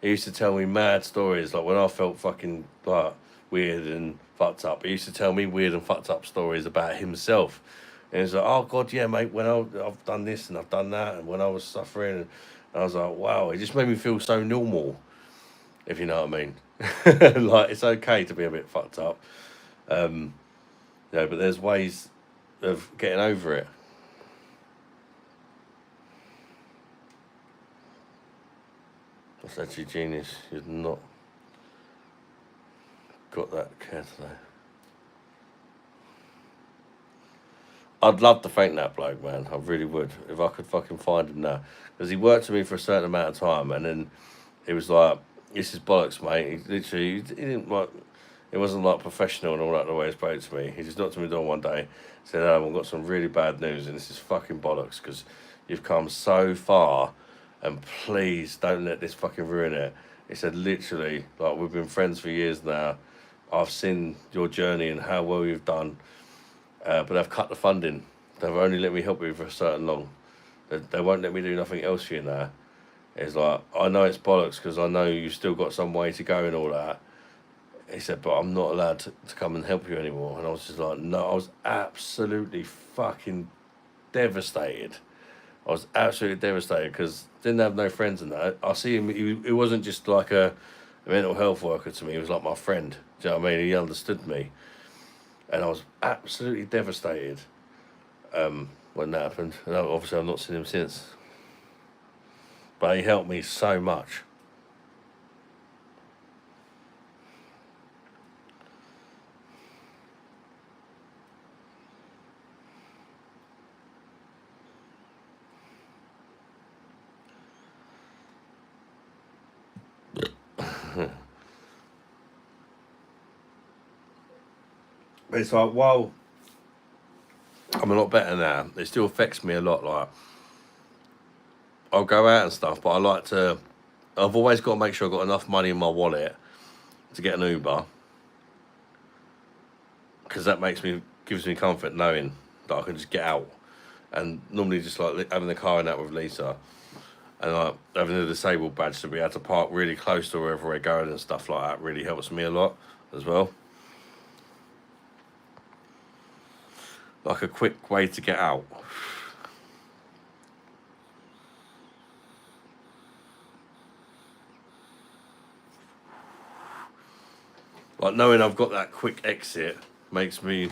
He used to tell me mad stories, like when I felt fucking like weird and fucked up. He used to tell me weird and fucked up stories about himself. And he's like, "Oh God, yeah, mate, when I've done this and I've done that, and when I was suffering," and I was like, wow, it just made me feel so normal, if you know what I mean. Like, it's okay to be a bit fucked up. You know, but there's ways of getting over it. That's actually genius. You've not got that care today. I'd love to thank that bloke, man. I really would. If I could fucking find him now. Because he worked with me for a certain amount of time, and then it was like, "This is bollocks, mate." He literally, he didn't like, it wasn't like professional and all that the way he spoke to me. He just knocked on my door one day, said, "I've got some really bad news, and this is fucking bollocks, because you've come so far, and please don't let this fucking ruin it." He said, "Literally, like, we've been friends for years now. I've seen your journey and how well you've done. But they've cut the funding. They've only let me help you for a certain long. They won't let me do nothing else for you now." It's like, "I know it's bollocks, because I know you've still got some way to go and all that." He said, "But I'm not allowed to come and help you anymore." And I was just like, no, I was absolutely fucking devastated. I was absolutely devastated, because didn't have no friends in that. I see him, he wasn't just like a mental health worker to me, he was like my friend. Do you know what I mean? He understood me. And I was absolutely devastated when that happened. And obviously I've not seen him since. But he helped me so much. But it's like, well, I'm a lot better now. It still affects me a lot. Like, I'll go out and stuff, but I've always got to make sure I've got enough money in my wallet to get an Uber, because that gives me comfort knowing that I can just get out. And normally just like having the car in that with Lisa, and like having a disabled badge to be able to park really close to wherever we're going and stuff like that really helps me a lot as well. Like a quick way to get out. Like, knowing I've got that quick exit makes me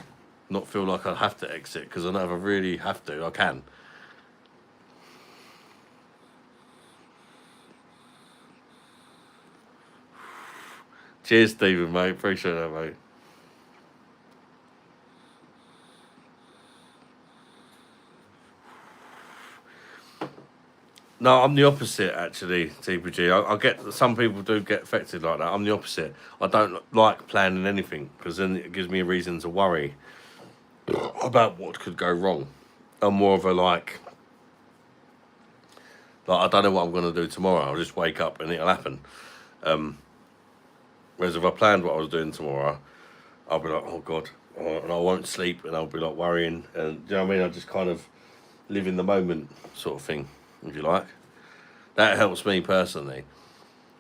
not feel like I have to exit, because I know if I really have to, I can. Cheers, Stephen, mate. Appreciate that, mate. No, I'm the opposite, actually, TPG. I get, some people do get affected like that. I'm the opposite. I don't like planning anything, because then it gives me a reason to worry about what could go wrong. I'm more of a like I don't know what I'm going to do tomorrow. I'll just wake up and it'll happen. Whereas if I planned what I was doing tomorrow, I'll be like, "Oh God, and I won't sleep, and I'll be like worrying, and do you know what I mean? I just kind of live in the moment, sort of thing, if you like. That helps me personally,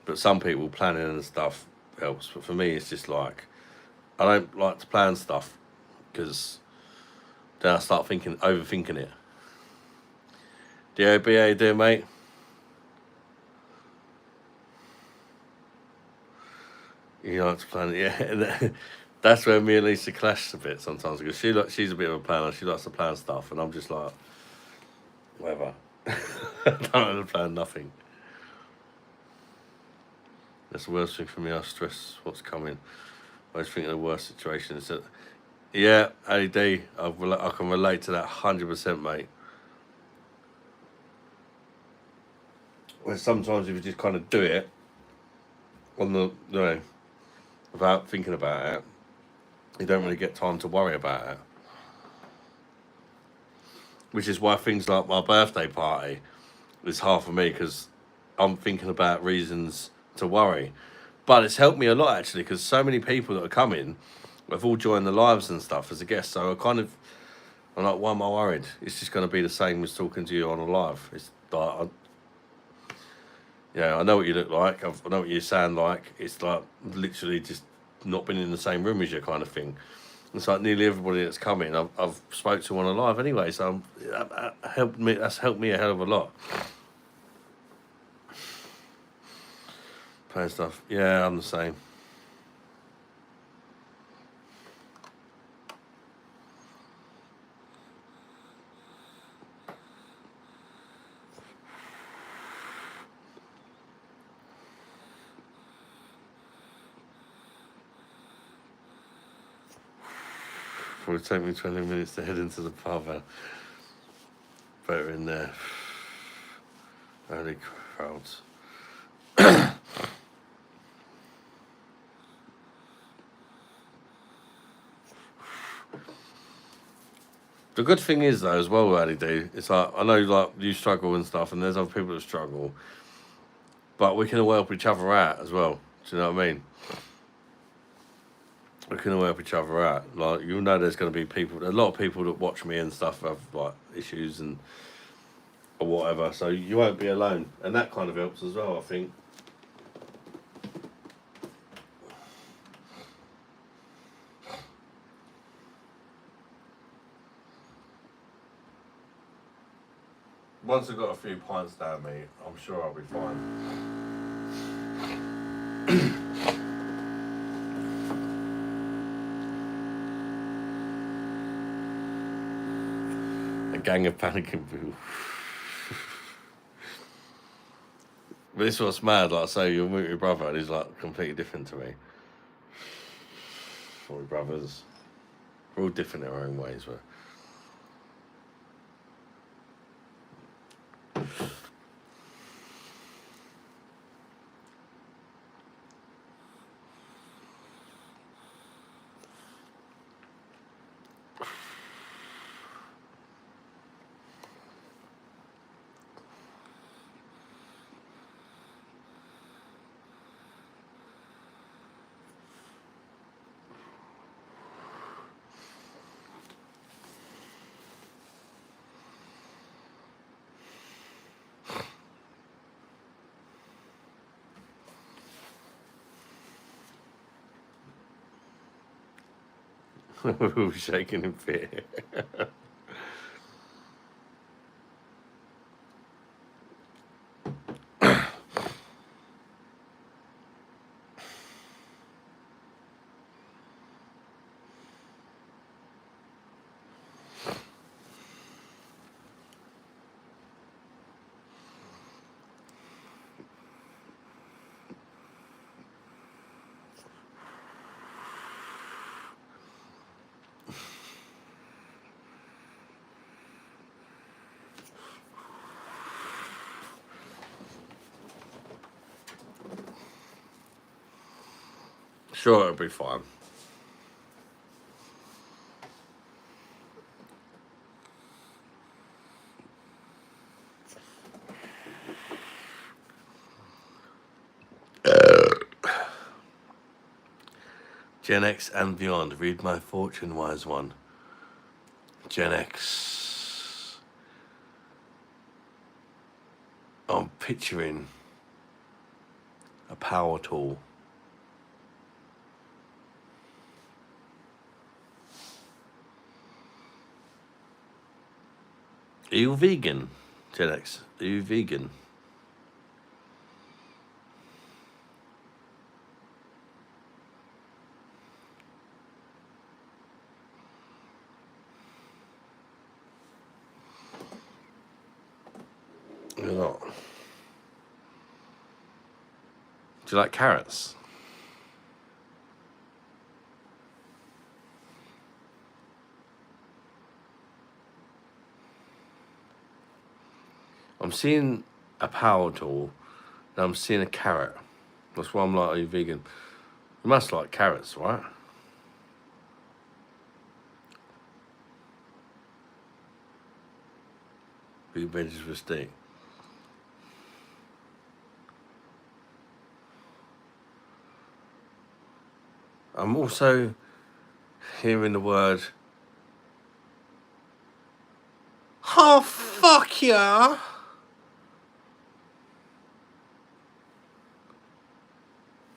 but some people planning and stuff helps. But for me, it's just like I don't like to plan stuff because then I start overthinking it. DOB, how you doing, mate? You like to plan it, yeah. That's where me and Lisa clash a bit sometimes because she's a bit of a planner. She likes to plan stuff, and I'm just like, whatever. I don't want to plan nothing. That's the worst thing for me. I stress what's coming. I always think of the worst situation is that, yeah, AD, I can relate to that 100%, mate. Where sometimes if you just kind of do it on without thinking about it, you don't really get time to worry about it. Which is why things like my birthday party is hard for me because I'm thinking about reasons to worry. But it's helped me a lot actually because so many people that are coming have all joined the lives and stuff as a guest. So I'm like, why am I worried? It's just going to be the same as talking to you on a live. It's like, I know what you look like. I know what you sound like. It's like literally just not been in the same room as you kind of thing. It's like nearly everybody that's coming, I've spoke to on a live anyway. So that's helped me a hell of a lot. Playing stuff. Yeah, I'm the same. It'll take me 20 minutes to head into the pub. Better in there. Early crowds. The good thing is though, as well, Early D, it's like I know like you struggle and stuff, and there's other people that struggle, but we can all help each other out as well. Do you know what I mean? We can all help each other out. Like you know, there's going to be a lot of people that watch me and stuff have like issues and or whatever, so you won't be alone, and that kind of helps as well, I think. Once I've got a few pints down me, I'm sure I'll be fine. A gang of panicking people. But this is what's mad, like I say, you'll meet your brother and he's like completely different to me. All my brothers. We're all different in our own ways, but we're all shaking in fear. Sure, it'll be fine. Gen X and beyond. Read my fortune, wise one. Gen X. I'm picturing a power tool. Are you vegan, Gen X? Are you vegan? You're not. Do you like carrots? I'm seeing a power tool and I'm seeing a carrot. That's why I'm like, are you vegan? You must like carrots, right? Big veggies with steak. I'm also hearing the word, oh, fuck yeah.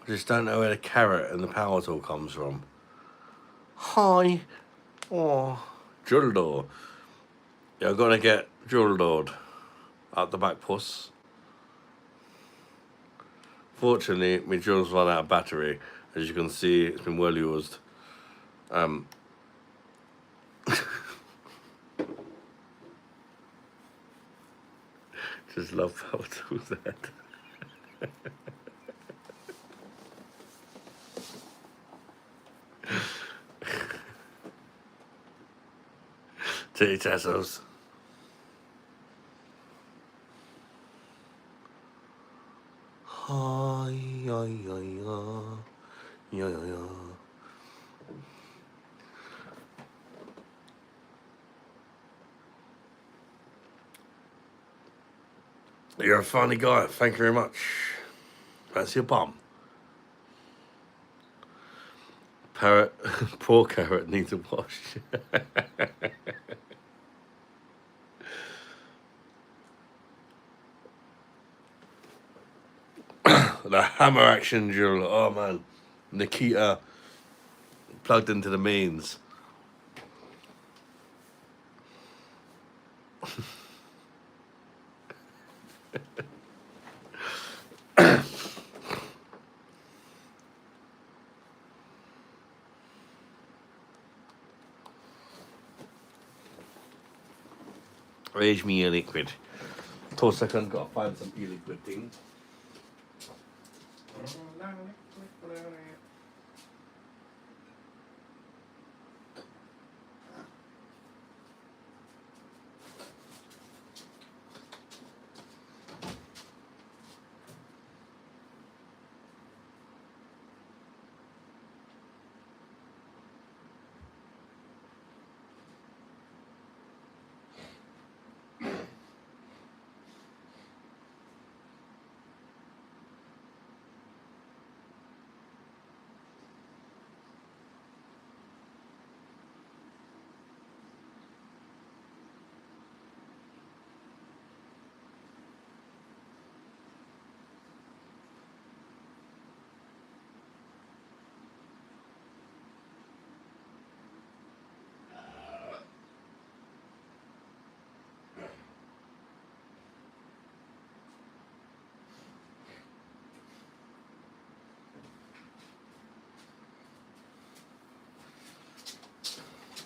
I just don't know where the carrot and the power tool comes from. Hi. Oh, drill door. Yeah, I'm gonna get drill doored out the back puss. Fortunately, my drill's run out of battery. As you can see, it's been well used. Just love power tools that. Titty tassels. Hi, ya, ya, ya. Ya, ya, ya. You're a funny guy. Thank you very much. That's your bum. Parrot, poor carrot needs a wash. The hammer action drill. Oh man, Nikita plugged into the mains. Where's me e-liquid? Toast second, gotta find some e-liquid thing.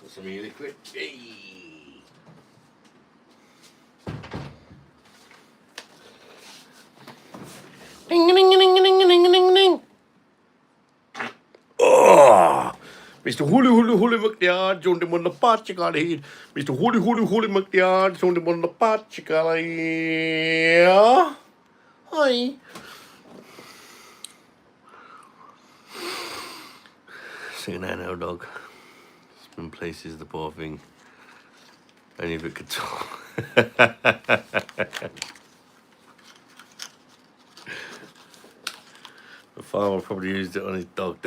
Got some e-liquid. Hey. Ding, ding, ding, ding, ding, ding, ding, ding. Oh, Mr. Huli McDad, John the Mona Pachicali. Mr. Huli McDad, John the Mona Pachicali. Hi. Say that now, dog. Some places the poor thing. Only if it could talk. The farmer probably used it on his dog.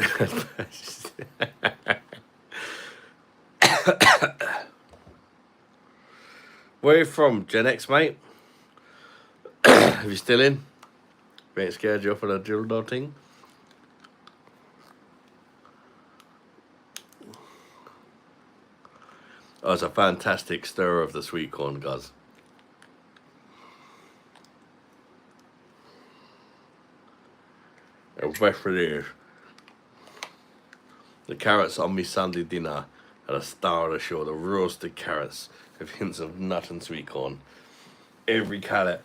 Where are you from, Gen X, mate? Are you still in? We ain't scared you off of the dildo thing? Oh, it's a fantastic stir of the sweet corn, guys. The best it is. The carrots on me Sunday dinner at a star of the show. The roasted carrots with hints of nut and sweet corn. Every carrot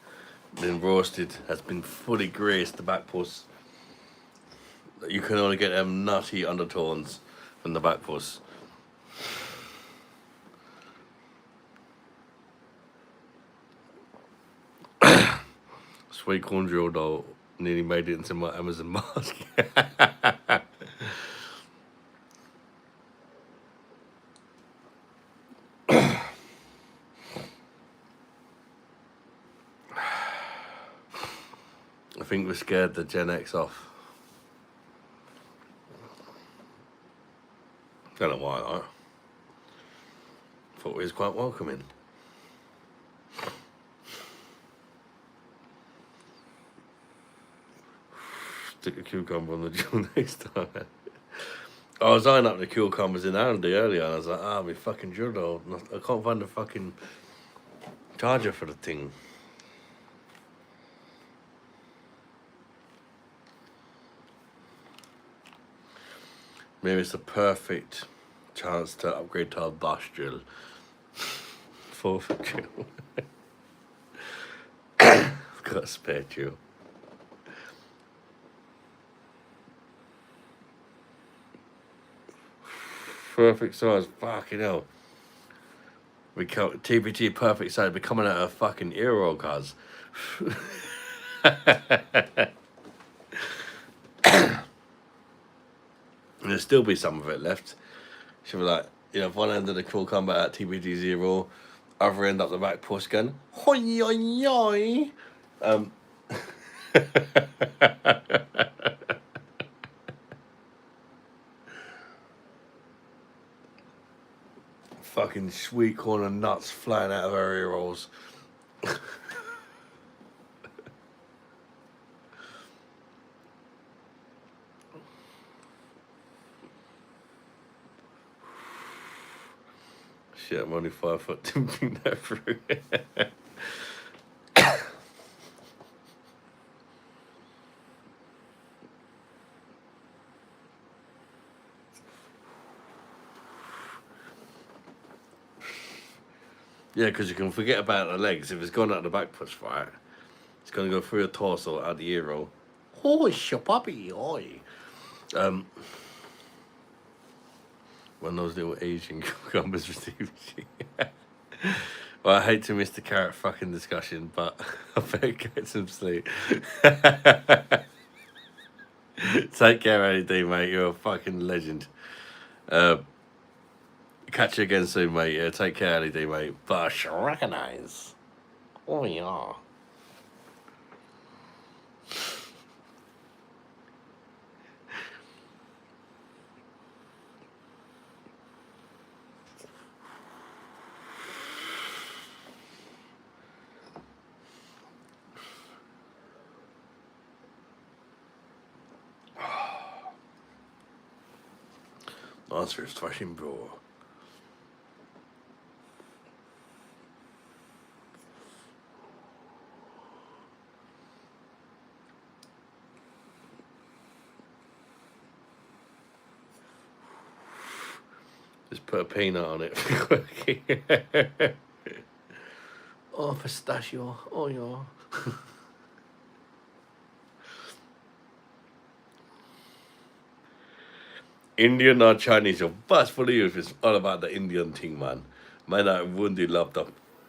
been roasted has been fully graced the back puss. You can only get them nutty undertones from the back puss. Sweet corn drill though nearly made it into my Amazon basket. I think we scared the Gen X off. Don't know why though. Thought we was quite welcoming. Stick a cucumber on the drill next time. I was eyeing up the cucumbers in Rundy earlier and I was like, my fucking drill though. I can't find the fucking charger for the thing. Maybe it's the perfect chance to upgrade to a bash drill. 4th drill. I've got a spare drill. Perfect size, fucking hell. TPT perfect size, be coming out of a fucking ear cuz. There'll still be some of it left. She'll be like, one end of the cool combat at TPT 0, other end up the back push gun. Hoi hoi hoi. Fucking sweet corn and nuts flying out of her ear rolls. Shit, I'm only 5 foot to bring that through. Yeah, because you can forget about the legs. If it's gone out the back push, right, it's going to go through your torso, out the ear roll. Oh, puppy, oi. When those little Asian cucumbers receive Well, I hate to miss the carrot fucking discussion, but I better get some sleep. Take care, AD, mate. You're a fucking legend. Catch you again soon, mate. Yeah, take care, LED, mate. Bush recognize. Oh, yeah. Answer is fucking bro. Just put a peanut on it. Oh, pistachio. Oh, yeah. Indian or Chinese, you're best for you if it's all about the Indian thing, man. Man, I really love the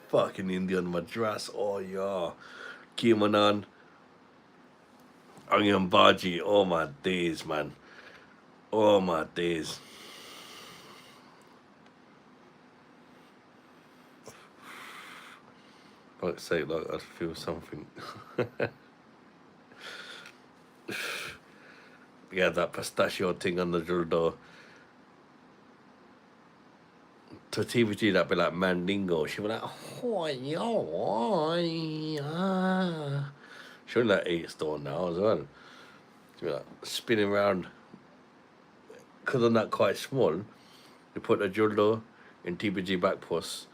fucking Indian madras. Oh, yeah. Kimonan. Onion bhaji. Oh, my days, man. Oh, my days. Like say, like I feel something. Yeah, that pistachio thing on the drill door. To TVG, that'd be like Mandingo. She'd be like, "Hoi, oi, ah." She's only like 8 stone now as well. She'd be like spinning around. Because I'm not quite small, you put a dildo in TPG back post,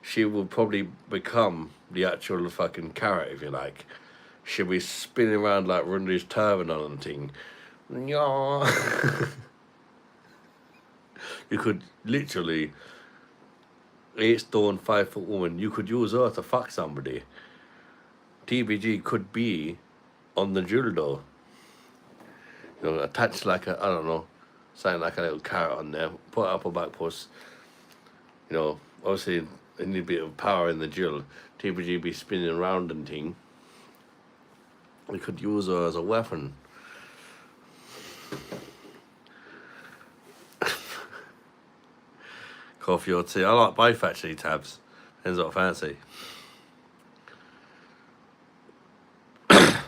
she will probably become the actual fucking carrot, if you like. She'll be spinning around like Rundy's turban on and thing. Yeah. You could literally 8 stone, 5 foot woman. You could use her to fuck somebody. TBG could be on the dildo. You know, attach like a, I don't know, something like a little carrot on there. Put it up a back post. You know, obviously it need a bit of power in the drill. TBG be spinning around and thing. We could use her as a weapon. Coffee or tea. I like both actually, tabs. Depends what I fancy. Get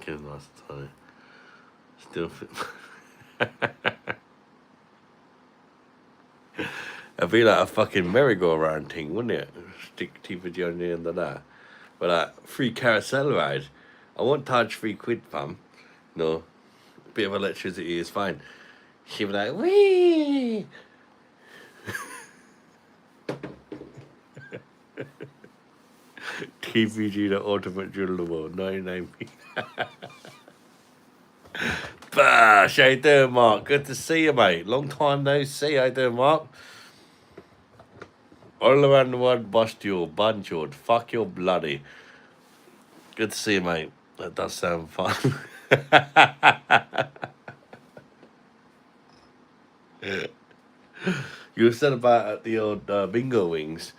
a nice tiny. Still fit. It'd be like a fucking merry-go-round thing, wouldn't it? Stick TBG on the end of that. But like, free carousel ride. I won't charge £3, fam. No. A bit of electricity is fine. She'd be like, wee! TVG, the ultimate drill of all, 99p. Bash, how you doing, Mark? Good to see you, mate. Long time no see. How you doing, Mark? All around the world, bust you, bunch you, fuck your bloody. Good to see you, mate. That does sound fun. You said about the old bingo wings.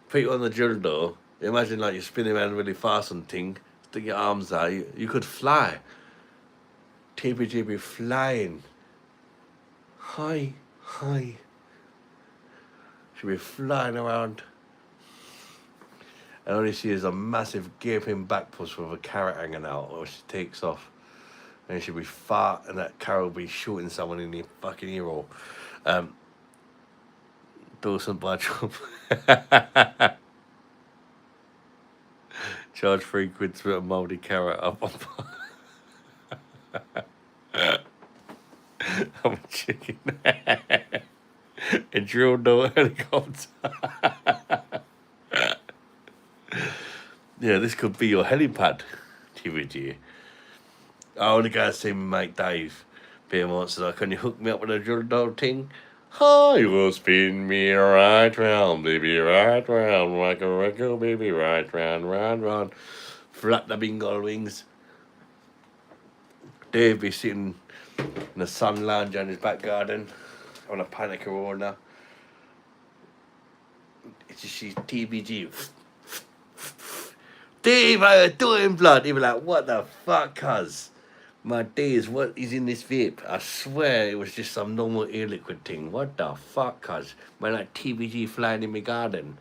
Put you on the drill door. Imagine like you're spinning around really fast and thing. Stick your arms out. You could fly. TPG be flying. Hi, hi. She'll be flying around. And all you see is a massive gaping back post with a carrot hanging out, or she takes off. And she'll be fat, and that carrot will be shooting someone in the fucking ear hole. Do some bad job. Charge £3 for a mouldy carrot up. I'm a chicken. A drill no helicopter. Yeah, this could be your helipad, TVG. Oh, the guy see me, mate Dave. Beer monster, can you hook me up with a drill dog thing? Oh, you will spin me right round, baby, right round, like a record, baby, right round, round, round. Flap the bingo wings. Dave be sitting in the sun lounge on his back garden, on a pint of Corona. It's just she's TBG. Dave, how you doing, blood? He be like, what the fuck, cuz? My days, what is in this vape? I swear it was just some normal air liquid thing. What the fuck, cuz? Man, like TBG flying in my garden.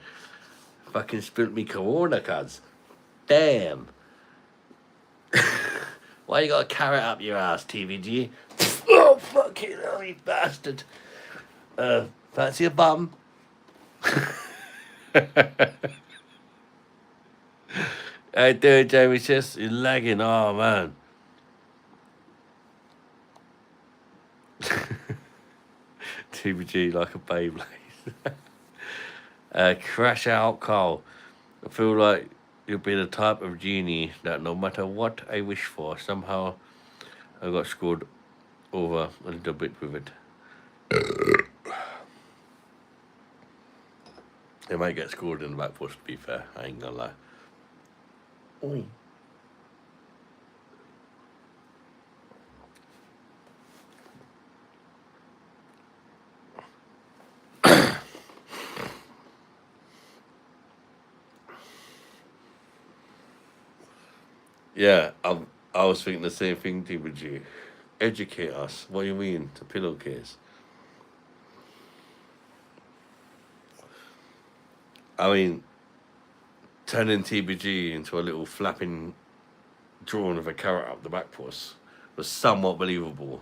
Fucking spilt me Corona, cuz. Damn. Why you got a carrot up your ass, TVG? Oh, fucking hell, you bastard. Fancy a bum? Hey, dude, Jamie says you're lagging. Oh, man. TVG like a Beyblade. Crash out, Carl. I feel like you'll be the type of genie that no matter what I wish for, somehow I got screwed over a little bit with it. They might get screwed in the back post, to be fair. I ain't gonna lie. Oi. Yeah, I was thinking the same thing, TVG. Educate us. What do you mean? It's a pillowcase. I mean, turning TBG into a little flapping drawing of a carrot up the back puss was somewhat believable.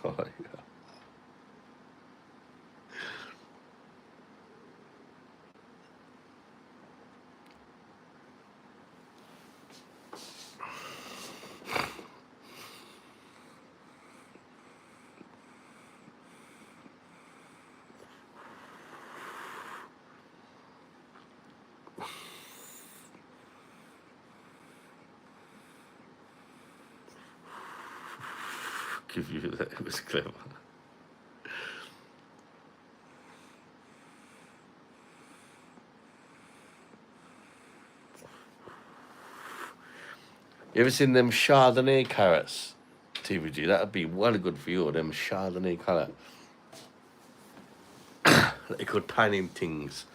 Oh, yeah. Give you that, it was clever. You ever seen them Chardonnay carrots? TVG, that'd be well good for you, them Chardonnay colour. They call tiny things.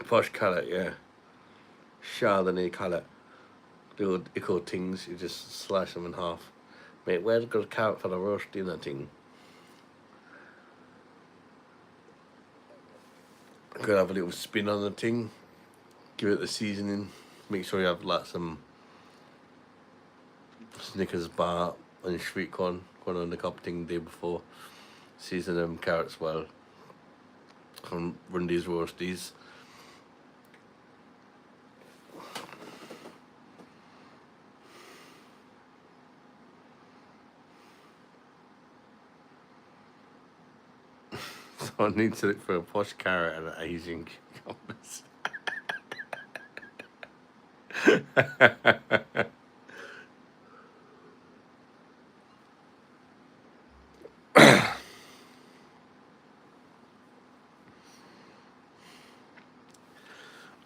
Posh colour, yeah. Chardonnay colour. The old eco things, you just slice them in half. Mate, where's got a carrot for the roast dinner thing? Could have a little spin on the thing. Give it the seasoning. Make sure you have like some Snickers bar and sweet corn on the cup thing the day before. Season them carrots well. From Rundy's roasties. So I need to look for a posh carrot and an Asian cucumbers.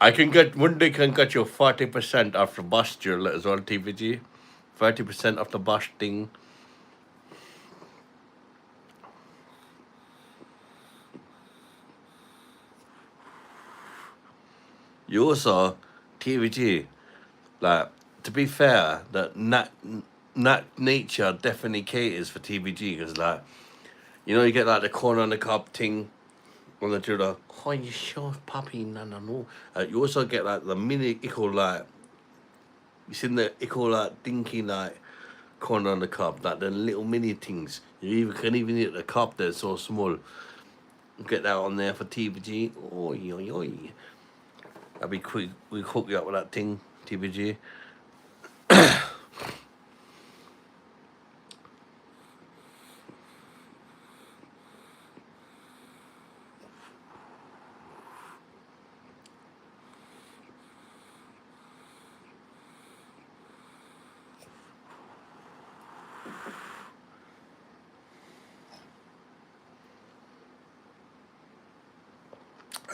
I can get Monday can get you 40% off the bus deal as well, TVG. 30% off the bus thing. You also, TVG, like, to be fair, that nature definitely caters for TVG because, like, you know, you get like the corn on the cob thing on the Judah. Oh, you sure, puppy? No. You also get like the mini equal like, you seen the equal like dinky like corn on the cob, like the little mini things. You even can even eat the cob. They're so small. Get that on there for TVG. Oi. I'll be quick. We hook you up with that thing, TVG.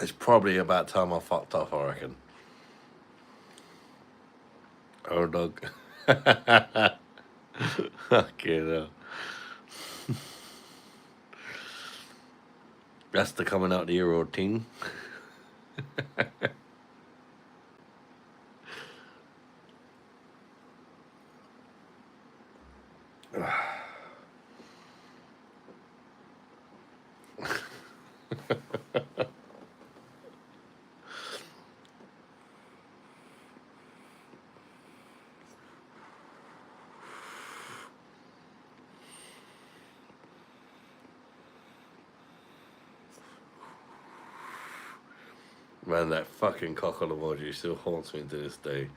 It's probably about time I fucked off, I reckon. Oh, dog. Okay, no. That's the coming out the Euro thing. Man, that fucking cockle emoji still haunts me to this day.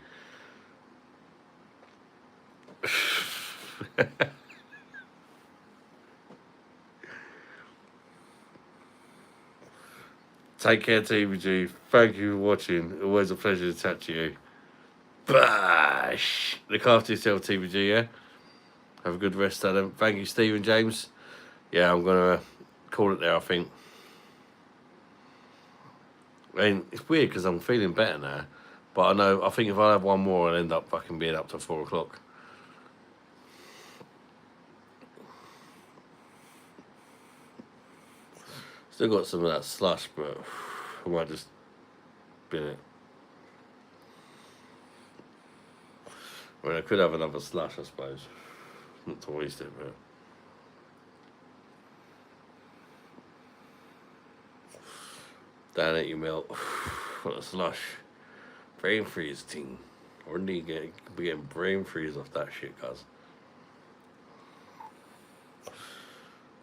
Take care, TVG. Thank you for watching. Always a pleasure to chat to you. Bash! Look after yourself, TVG, yeah? Have a good rest, Adam. Thank you, Stephen James. Yeah, I'm going to call it there, I think. And it's weird because I'm feeling better now. But I think if I have one more, I'll end up fucking being up to 4 o'clock. Still got some of that slush, but I might just bin it. I mean, I could have another slush, I suppose. Not to waste it, but. Down at you, melt. What a slush. Brain freeze thing. Rundy be getting brain freeze off that shit, cuz.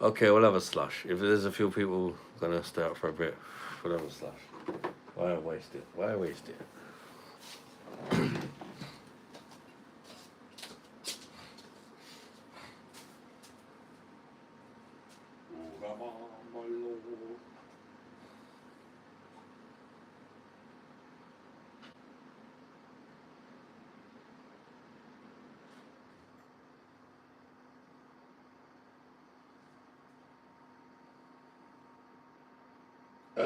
Okay, we'll have a slush. If there's a few people gonna stay up for a bit, we'll have a slush. Why waste it? Why waste it?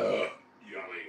Yummy.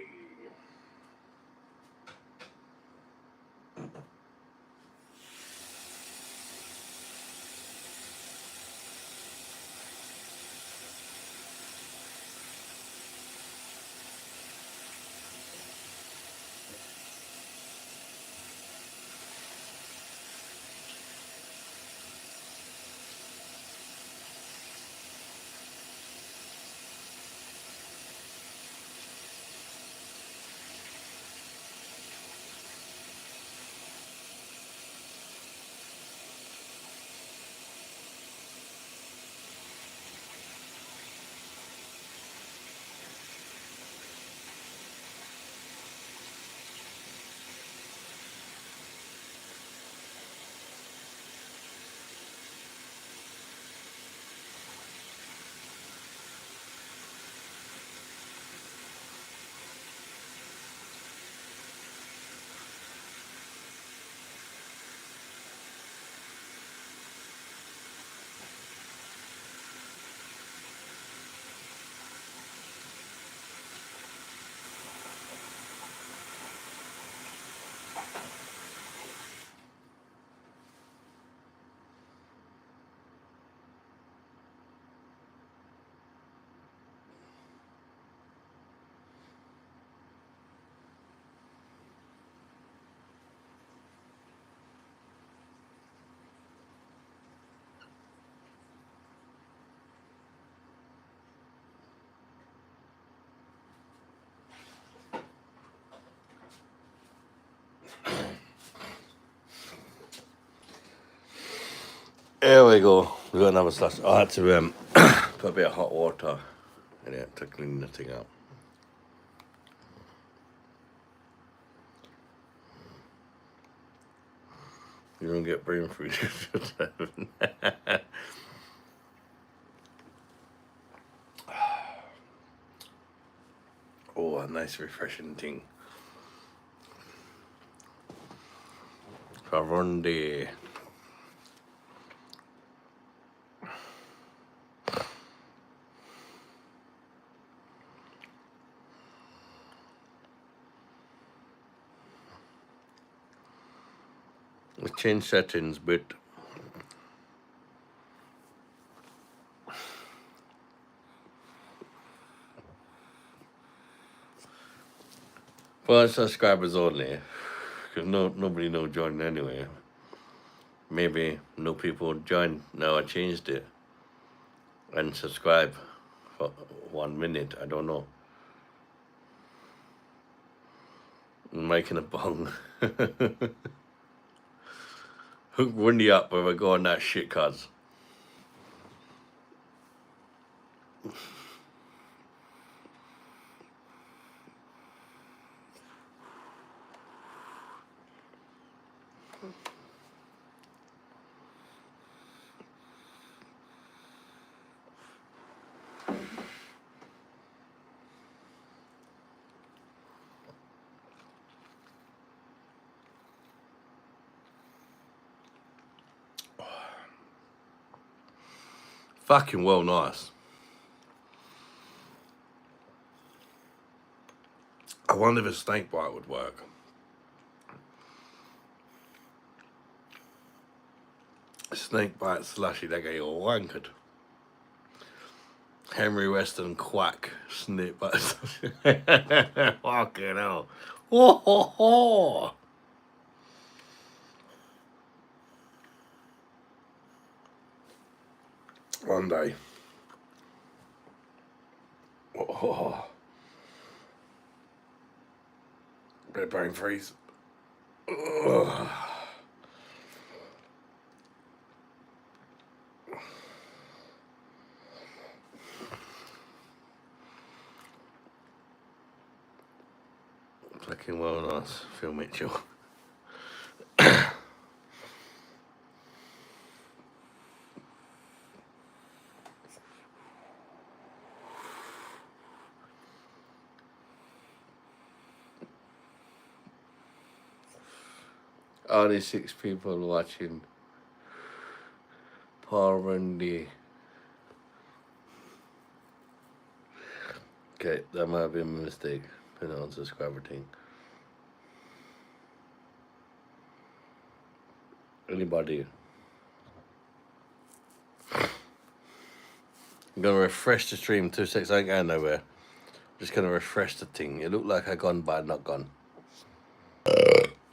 There we go. We got another slush. I had to put a bit of hot water in it to clean the thing up. You don't get brain freeze. Oh, a nice refreshing thing. For Rundy. We change settings, but for subscribers only, because nobody no join anyway. Maybe no people join. Now I changed it and subscribe for 1 minute. I don't know. I'm making a bong. Hook Rundy up when I go on that shit, cuz. Fucking well nice. I wonder if a snake bite would work. A snake bite slushy, they get all wankered. Henry Weston quack snip. Fucking hell. Oh, ho, ho. One day. Oh. Bit of brain freeze. Ugh. Fucking well nice, Phil Mitchell. Only 6 people watching Paul Rundy. Okay, that might have been a mistake. Put it on subscriber thing. Anybody? I'm gonna refresh the stream 2 seconds. I ain't going nowhere. Just gonna refresh the thing. It looked like I gone, but not gone.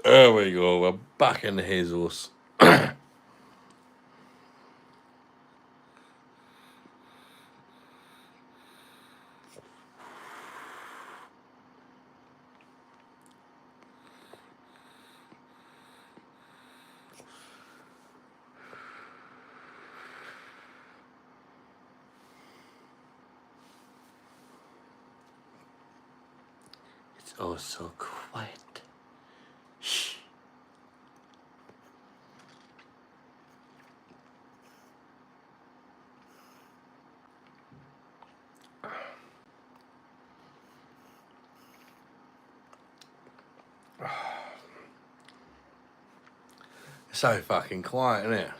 There we go. We're back in the hazels. It's all so quiet. Shh. It's so fucking quiet, isn't it?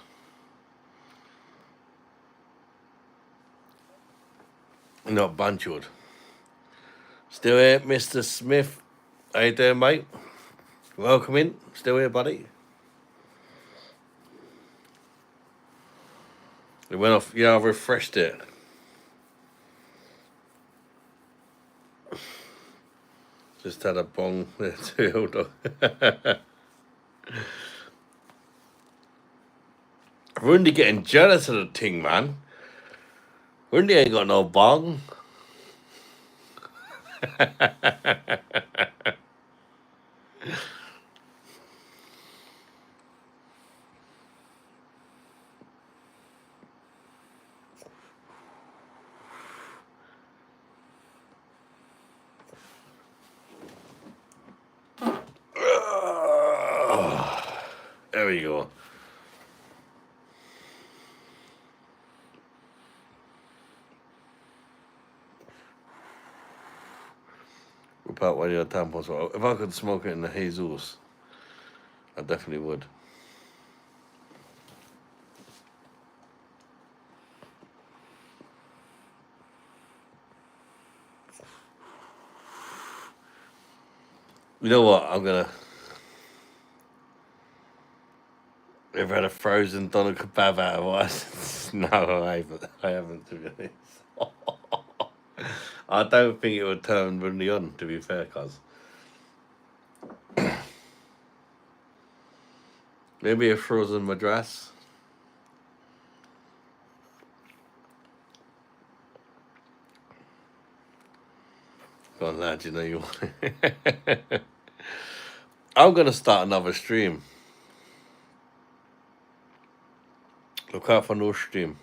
Not Bunchwood. Still here, Mr. Smith. How you doing, mate? Welcome in. Still here, buddy. It went off. Yeah, I refreshed it. Just had a bong there too. Hold on. Rundy getting jealous of the ting, man. Rundy ain't got no bong. There we go. Whip out one of your tampons. If I could smoke it in the Jesus, I definitely would. You know what? I'm gonna. Ever had a frozen doner kebab out of ice? No, I haven't, to be honest. I don't think it would turn Rundy on, to be fair, cuz. Maybe a frozen madras. Go on, lad, you know you want it. I'm going to start another stream. Look out for no stream.